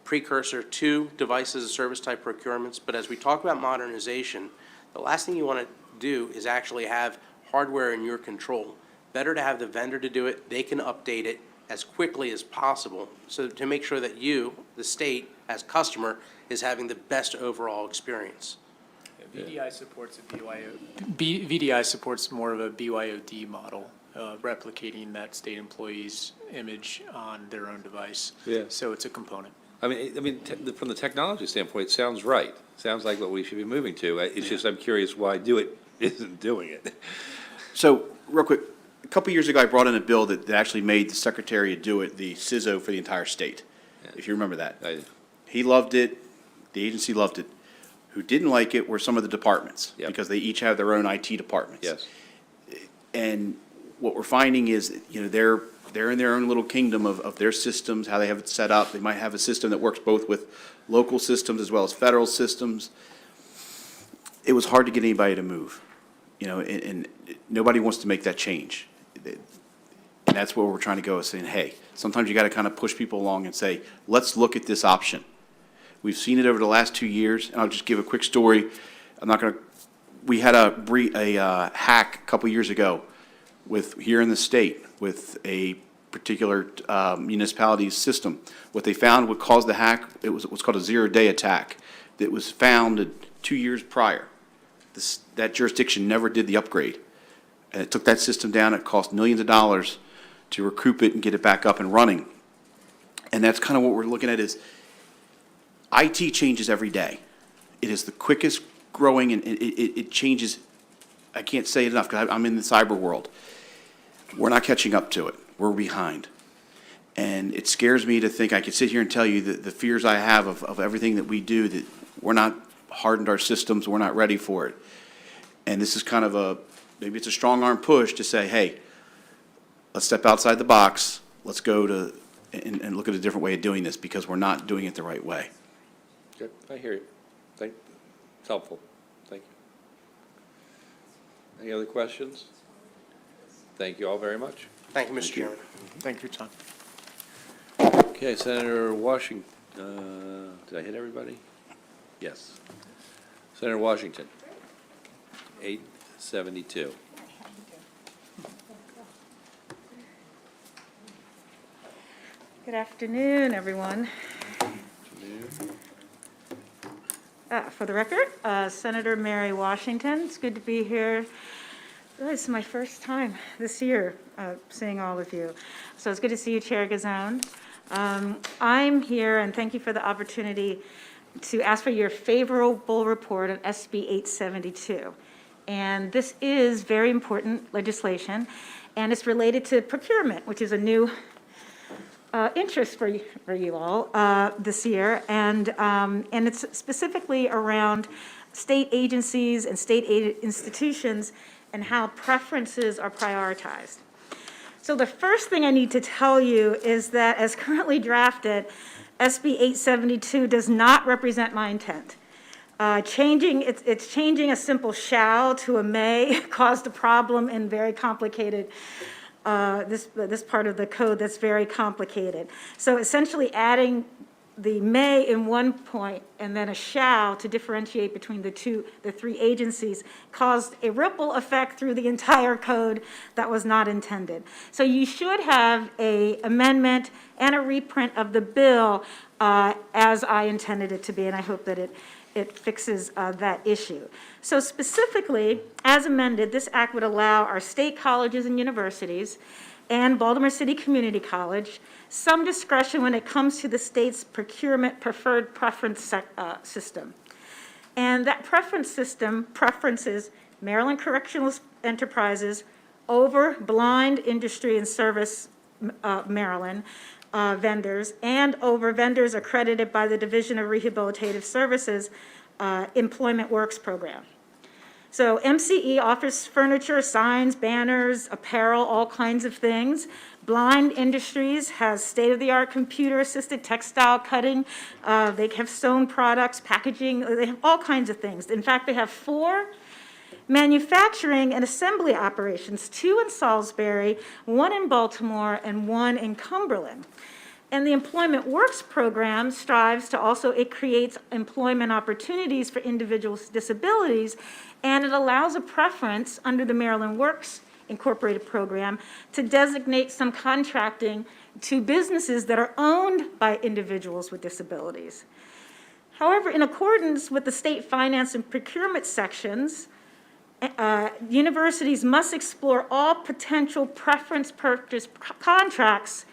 precursor to device as a service type procurements. But as we talk about modernization, the last thing you want to do is actually have hardware in your control. Better to have the vendor to do it. They can update it as quickly as possible, so to make sure that you, the state, as customer, is having the best overall experience. VDI supports a VDI supports more of a BYOD model, replicating that state employee's image on their own device. Yeah. So it's a component. I mean, from the technology standpoint, it sounds right. Sounds like what we should be moving to. It's just, I'm curious why DeWitt isn't doing it. So, real quick, a couple years ago, I brought in a bill that actually made the Secretary of DeWitt the CISO for the entire state, if you remember that. He loved it, the agency loved it. Who didn't like it were some of the departments, because they each have their own IT departments. Yes. And what we're finding is, you know, they're in their own little kingdom of their systems, how they have it set up. They might have a system that works both with local systems as well as federal systems. It was hard to get anybody to move, you know, and nobody wants to make that change. And that's where we're trying to go, is saying, hey, sometimes you got to kind of push people along and say, let's look at this option. We've seen it over the last 2 years, and I'll just give a quick story. I'm not going to, we had a hack a couple years ago here in the state with a particular municipality's system. What they found would cause the hack, it was what's called a zero-day attack that was found 2 years prior. That jurisdiction never did the upgrade. And it took that system down. It cost millions of dollars to recoup it and get it back up and running. And that's kind of what we're looking at is IT changes every day. It is the quickest growing, and it changes. I can't say it enough because I'm in the cyber world. We're not catching up to it. We're behind. And it scares me to think I could sit here and tell you the fears I have of everything that we do, that we're not hardened our systems, we're not ready for it. And this is kind of maybe it's a strong arm push to say, hey, let's step outside the box. Let's go to and look at a different way of doing this because we're not doing it the right way. Good, I hear you. It's helpful. Thank you. Any other questions? Thank you all very much. Thank you, Mr. Chairman. Thank you, Tom. Okay, Senator Washington, did I hit everybody? Yes. Senator Washington, 872. Good afternoon, everyone. For the record, Senator Mary Washington, it's good to be here. This is my first time this year seeing all of you. So it's good to see you, Chair Gazone. I'm here, and thank you for the opportunity to ask for your favorable report on SB 872. And this is very important legislation, and it's related to procurement, which is a new interest for you all this year, and it's specifically around state agencies and state institutions and how preferences are prioritized. So the first thing I need to tell you is that as currently drafted, SB 872 does not represent my intent. It's changing a simple shall to a may caused a problem in very complicated this part of the code that's very complicated. So essentially adding the may in one point and then a shall to differentiate between the three agencies caused a ripple effect through the entire code that was not intended. So you should have an amendment and a reprint of the bill as I intended it to be, and I hope that it fixes that issue. So specifically, as amended, this act would allow our state colleges and universities and Baltimore City Community College some discretion when it comes to the state's procurement preferred preference system. And that preference system preferences Maryland Correctional Enterprises over blind industry and service Maryland vendors and over vendors accredited by the Division of Rehabilitative Services Employment Works program. So MCE offers furniture, signs, banners, apparel, all kinds of things. Blind Industries has state-of-the-art computer-assisted textile cutting. They have sewn products, packaging, they have all kinds of things. In fact, they have 4 manufacturing and assembly operations, 2 in Salisbury, 1 in Baltimore, and 1 in Cumberland. And the Employment Works program strives to also, it creates employment opportunities for individuals with disabilities, and it allows a preference under the Maryland Works Incorporated program to designate some contracting to businesses that are owned by individuals with disabilities. However, in accordance with the state finance and procurement sections, universities must explore all potential preference purchase contracts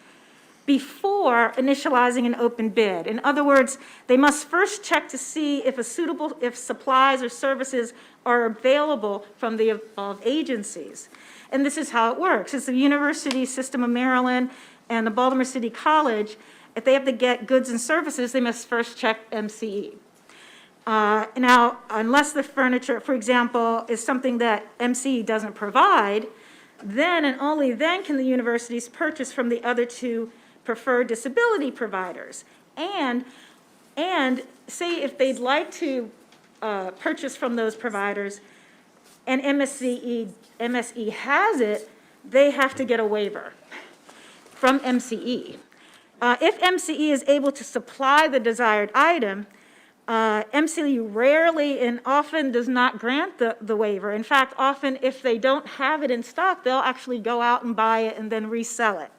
before initializing an open bid. In other words, they must first check to see if if supplies or services are available from the above agencies. And this is how it works. It's the University System of Maryland and the Baltimore City College. If they have to get goods and services, they must first check MCE. Now, unless the furniture, for example, is something that MCE doesn't provide, then and only then can the universities purchase from the other 2 preferred disability providers. And say if they'd like to purchase from those providers and MSE has it, they have to get a waiver from MCE. If MCE is able to supply the desired item, MCE rarely and often does not grant the waiver. In fact, often if they don't have it in stock, they'll actually go out and buy it and then resell it.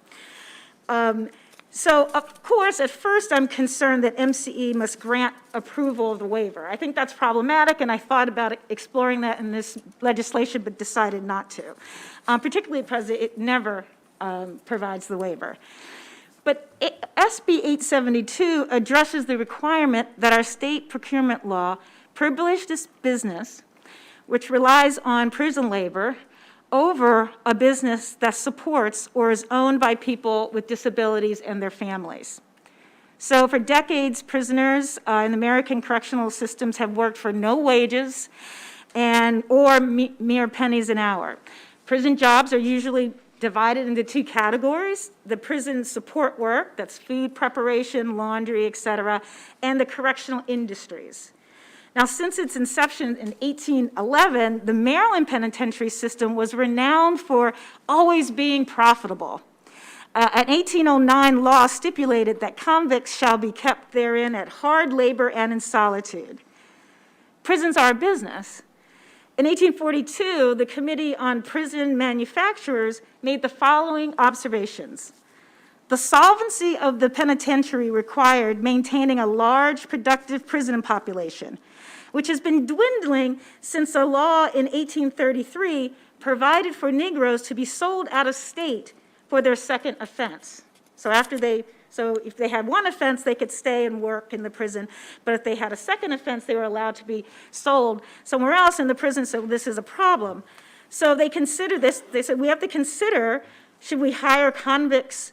So, of course, at first I'm concerned that MCE must grant approval of the waiver. I think that's problematic, and I thought about exploring that in this legislation, but decided not to, particularly because it never provides the waiver. But SB 872 addresses the requirement that our state procurement law privilege this business, which relies on prison labor, over a business that supports or is owned by people with disabilities and their families. So for decades, prisoners in American correctional systems have worked for no wages or mere pennies an hour. Prison jobs are usually divided into 2 categories: the prison support work, that's food preparation, laundry, et cetera, and the correctional industries. Now, since its inception in 1811, the Maryland penitentiary system was renowned for always being profitable. An 1809 law stipulated that convicts shall be kept therein at hard labor and in solitude. Prisons are a business. In 1842, the Committee on Prison Manufacturers made the following observations. The solvency of the penitentiary required maintaining a large, productive prison population, which has been dwindling since a law in 1833 provided for Negroes to be sold out of state for their second offense. So if they had one offense, they could stay and work in the prison, but if they had a second offense, they were allowed to be sold somewhere else in the prison, so this is a problem. So they considered this, they said, we have to consider, should we hire convicts,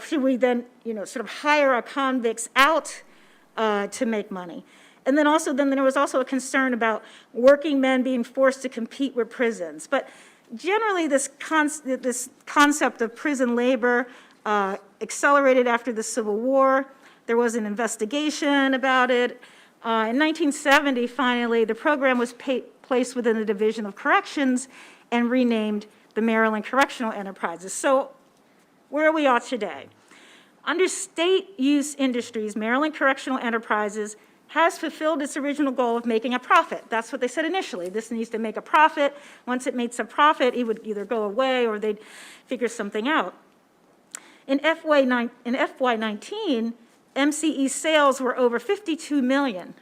should we then, sort of hire our convicts out to make money? And then there was also a concern about working men being forced to compete with prisons. But generally, this concept of prison labor accelerated after the Civil War. There was an investigation about it. In 1970, finally, the program was placed within the Division of Corrections and renamed the Maryland Correctional Enterprises. So where we are today. Under state use industries, Maryland Correctional Enterprises has fulfilled its original goal of making a profit. That's what they said initially. This needs to make a profit. Once it makes a profit, it would either go away or they'd figure something out. In FY19, MCE sales were over $52 million,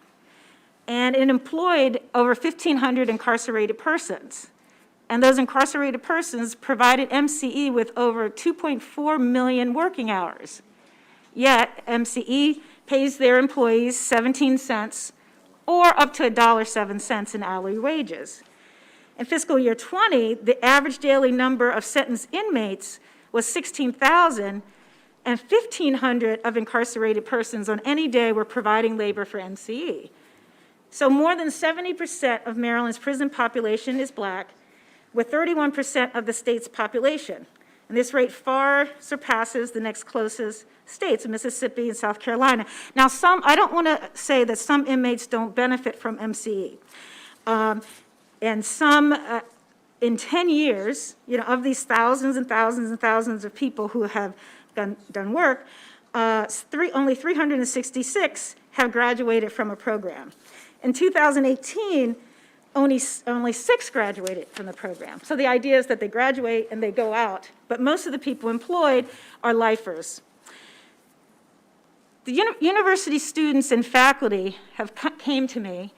and it employed over 1,500 incarcerated persons. And those incarcerated persons provided MCE with over 2.4 million working hours. Yet, MCE pays their employees 17 cents or up to $1.07 in hourly wages. In fiscal year 20, the average daily number of sentenced inmates was 16,000, and 1,500 of incarcerated persons on any day were providing labor for MCE. So more than 70% of Maryland's prison population is Black, with 31% of the state's population. And this rate far surpasses the next closest states, Mississippi and South Carolina. Now, I don't want to say that some inmates don't benefit from MCE. And some, in 10 years, of these thousands and thousands and thousands of people who have done work, only 366 have graduated from a program. In 2018, only 6 graduated from the program. So the idea is that they graduate and they go out, but most of the people employed are lifers. The university students and faculty have came to me,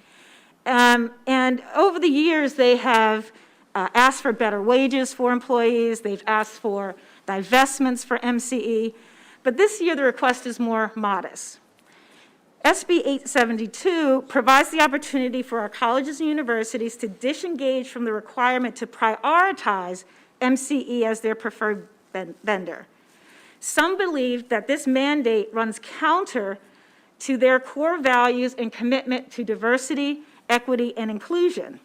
and over the years they have asked for better wages for employees, they've asked for divestments for MCE, but this year the request is more modest. SB 872 provides the opportunity for our colleges and universities to disengage from the requirement to prioritize MCE as their preferred vendor. Some believe that this mandate runs counter to their core values and commitment to diversity, equity, and inclusion.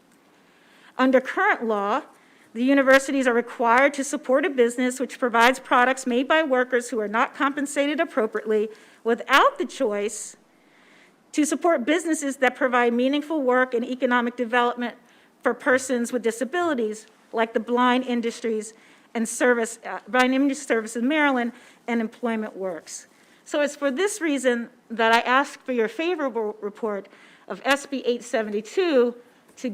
Under current law, the universities are required to support a business which provides products made by workers who are not compensated appropriately without the choice to support businesses that provide meaningful work and economic development for persons with disabilities, like the Blind Industries and Blind Industry Service in Maryland and Employment Works. So it's for this reason that I ask for your favorable report of SB 872 to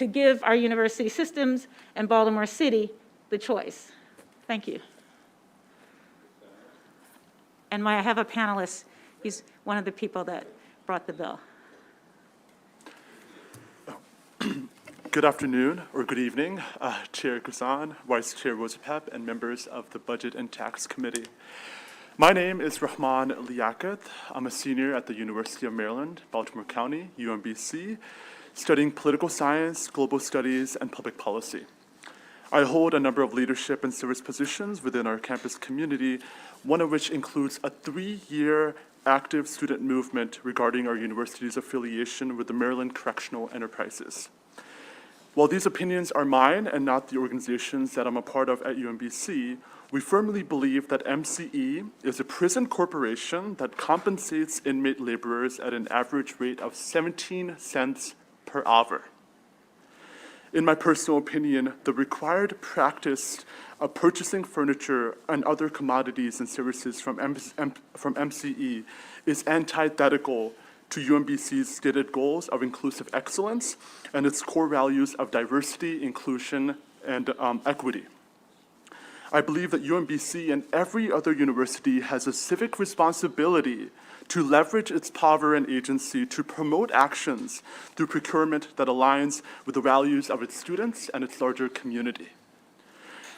give our university systems and Baltimore City the choice. Thank you. And I have a panelist. He's one of the people that brought the bill. Good afternoon, or good evening, Chair Guzan, Vice Chair Rosapep, and members of the Budget and Tax Committee. My name is Rahman Liaquat. I'm a senior at the University of Maryland, Baltimore County, UMBC, studying political science, global studies, and public policy. I hold a number of leadership and service positions within our campus community, one of which includes a 3-year active student movement regarding our university's affiliation with the Maryland Correctional Enterprises. While these opinions are mine and not the organizations that I'm a part of at UMBC, we firmly believe that MCE is a prison corporation that compensates inmate laborers at an average rate of 17 cents per hour. In my personal opinion, the required practice of purchasing furniture and other commodities and services from MCE is antithetical to UMBC's stated goals of inclusive excellence and its core values of diversity, inclusion, and equity. I believe that UMBC and every other university has a civic responsibility to leverage its power and agency to promote actions through procurement that aligns with the values of its students and its larger community.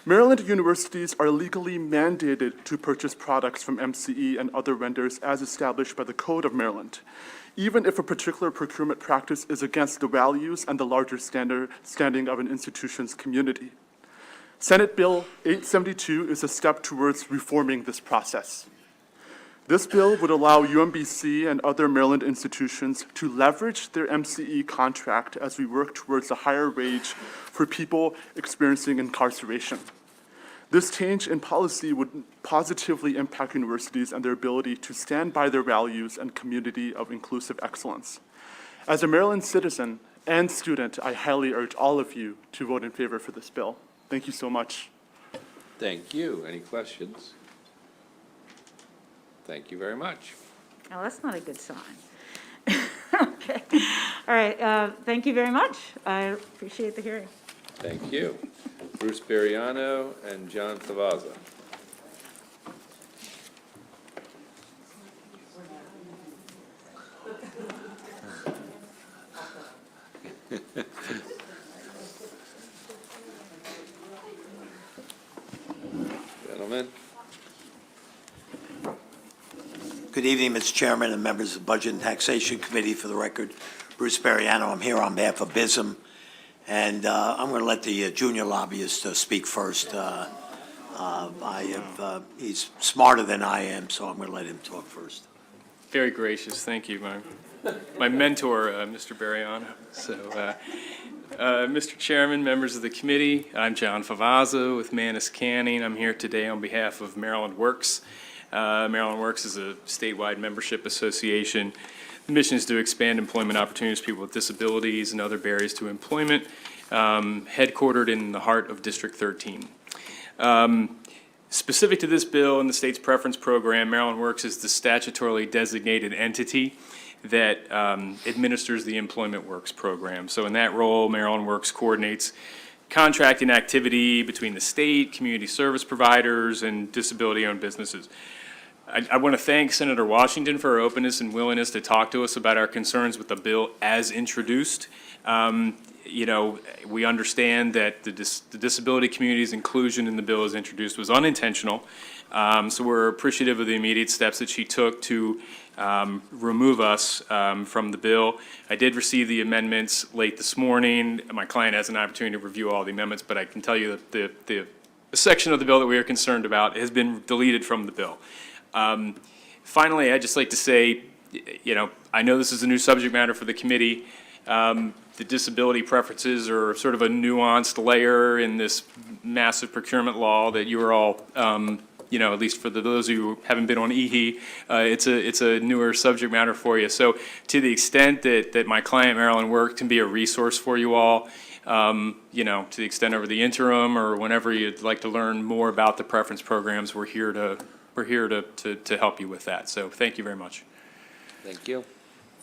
Maryland universities are legally mandated to purchase products from MCE and other vendors as established by the Code of Maryland, even if a particular procurement practice is against the values and the larger standing of an institution's community. Senate Bill 872 is a step towards reforming this process. This bill would allow UMBC and other Maryland institutions to leverage their MCE contract as we work towards a higher wage for people experiencing incarceration. This change in policy would positively impact universities and their ability to stand by their values and community of inclusive excellence. As a Maryland citizen and student, I highly urge all of you to vote in favor for this bill. Thank you so much. Thank you. Any questions? Thank you very much. Oh, that's not a good sign. Okay. All right. Thank you very much. I appreciate the hearing. Thank you. Bruce Bariano and John Cavazza. Good evening, Mr. Chairman and members of the Budget and Taxation Committee. For the record, Bruce Bariano. I'm here on behalf of BISM, and I'm going to let the junior lobbyist speak first. He's smarter than I am, so I'm going to let him talk first. Very gracious, thank you, my mentor, Mr. Bariano. So, Mr. Chairman, members of the committee, I'm John Favazza with Manus Canning. I'm here today on behalf of Maryland Works. Maryland Works is a statewide membership association. The mission is to expand employment opportunities for people with disabilities and other barriers to employment, headquartered in the heart of District 13. Specific to this bill and the state's preference program, Maryland Works is the statutorily designated entity that administers the Employment Works program. So in that role, Maryland Works coordinates contracting activity between the state, community service providers, and disability-owned businesses. I want to thank Senator Washington for her openness and willingness to talk to us about our concerns with the bill as introduced. You know, we understand that the disability community's inclusion in the bill as introduced was unintentional. So we're appreciative of the immediate steps that she took to remove us from the bill. I did receive the amendments late this morning. My client has an opportunity to review all the amendments, but I can tell you that the section of the bill that we are concerned about has been deleted from the bill. Finally, I'd just like to say, you know, I know this is a new subject matter for the committee. The disability preferences are sort of a nuanced layer in this massive procurement law that you are all, you know, at least for those of you who haven't been on EHE, it's a newer subject matter for you. So to the extent that my client, Maryland Works, can be a resource for you all, you know, to the extent over the interim or whenever you'd like to learn more about the preference programs, we're here to help you with that. So thank you very much. Thank you.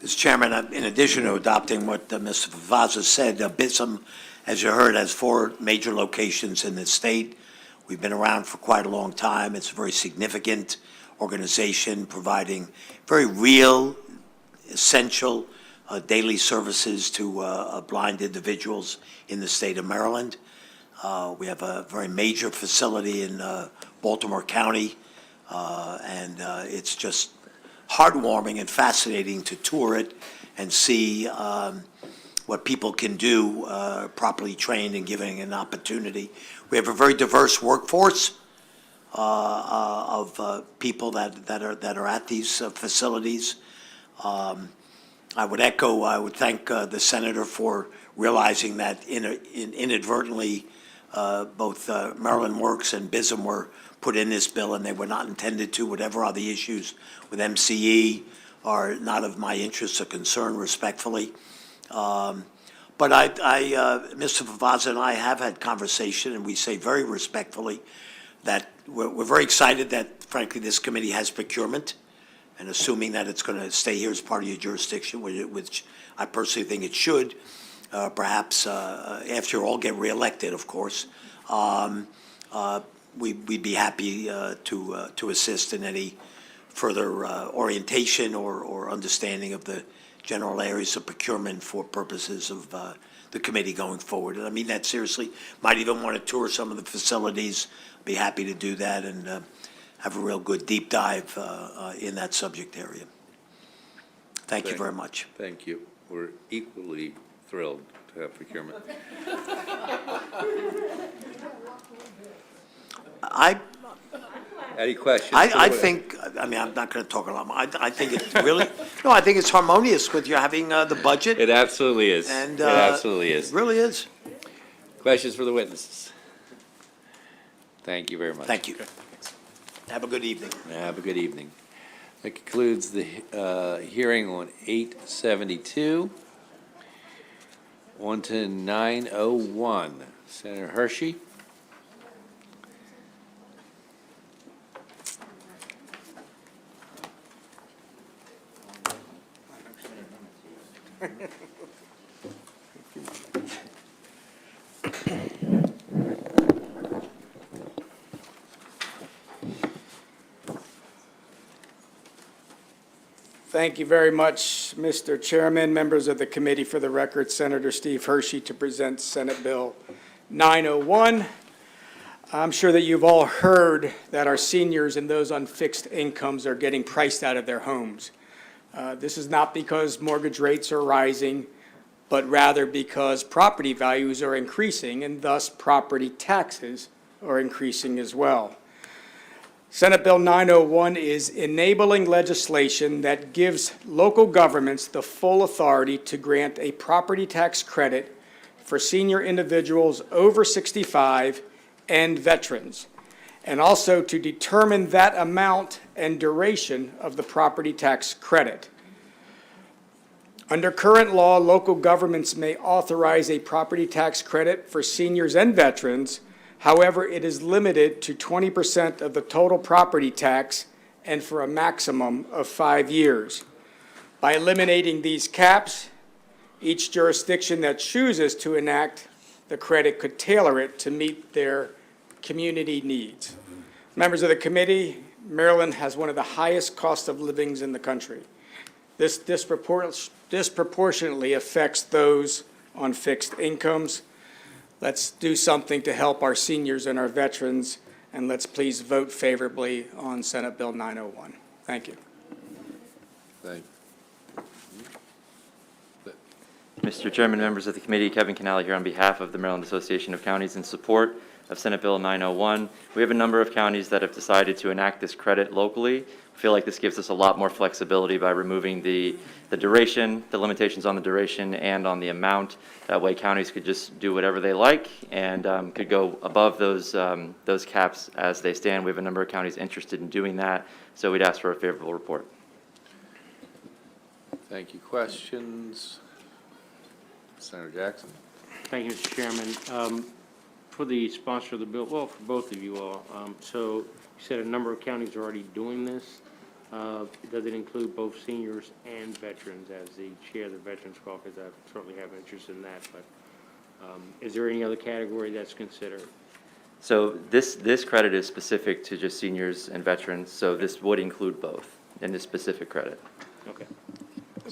Mr. Chairman, in addition to adopting what Mr. Favazza said, BISM, as you heard, has 4 major locations in the state. We've been around for quite a long time. It's a very significant organization providing very real, essential daily services to blind individuals in the state of Maryland. We have a very major facility in Baltimore County, and it's just heartwarming and fascinating to tour it and see what people can do properly trained and giving an opportunity. We have a very diverse workforce of people that are at these facilities. I would thank the senator for realizing that inadvertently both Maryland Works and BISM were put in this bill, and they were not intended to. Whatever are the issues with MCE are not of my interest or concern, respectfully. But Mr. Favazza and I have had conversation, and we say very respectfully that we're very excited that, frankly, this committee has procurement, and assuming that it's going to stay here as part of your jurisdiction, which I personally think it should, perhaps after you all get reelected, of course, we'd be happy to assist in any further orientation or understanding of the general areas of procurement for purposes of the committee going forward. And I mean that seriously. Might even want to tour some of the facilities. Be happy to do that and have a real good deep dive in that subject area. Thank you very much. Thank you. We're equally thrilled to have procurement. Any questions? I think, I mean, I'm not going to talk a lot more. I think it's really, no, I think it's harmonious with you having the budget. It absolutely is. And it absolutely is. It really is. Questions for the witnesses? Thank you very much. Thank you. Have a good evening. Have a good evening. That concludes the hearing on 872. On to 901. Senator Hershey. Thank you very much, Mr. Chairman, members of the committee. For the record, Senator Steve Hershey to present Senate Bill 901. I'm sure that you've all heard that our seniors and those on fixed incomes are getting priced out of their homes. This is not because mortgage rates are rising, but rather because property values are increasing and thus property taxes are increasing as well. Senate Bill 901 is enabling legislation that gives local governments the full authority to grant a property tax credit for senior individuals over 65 and veterans, and also to determine that amount and duration of the property tax credit. Under current law, local governments may authorize a property tax credit for seniors and veterans. However, it is limited to 20% of the total property tax and for a maximum of 5 years. By eliminating these caps, each jurisdiction that chooses to enact the credit could tailor it to meet their community needs. Members of the committee, Maryland has one of the highest cost of livings in the country. This disproportionately affects those on fixed incomes. Let's do something to help our seniors and our veterans, and let's please vote favorably on Senate Bill 901. Thank you. Thank Mr. Chairman, members of the committee, Kevin Canale here on behalf of the Maryland Association of Counties in support of Senate Bill 901. We have a number of counties that have decided to enact this credit locally. I feel like this gives us a lot more flexibility by removing the duration, the limitations on the duration and on the amount. That way counties could just do whatever they like and could go above those caps as they stand. We have a number of counties interested in doing that, so we'd ask for a favorable report. Thank you. Questions? Senator Jackson. Thank you, Mr. Chairman. For the sponsor of the bill, well, for both of you all, so you said a number of counties are already doing this. Does it include both seniors and veterans? As the chair of the Veterans Caucus, I certainly have interest in that, but is there any other category that's considered? So this credit is specific to just seniors and veterans, so this would include both in this specific credit. Okay.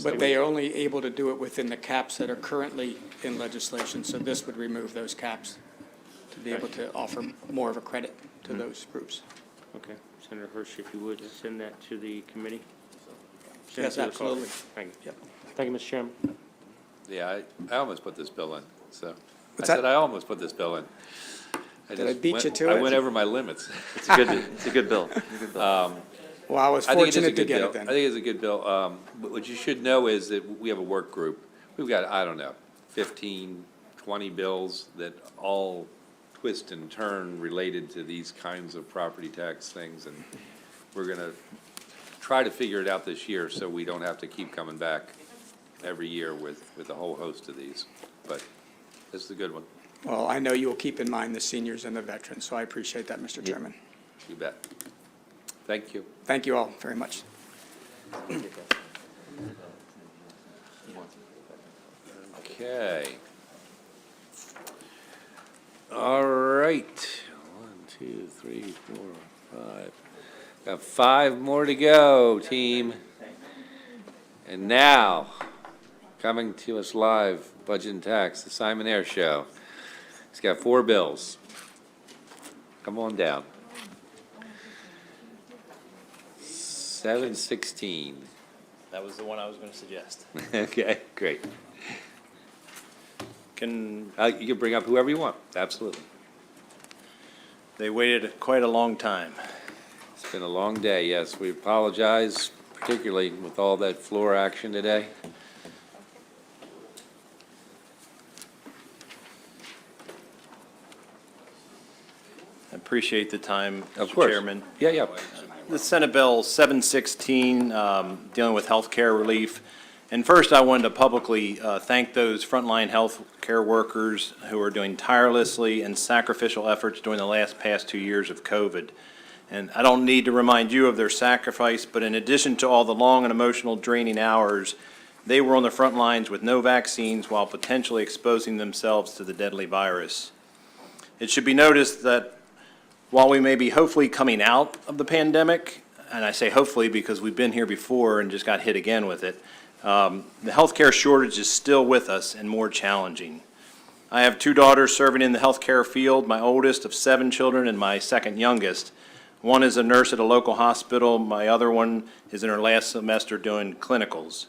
But they are only able to do it within the caps that are currently in legislation, so this would remove those caps to be able to offer more of a credit to those groups. Okay. Senator Hirsch, if you would, send that to the committee. Send Yes, it to the absolutely. caucus. Thank you. Yep. Thank you, Mr. Chairman. Yeah, I almost put this bill in, so. What's I that? said I almost put this bill in. Did I beat you to I it? went over my limits. It's a good bill. It's a good bill. Well, I was I think it is a fortunate to good get bill. it then. I think it's a good bill. But what you should know is that we have a work group. We've got, I don't know, 15, 20 bills that all twist and turn related to these kinds of property tax things. And we're going to try to figure it out this year so we don't have to keep coming back every year with a whole host of these. But this is a good one. Well, I know you'll keep in mind the seniors and the veterans, so I appreciate that, Mr. Chairman. You bet. Thank you. Thank you all very much. Okay. All right. 1, 2, 3, 4, 5. Got 5 more to go, team. And now, coming to us live, Budget and Tax, the Simon Air Show. He's got 4 bills. Come on down. 716. That was the one I was going to suggest. Okay, great. Can, You can bring up whoever you want, absolutely. they waited quite a long time. It's been a long day, yes. We apologize, particularly with all that floor action today. I appreciate the time, Of Mr. course. Chairman. Yeah, yeah. The Senate Bill 716, dealing with health care relief. And first, I wanted to publicly thank those frontline health care workers who are doing tirelessly and sacrificial efforts during the past 2 years of COVID. And I don't need to remind you of their sacrifice, but in addition to all the long and emotional draining hours, they were on the front lines with no vaccines while potentially exposing themselves to the deadly virus. It should be noticed that while we may be hopefully coming out of the pandemic, and I say hopefully because we've been here before and just got hit again with it, the healthcare shortage is still with us and more challenging. I have 2 daughters serving in the healthcare field, my oldest of 7 children and my second youngest. One is a nurse at a local hospital. My other one is in her last semester doing clinicals.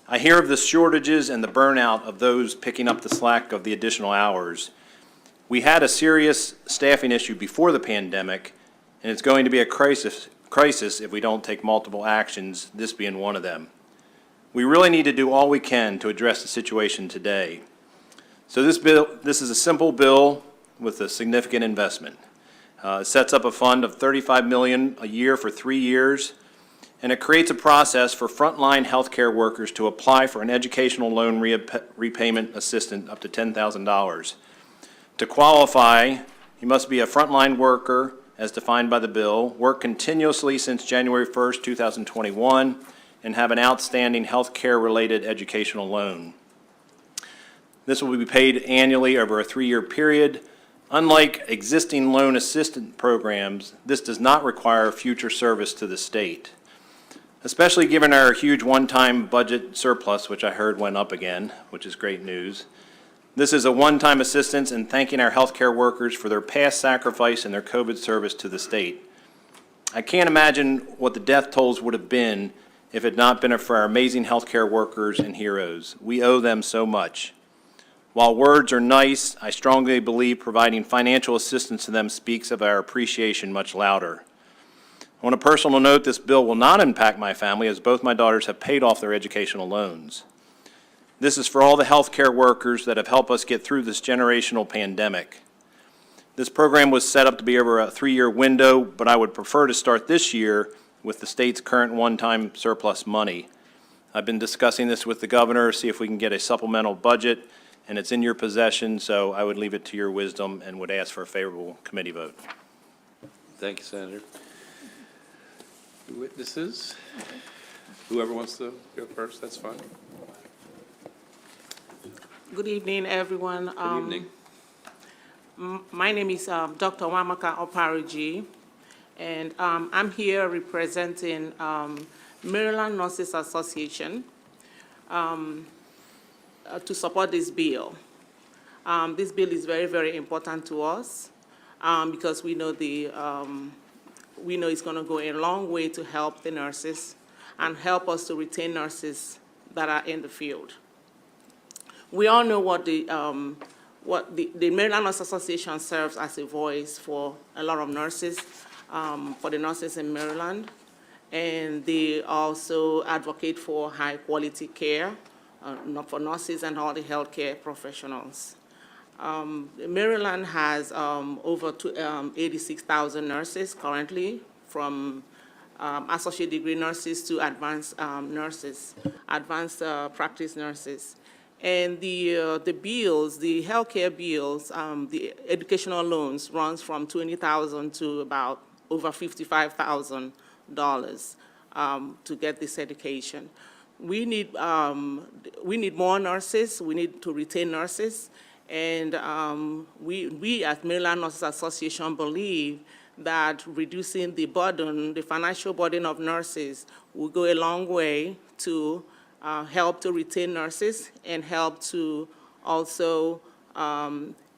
I hear of the shortages and the burnout of those picking up the slack of the additional hours. We had a serious staffing issue before the pandemic, and it's going to be a crisis if we don't take multiple actions, this being one of them. We really need to do all we can to address the situation today. So this is a simple bill with a significant investment. It sets up a fund of $35 million a year for 3 years, and it creates a process for frontline healthcare workers to apply for an educational loan repayment assistance up to $10,000. To qualify, you must be a frontline worker as defined by the bill, work continuously since January 1st, 2021, and have an outstanding healthcare-related educational loan. This will be paid annually over a 3-year period. Unlike existing loan assistance programs, this does not require future service to the state. Especially given our huge one-time budget surplus, which I heard went up again, which is great news. This is a one-time assistance in thanking our healthcare workers for their past sacrifice and their COVID service to the state. I can't imagine what the death tolls would have been if it had not been for our amazing healthcare workers and heroes. We owe them so much. While words are nice, I strongly believe providing financial assistance to them speaks of our appreciation much louder. On a personal note, this bill will not impact my family, as both my daughters have paid off their educational loans. This is for all the healthcare workers that have helped us get through this generational pandemic. This program was set up to be over a 3-year window, but I would prefer to start this year with the state's current one-time surplus money. I've been discussing this with the governor, see if we can get a supplemental budget, and it's in your possession, so I would leave it to your wisdom and would ask for a favorable committee vote. Thank you, Senator. Witnesses? Whoever wants to go first, that's fine. Good evening, everyone. Good evening. My name is Dr. Wamaka Oparuji, and I'm here representing Maryland Nurses Association to support this bill. This bill is very, very important to us because we know it's going to go a long way to help the nurses and help us to retain nurses that are in the field. We all know what the Maryland Nurses Association serves as a voice for a lot of nurses, for the nurses in Maryland, and they also advocate for high-quality care for nurses and all the healthcare professionals. Maryland has over 86,000 nurses currently, from associate degree nurses to advanced nurses, advanced practice nurses. And the bills, the healthcare bills, the educational loans runs from $20,000 to about over $55,000 to get this education. We need more nurses. We need to retain nurses. And we at Maryland Nurses Association believe that reducing the burden, the financial burden of nurses will go a long way to help to retain nurses and help to also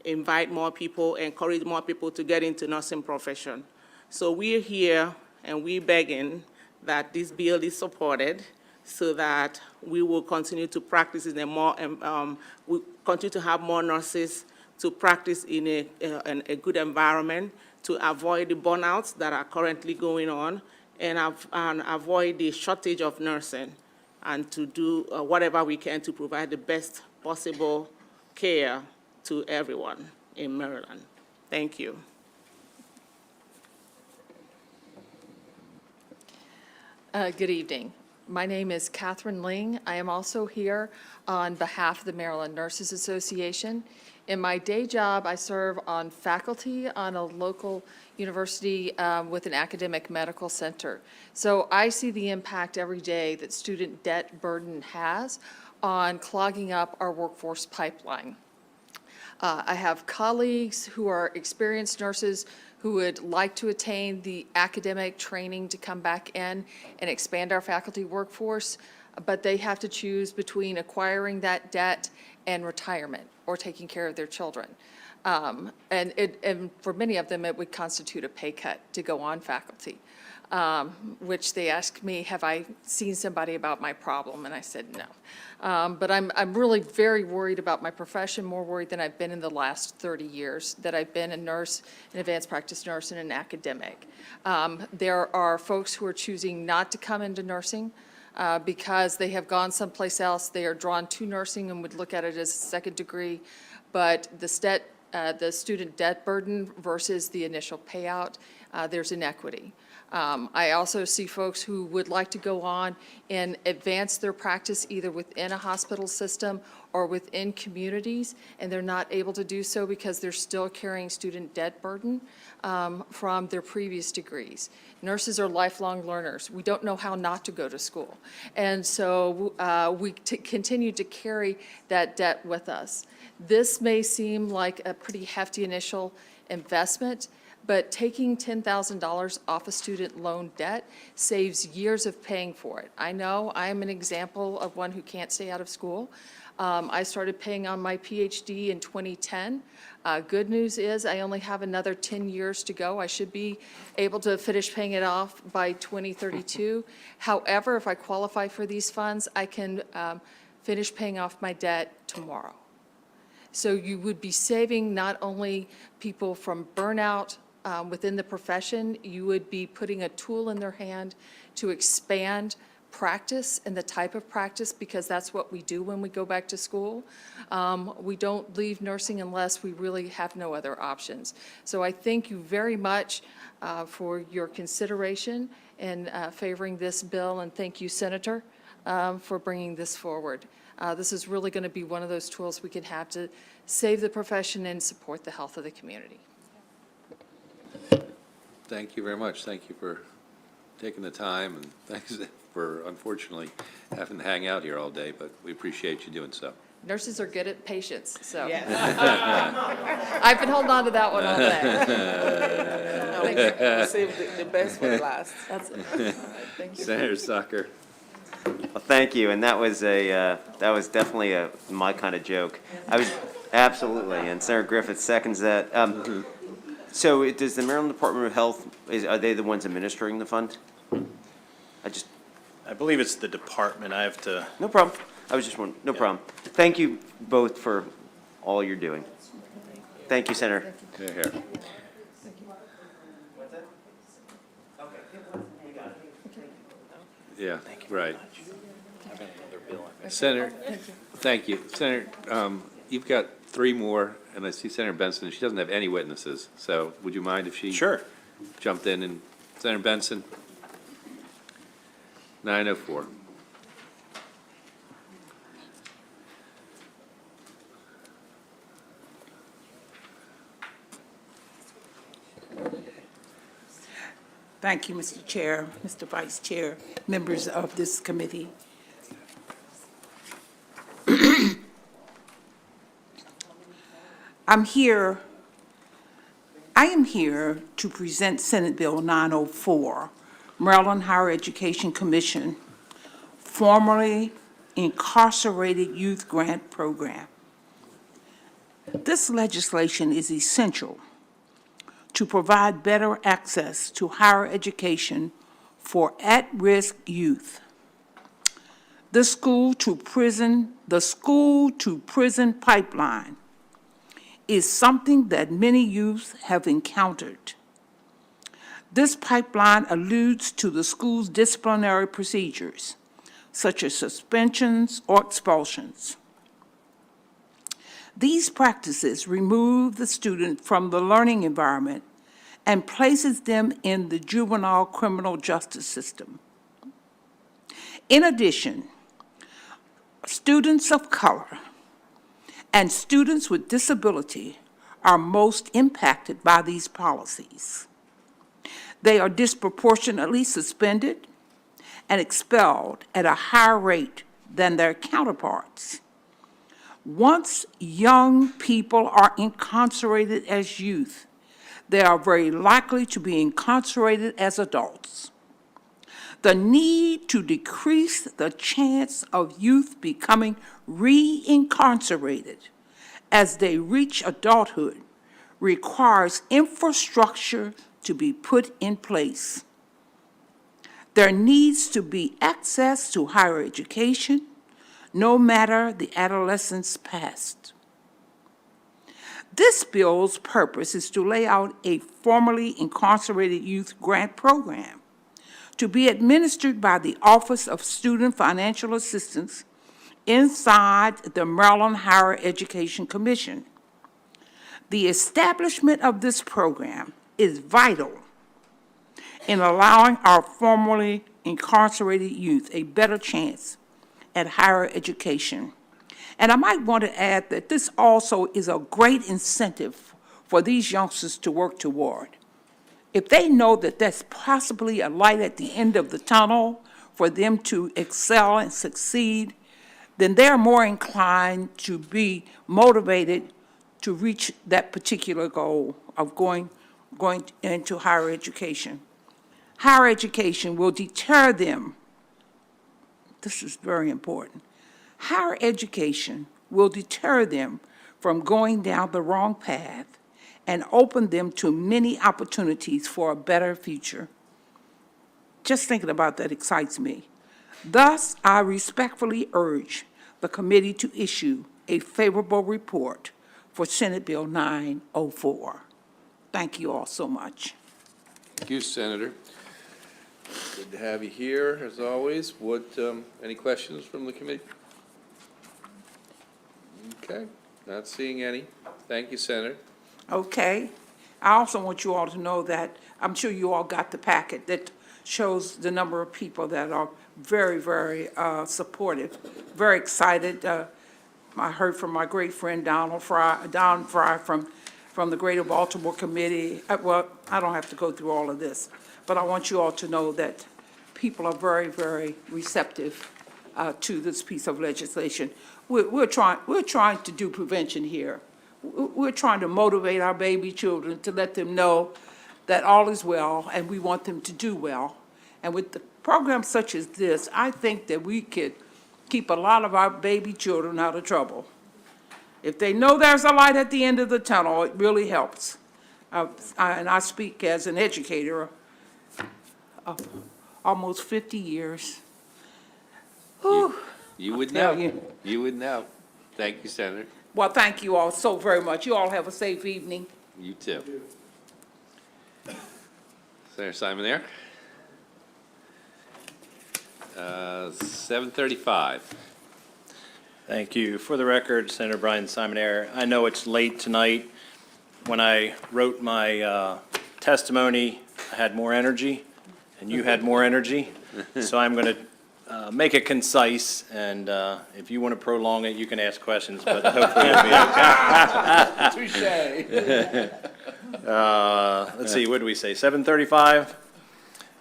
invite more people, encourage more people to get into nursing profession. So we're here and we're begging that this bill is supported so that we will continue to practice in a more, we continue to have more nurses to practice in a good environment, to avoid the burnouts that are currently going on, and avoid the shortage of nursing, and to do whatever we can to provide the best possible care to everyone in Maryland. Thank you. Good evening. My name is Catherine Ling. I am also here on behalf of the Maryland Nurses Association. In my day job, I serve on faculty on a local university with an academic medical center. So I see the impact every day that student debt burden has on clogging up our workforce pipeline. I have colleagues who are experienced nurses who would like to attain the academic training to come back in and expand our faculty workforce, but they have to choose between acquiring that debt and retirement or taking care of their children. And for many of them, it would constitute a pay cut to go on faculty, which they asked me, have I seen somebody about my problem? And I said, no. But I'm really very worried about my profession, more worried than I've been in the last 30 years that I've been a nurse, an advanced practice nurse, and an academic. There are folks who are choosing not to come into nursing because they have gone someplace else. They are drawn to nursing and would look at it as a second degree. But the student debt burden versus the initial payout, there's inequity. I also see folks who would like to go on and advance their practice either within a hospital system or within communities, and they're not able to do so because they're still carrying student debt burden from their previous degrees. Nurses are lifelong learners. We don't know how not to go to school. And so we continue to carry that debt with us. This may seem like a pretty hefty initial investment, but taking $10,000 off a student loan debt saves years of paying for it. I know I am an example of one who can't stay out of school. I started paying on my PhD in 2010. Good news is I only have another 10 years to go. I should be able to finish paying it off by 2032. However, if I qualify for these funds, I can finish paying off my debt tomorrow. So you would be saving not only people from burnout within the profession, you would be putting a tool in their hand to expand practice and the type of practice, because that's what we do when we go back to school. We don't leave nursing unless we really have no other options. So I thank you very much for your consideration in favoring this bill, and thank you, Senator, for bringing this forward. This is really going to be one of those tools we can have to save the profession and support the health of the community. Thank you very much. Thank you for taking the time, and thanks for unfortunately having to hang out here all day, but we appreciate you doing so. Nurses are good at patience, so. Yes. I've been holding on to that one all day. No, we'll save the best for last. That's it. Thank you. Senator Zucker. Well, thank you, and that was definitely my kind of joke. Absolutely, and Senator Griffith seconds that. So does the Maryland Department of Health, are they the ones administering the fund? I believe it's the department. I have to. No problem. I was just wondering, no problem. Thank you both for all you're doing. Thank you, Senator. Here, here. Yeah, right. Senator, thank you. Senator, you've got 3 more, and I see Senator Benson. She doesn't have any witnesses, so would you mind if she jumped in? And Senator Benson, 904. Thank you, Mr. Chair, Mr. Vice Chair, members of this committee. I am here to present Senate Bill 904, Maryland Higher Education Commission, formerly Incarcerated Youth Grant Program. This legislation is essential to provide better access to higher education for at-risk youth. The school-to-prison pipeline is something that many youth have encountered. This pipeline alludes to the school's disciplinary procedures, such as suspensions or expulsions. These practices remove the student from the learning environment and places them in the juvenile criminal justice system. In addition, students of color and students with disability are most impacted by these policies. They are disproportionately suspended and expelled at a higher rate than their counterparts. Once young people are incarcerated as youth, they are very likely to be incarcerated as adults. the need to decrease the chance of youth becoming reincarcerated as they reach adulthood requires infrastructure to be put in place. There needs to be access to higher education, no matter the adolescent's past. This bill's purpose is to lay out a formerly incarcerated youth grant program to be administered by the Office of Student Financial Assistance inside the Maryland Higher Education Commission. The establishment of this program is vital in allowing our formerly incarcerated youth a better chance at higher education. And I might want to add that this also is a great incentive for these youngsters to work toward. If they know that that's possibly a light at the end of the tunnel for them to excel and succeed, then they're more inclined to be motivated to reach that particular goal of going into higher education. Higher education will deter them. This is very important. Higher education will deter them from going down the wrong path and open them to many opportunities for a better future. Just thinking about that excites me. Thus, I respectfully urge the committee to issue a favorable report for Senate Bill 904. Thank you all so much. Thank you, Senator. Good to have you here, as always. Any questions from the committee? Okay, not seeing any. Thank you, Senator. Okay. I also want you all to know that I'm sure you all got the packet that shows the number of people that are very, very supportive, very excited. I heard from my great friend Don Fry from the Greater Baltimore Committee. Well, I don't have to go through all of this, but I want you all to know that people are very, very receptive to this piece of legislation. We're trying to do prevention here. We're trying to motivate our baby children to let them know that all is well and we want them to do well. And with the programs such as this, I think that we could keep a lot of our baby children out of trouble. If they know there's a light at the end of the tunnel, it really helps. And I speak as an educator of almost 50 years. You would know. You would know. Thank you, Senator. Well, thank you all so very much. You all have a safe evening. You too. Senator Simon there. 7:35. Thank you. For the record, Senator Brian Simon Ayer, I know it's late tonight. When I wrote my testimony, I had more energy, and you had more energy. So I'm going to make it concise, and if you want to prolong it, you can ask questions, but hopefully it'll be okay. Let's see, what do we say, 7:35?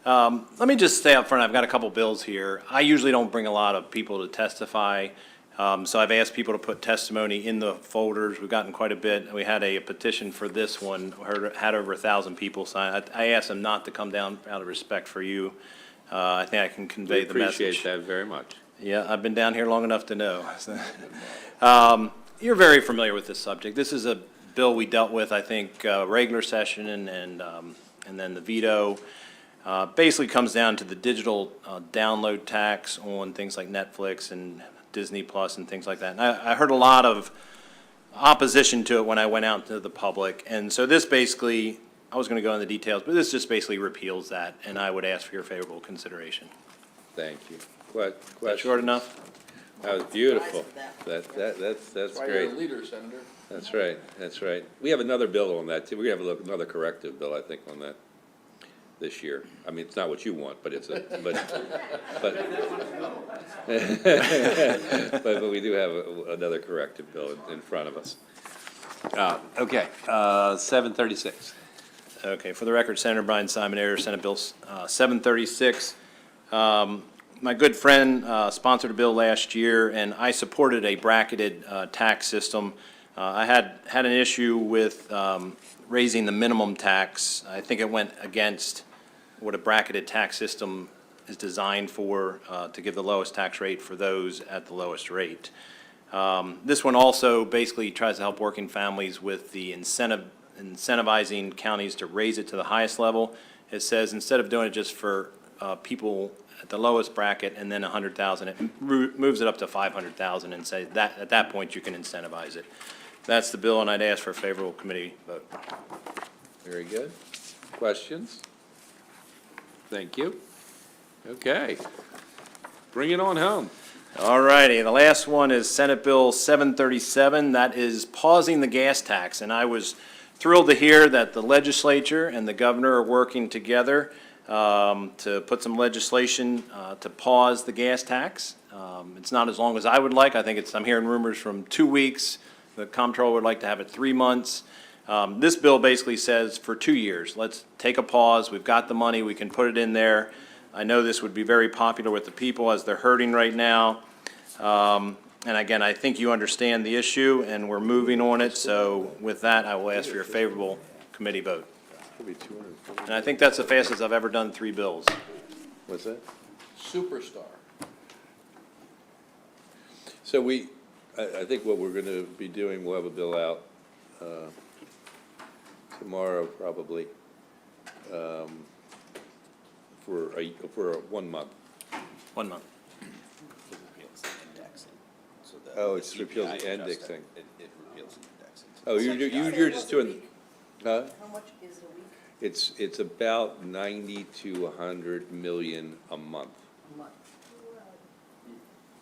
Let me just say up front, I've got a couple bills here. I usually don't bring a lot of people to testify, so I've asked people to put testimony in the folders. We've gotten quite a bit. We had a petition for this one, had over 1,000 people sign. I asked them not to come down out of respect for you. I think I can convey the message. We appreciate that very much. Yeah, I've been down here long enough to know. You're very familiar with this subject. This is a bill we dealt with, I think, regular session and then the veto. Basically comes down to the digital download tax on things like Netflix and Disney Plus and things like that. And I heard a lot of opposition to it when I went out to the public. And so this basically, I was going to go into the details, but this just basically repeals that, and I would ask for your favorable consideration. Thank you. What Is that question? short enough? That was beautiful. That's Why great. you're a leader, Senator. That's right, that's right. We have another bill on that, too. We have another corrective bill, I think, on that this year. I mean, it's not what you want, but it's but we do have another corrective bill in front of us. Okay, 7:36. Okay, for the record, Senator Brian Simon Ayer, Senate Bill 736. My good friend sponsored a bill last year, and I supported a bracketed tax system. I had an issue with raising the minimum tax. I think it went against what a bracketed tax system is designed for, to give the lowest tax rate for those at the lowest rate. This one also basically tries to help working families with the incentivizing counties to raise it to the highest level. It says instead of doing it just for people at the lowest bracket and then 100,000, it moves it up to 500,000 and say that at that point you can incentivize it. That's the bill, and I'd ask for a favorable committee vote. Very good. Questions? Thank you. Okay. Bring it on home. All righty, the last one is Senate Bill 737. That is pausing the gas tax, and I was thrilled to hear that the legislature and the governor are working together to put some legislation to pause the gas tax. It's not as long as I would like. I think I'm hearing rumors from 2 weeks. The comptroller would like to have it 3 months. This bill basically says for 2 years, let's take a pause. We've got the money. We can put it in there. I know this would be very popular with the people as they're hurting right now. And again, I think you understand the issue, and we're moving on it. So with that, I will ask for your favorable committee vote. And I think that's the fastest I've ever done 3 bills. What's that? Superstar. So I think what we're going to be doing, we'll have a bill out tomorrow probably for 1 month. 1 month. Oh, it's repeals the indexing. It repeals the indexing. Oh, you're just doing, huh? How much is a week? It's about 90 to 100 million a month.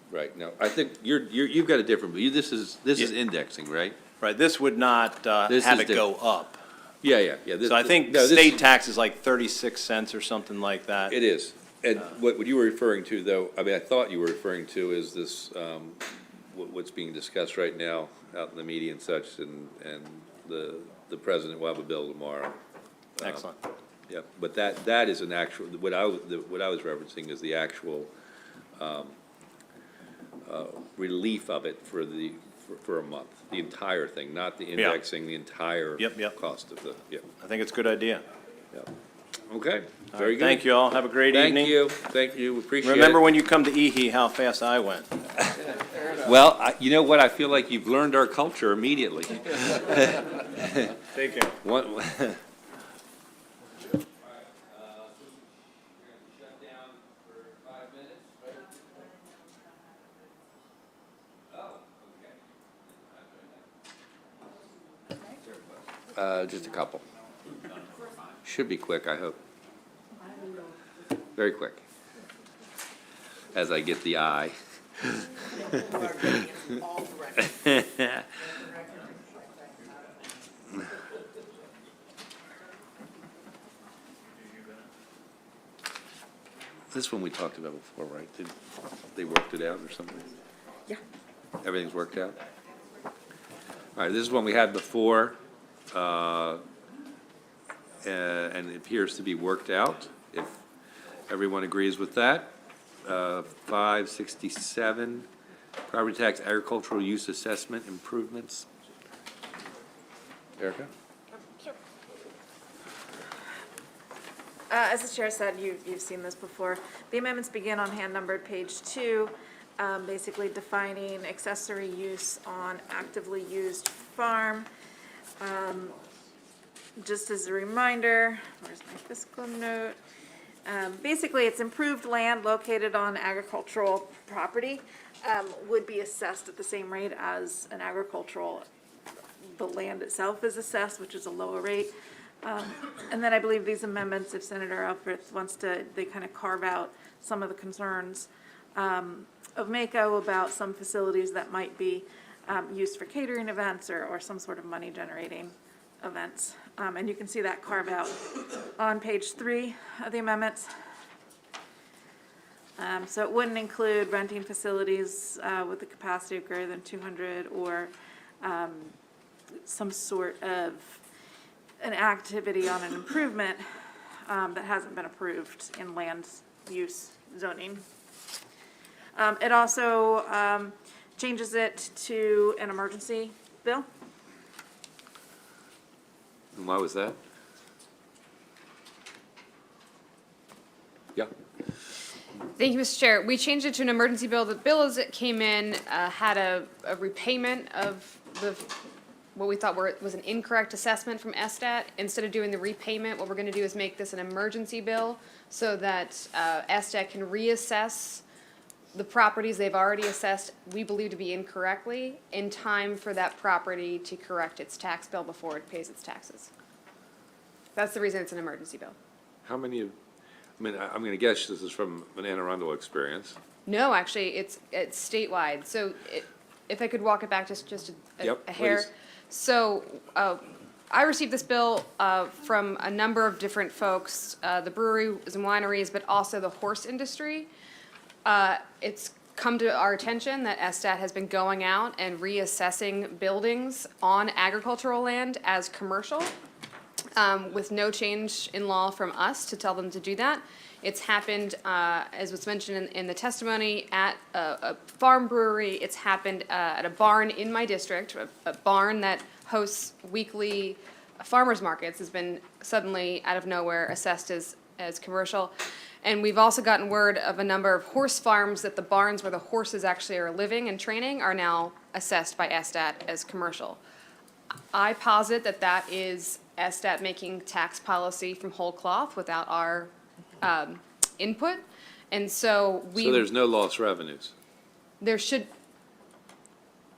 Right, now, I think you've got a different, this is indexing, right? Right, this would not This have is it go up. Yeah. So I think state tax is like 36 cents or something like that. It is. And what you were referring to, though, I mean, I thought you were referring to is this, what's being discussed right now out in the media and such, and the president will have a bill tomorrow. Excellent. Yeah, but that is an actual, what I was referencing is the actual relief of it for a month, the entire thing, not the indexing, the entire cost of the, I think it's a good idea. Okay, All very right, good. Thank you all. Have a great evening. Thank you, appreciate it. Remember when you come to EHE, how fast I went. Well, you know what? I feel like you've learned our culture immediately. Take care. Just a couple. Should be quick, I hope. Very quick. As I get the eye. This one we talked about before, right? Did they worked it out or something? Yeah. Everything's worked out? All right, this is one we had before, and it appears to be worked out, if everyone agrees with that. 567, property tax agricultural use assessment improvements. Erica? As the chair said, you've seen this before. The amendments begin on hand numbered page 2, basically defining accessory use on actively used farm. Just as a reminder, where's my fiscal note? Basically, it's improved land located on agricultural property would be assessed at the same rate as an agricultural. The land itself is assessed, which is a lower rate. And then I believe these amendments, if Senator Elfreth wants to, they kind of carve out some of the concerns of MACO about some facilities that might be used for catering events or some sort of money-generating events. And you can see that carve out on page 3 of the amendments. So it wouldn't include renting facilities with a capacity of greater than 200 or some sort of an activity on an improvement that hasn't been approved in land use zoning. It also changes it to an emergency bill. And why was that? Yeah. Thank you, Mr. Chair. We changed it to an emergency bill. The bill as it came in had a repayment of what we thought was an incorrect assessment from SSTAT. Instead of doing the repayment, what we're going to do is make this an emergency bill so that SSTAT can reassess the properties they've already assessed, we believe to be incorrectly, in time for that property to correct its tax bill before it pays its taxes. That's the reason it's an emergency bill. How many of, I mean, I'm gonna guess this is from an Anne Arundel experience. No, actually, it's statewide. So if I could walk it back just Yep, a hair. please. So I received this bill from a number of different folks, the breweries and wineries, but also the horse industry. It's come to our attention that SSTAT has been going out and reassessing buildings on agricultural land as commercial, with no change in law from us to tell them to do that. It's happened, as was mentioned in the testimony, at a farm brewery. It's happened at a barn in my district, a barn that hosts weekly farmers markets has been suddenly, out of nowhere, assessed as commercial. And we've also gotten word of a number of horse farms that the barns where the horses actually are living and training are now assessed by SSTAT as commercial. I posit that that is SSTAT making tax policy from whole cloth without our input. And so So there's no lost revenues. there should,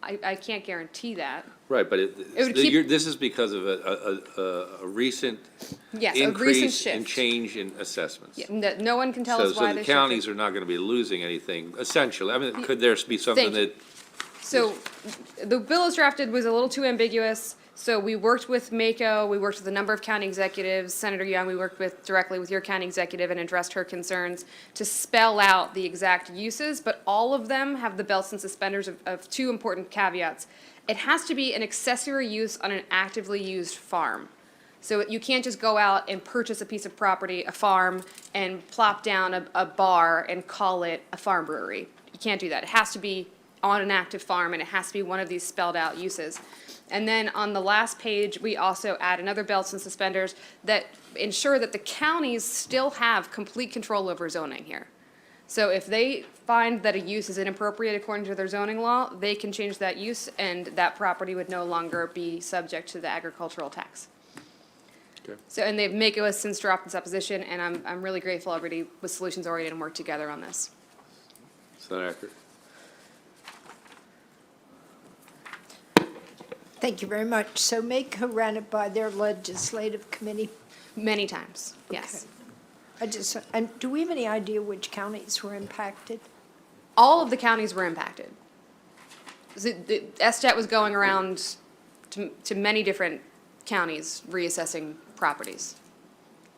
I can't guarantee that. Right, but would keep- this is because of a recent Yes, a recent increase in shift. change in assessments. Yeah, no one can tell us why So they the shifted. counties are not gonna be losing anything, essentially. I mean, could there be something Thank you. that, So the bill as drafted was a little too ambiguous. So we worked with MACO, we worked with a number of county executives. Senator Young, we worked directly with your county executive and addressed her concerns to spell out the exact uses, but all of them have the belts and suspenders of two important caveats. It has to be an accessory use on an actively used farm. So you can't just go out and purchase a piece of property, a farm, and plop down a bar and call it a farm brewery. You can't do that. It has to be on an active farm, and it has to be one of these spelled out uses. And then on the last page, we also add another belts and suspenders that ensure that the counties still have complete control over zoning here. So if they find that a use is inappropriate according to their zoning law, they can change that use, and that property would no longer be subject to the agricultural tax. Okay. So, and they've MACO has since dropped its opposition, and I'm really grateful everybody with solutions oriented and worked together on this. is that accurate? Thank you very much. So MACO ran it by their legislative committee? Many times, yes. And do we have any idea which counties were impacted? All of the counties were impacted. The SSTAT was going around to many different counties reassessing properties.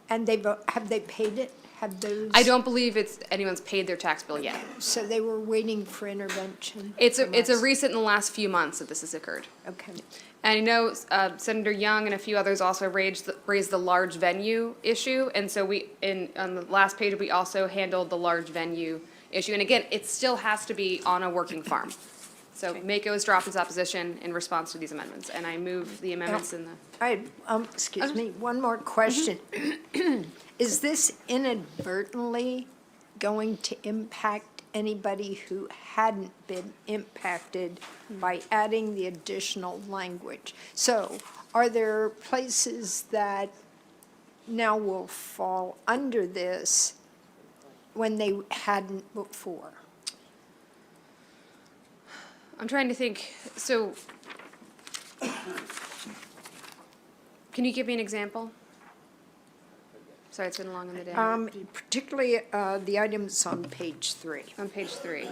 And have they paid it? Have those? I don't believe anyone's paid their tax bill yet. So they were waiting for intervention? It's from a us? recent in the last few months that this has occurred. Okay. And I know Senator Young and a few others also raised the large venue issue, and so on the last page, we also handled the large venue issue. And again, it still has to be on a working farm. So MACO has dropped its opposition in response to these amendments, and I move the amendments in the. Excuse me, one more question. Is this inadvertently going to impact anybody who hadn't been impacted by adding the additional language? So are there places that now will fall under this when they hadn't before? I'm trying to think, so, can you give me an example? Sorry, it's been long in the day. Particularly the items on page 3. On page 3.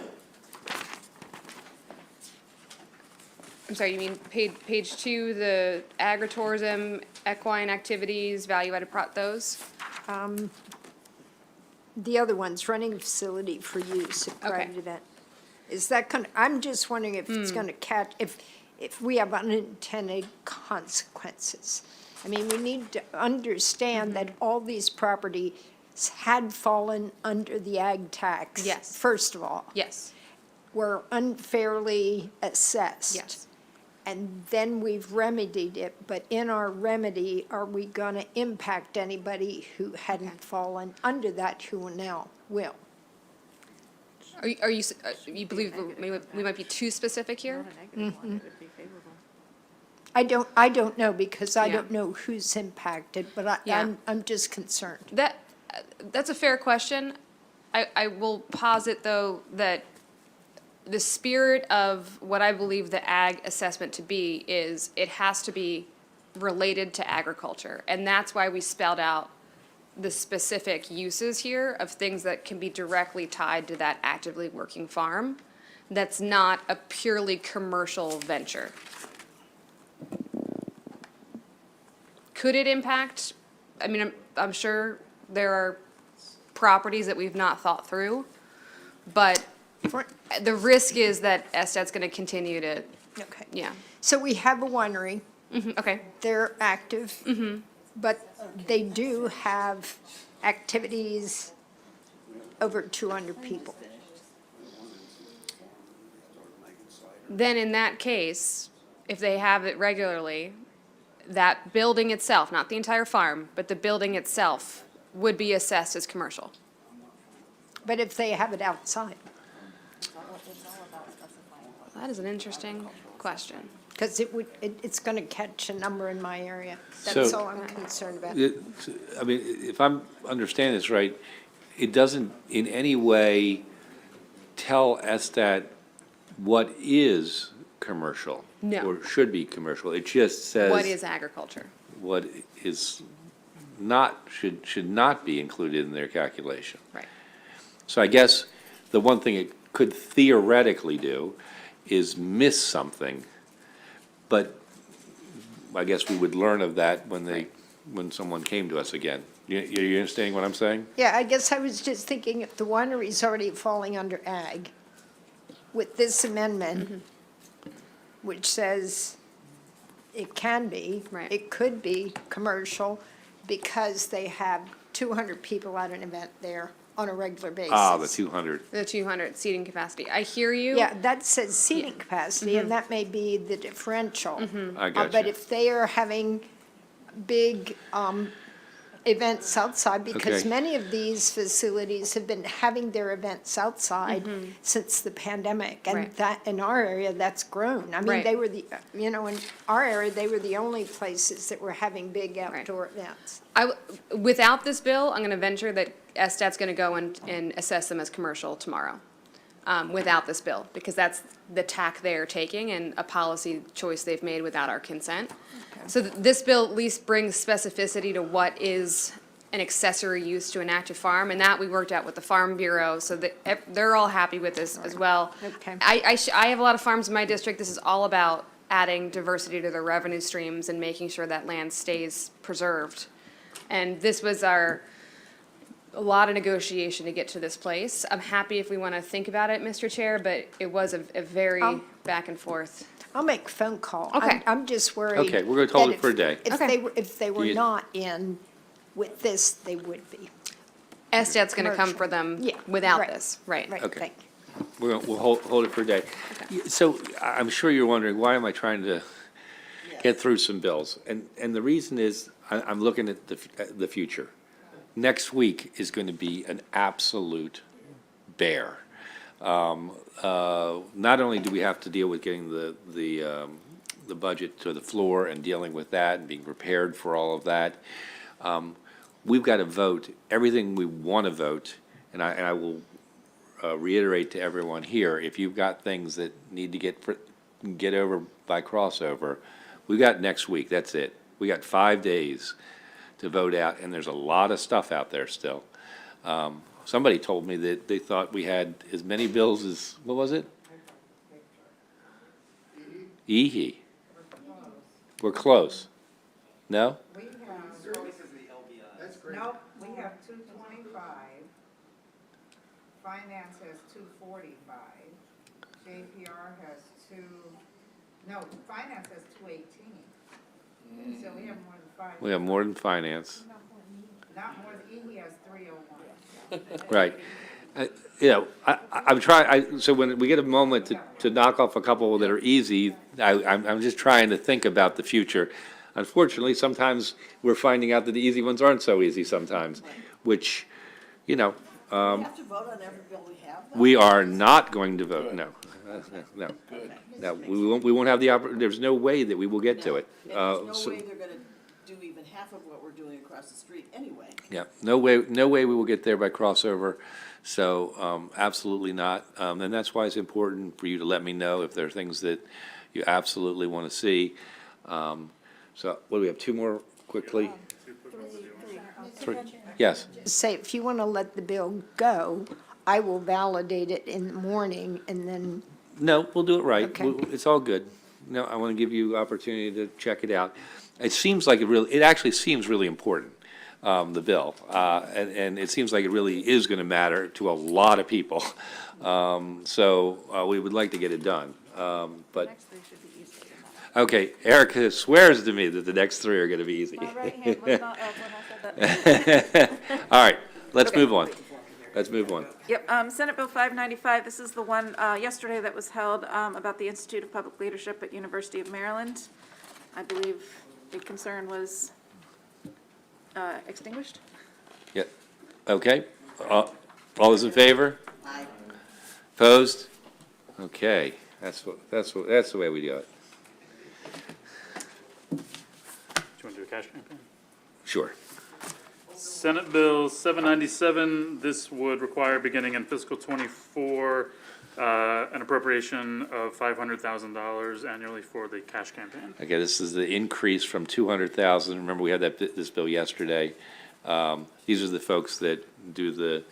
I'm sorry, you mean page 2, the agritourism, equine activities, value-added those? The other ones, running a facility for use at private event. Is that I'm just wondering if it's going to catch, if we have unintended consequences. I mean, we need to understand that all these properties had fallen under the ag tax. Yes. First of all. Yes. Were unfairly assessed. Yes. And then we've remedied it, but in our remedy, are we going to impact anybody who hadn't fallen under that who now will? You believe we might be too specific here? I don't know because I Yeah. don't know who's impacted, but Yeah. I'm just concerned. That's a fair question. I will posit, though, that the spirit of what I believe the ag assessment to be is it has to be related to agriculture. And that's why we spelled out the specific uses here of things that can be directly tied to that actively working farm. That's not a purely commercial venture. Could it impact? I mean, I'm sure there are properties that we've not thought through, but the risk is that SDOT's going to continue to, Okay. yeah. So we have a winery. Okay. They're active. But they do have activities over 200 people. Then in that case, if they have it regularly, that building itself, not the entire farm, but the building itself would be assessed as commercial. But if they have it outside, That is an interesting question. because it's going to catch a number in my area. So- That's all I'm concerned about. I mean, if I'm understanding this right, it doesn't in any way tell SDOT what is commercial. No. Or should be commercial. It just says. What is agriculture? What is not, should not be included in their calculation. Right. So I guess the one thing it could theoretically do is miss something, but I guess we would learn of that when someone came to us again. You understanding what I'm saying? Yeah, I guess I was just thinking if the winery's already falling under ag, with this amendment, which says it can be, it could be commercial, because they have 200 people at an event there on a regular basis. Ah, the 200. The 200 seating capacity. I hear you. Yeah, that says seating capacity, and that may be the differential. I got But you. if they are having big events outside, because Okay. many of these facilities have been having their events outside since the pandemic, and Right. that, in our area, that's grown. I mean, Right. they were in our area, they were the only places that were having big outdoor events. Without this bill, I'm going to venture that SDOT's going to go and assess them as commercial tomorrow. Without this bill, because that's the tack they're taking and a policy choice they've made without our consent. So this bill at least brings specificity to what is an accessory use to an active farm, and that we worked out with the Farm Bureau, so that they're all happy with this as well. Okay. I have a lot of farms in my district. This is all about adding diversity to their revenue streams and making sure that land stays preserved. And this was a lot of negotiation to get to this place. I'm happy if we want to think about it, Mr. Chair, but it was a very back and forth. I'll make a phone call. Okay. I'm just worried. Okay, we're gonna hold that it for a day. If they were You- not in with this, they would be. SDOT's going to come for them Yeah, without right, this, right? Right, Okay. thank you. We'll hold it for a day. So I'm sure you're wondering, why am I trying to get through some bills? And the reason is, I'm looking at the future. Next week is going to be an absolute bear. Not only do we have to deal with getting the budget to the floor and dealing with that and being prepared for all of that, we've got to vote everything we want to vote, and I will reiterate to everyone here, if you've got things that need to get over by crossover, we've got next week, that's it. We got 5 days to vote out, and there's a lot of stuff out there still. Somebody told me that they thought we had as many bills as, what was it? EHE. We're close. No? Nope, we have 225. Finance has 245. JPR has finance has 218. So we have more than five. We have more than finance. Not more than, he has 301. Right. You know, I'm trying, so when we get a moment to knock off a couple that are easy, I'm just trying to think about the future. Unfortunately, sometimes we're finding out that the easy ones aren't so easy sometimes, which, you know, have to vote on every bill we have, though? We are not going to vote, no. No. No, we won't have there's no way that we will get to it. And there's no way they're gonna do even half of what we're doing across the street anyway. Yeah, no way we will get there by crossover, so, absolutely not. And that's why it's important for you to let me know if there are things that you absolutely want to see. So, what do we have, two more quickly? Three, yes. Say, if you want to let the bill go, I will validate it in the morning and then, No, we'll do it right. Okay. It's all good. No, I want to give you opportunity to check it out. It seems like it actually seems really important, the bill. And it seems like it really is going to matter to a lot of people. So we would like to get it done. But, okay, Erica swears to me that the next three are going to be easy. My right hand was not up when I said that. All right, let's Okay. move on. Let's move on. Yep, Senate Bill 595, this is the one yesterday that was held about the Institute of Public Leadership at University of Maryland. I believe the concern was extinguished. Yeah, okay. All those in favor? Aye. Opposed? Okay, that's the way we do it. Do you want to do a cash campaign? Sure. Senate Bill 797, this would require, beginning in fiscal '24, an appropriation of $500,000 annually for the cash campaign. Okay, this is the increase from 200,000. Remember, we had this bill yesterday. These are the folks that do the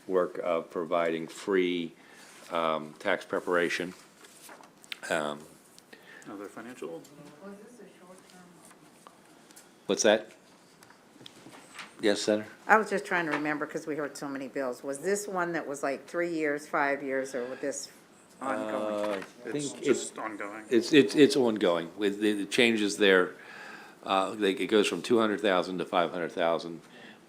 work of providing free tax preparation. Other financial. What's that? Yes, Senator? I was just trying to remember, because we heard so many bills. Was this one that was like 3 years, 5 years, or was this ongoing? I It's think just ongoing. It's ongoing. With the changes there, it goes from 200,000 to 500,000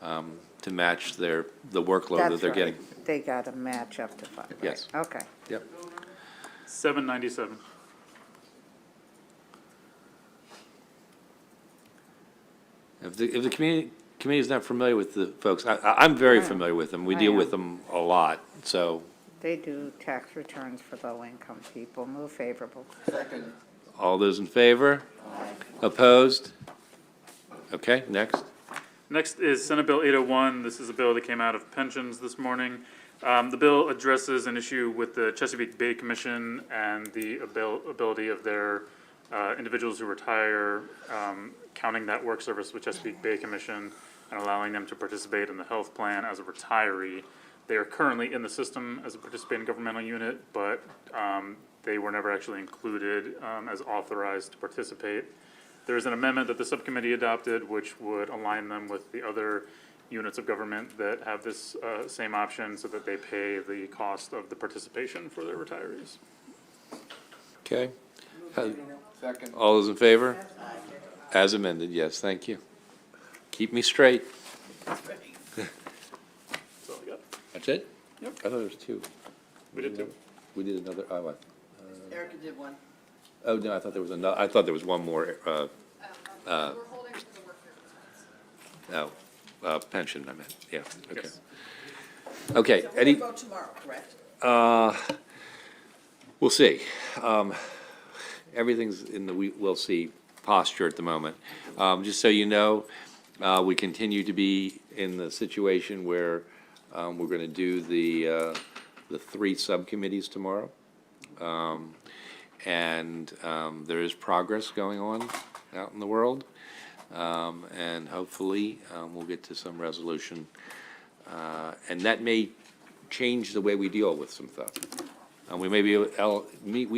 to match the workload that That's they're right. getting. They got a match up to 5, right? Yes. Okay. Yep. 797. If the committee is not familiar with the folks, I'm very familiar with them. We I deal am. with them a lot, so. They do tax returns for low-income people. Move favorable. Second. All those in favor? Opposed? Okay, next. Next is Senate Bill 801. This is a bill that came out of pensions this morning. The bill addresses an issue with the Chesapeake Bay Commission and the ability of their individuals who retire, counting that work service with Chesapeake Bay Commission and allowing them to participate in the health plan as a retiree. They are currently in the system as a participating governmental unit, but they were never actually included as authorized to participate. There's an amendment that the subcommittee adopted, which would align them with the other units of government that have this same option so that they pay the cost of the participation for their retirees. Okay. Second. All those in favor? As amended, yes, thank you. Keep me straight. That's all I got. That's it? Yep. I thought there was two. We did two. We did another, what? Erica did one. Oh, no, I thought there was another, I thought there was one more, pension, I meant, yeah, okay. Yes. Okay, So any, we'll vote tomorrow, correct? we'll see. Everything's in the we'll see posture at the moment. Just so you know, we continue to be in the situation where we're going to do the 3 subcommittees tomorrow. And there is progress going on out in the world. And hopefully, we'll get to some resolution. And that may change the way we deal with some stuff. We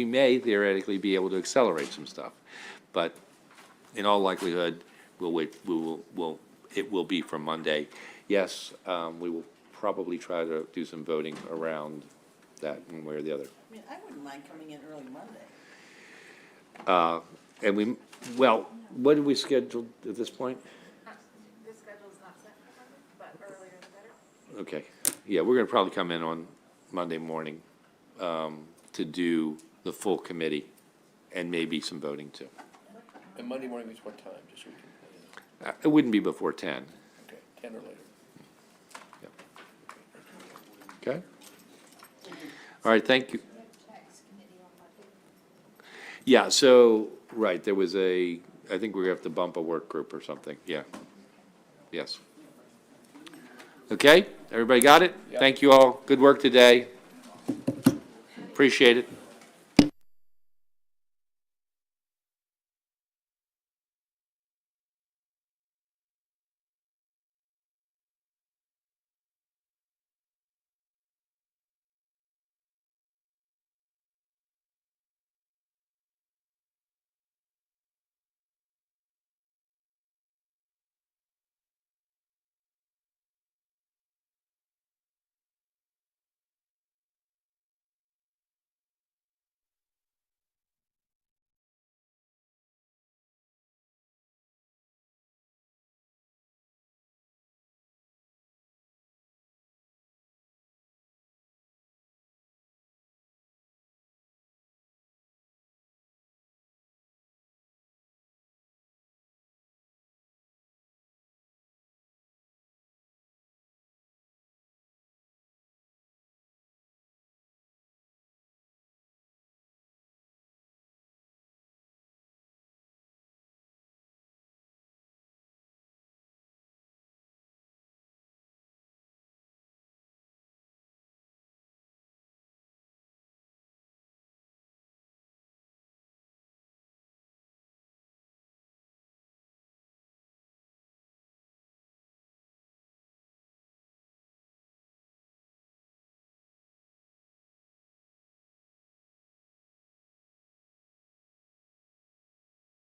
may theoretically be able to accelerate some stuff, but in all likelihood, it will be from Monday. Yes, we will probably try to do some voting around that one way or the other. I mean, I wouldn't mind coming in early Monday. And what did we schedule at this point? This schedule's not set, but earlier the better. Okay, yeah, we're gonna probably come in on Monday morning to do the full committee and maybe some voting too. And Monday morning is what time, just so we can, It wouldn't be before 10. okay, 10 or later. Yep. Okay? All right, thank you. Yeah, so, right, there was I think we're gonna have to bump a work group or something, yeah. Yes. Okay, everybody got it? Thank you all, good work today. Appreciate it.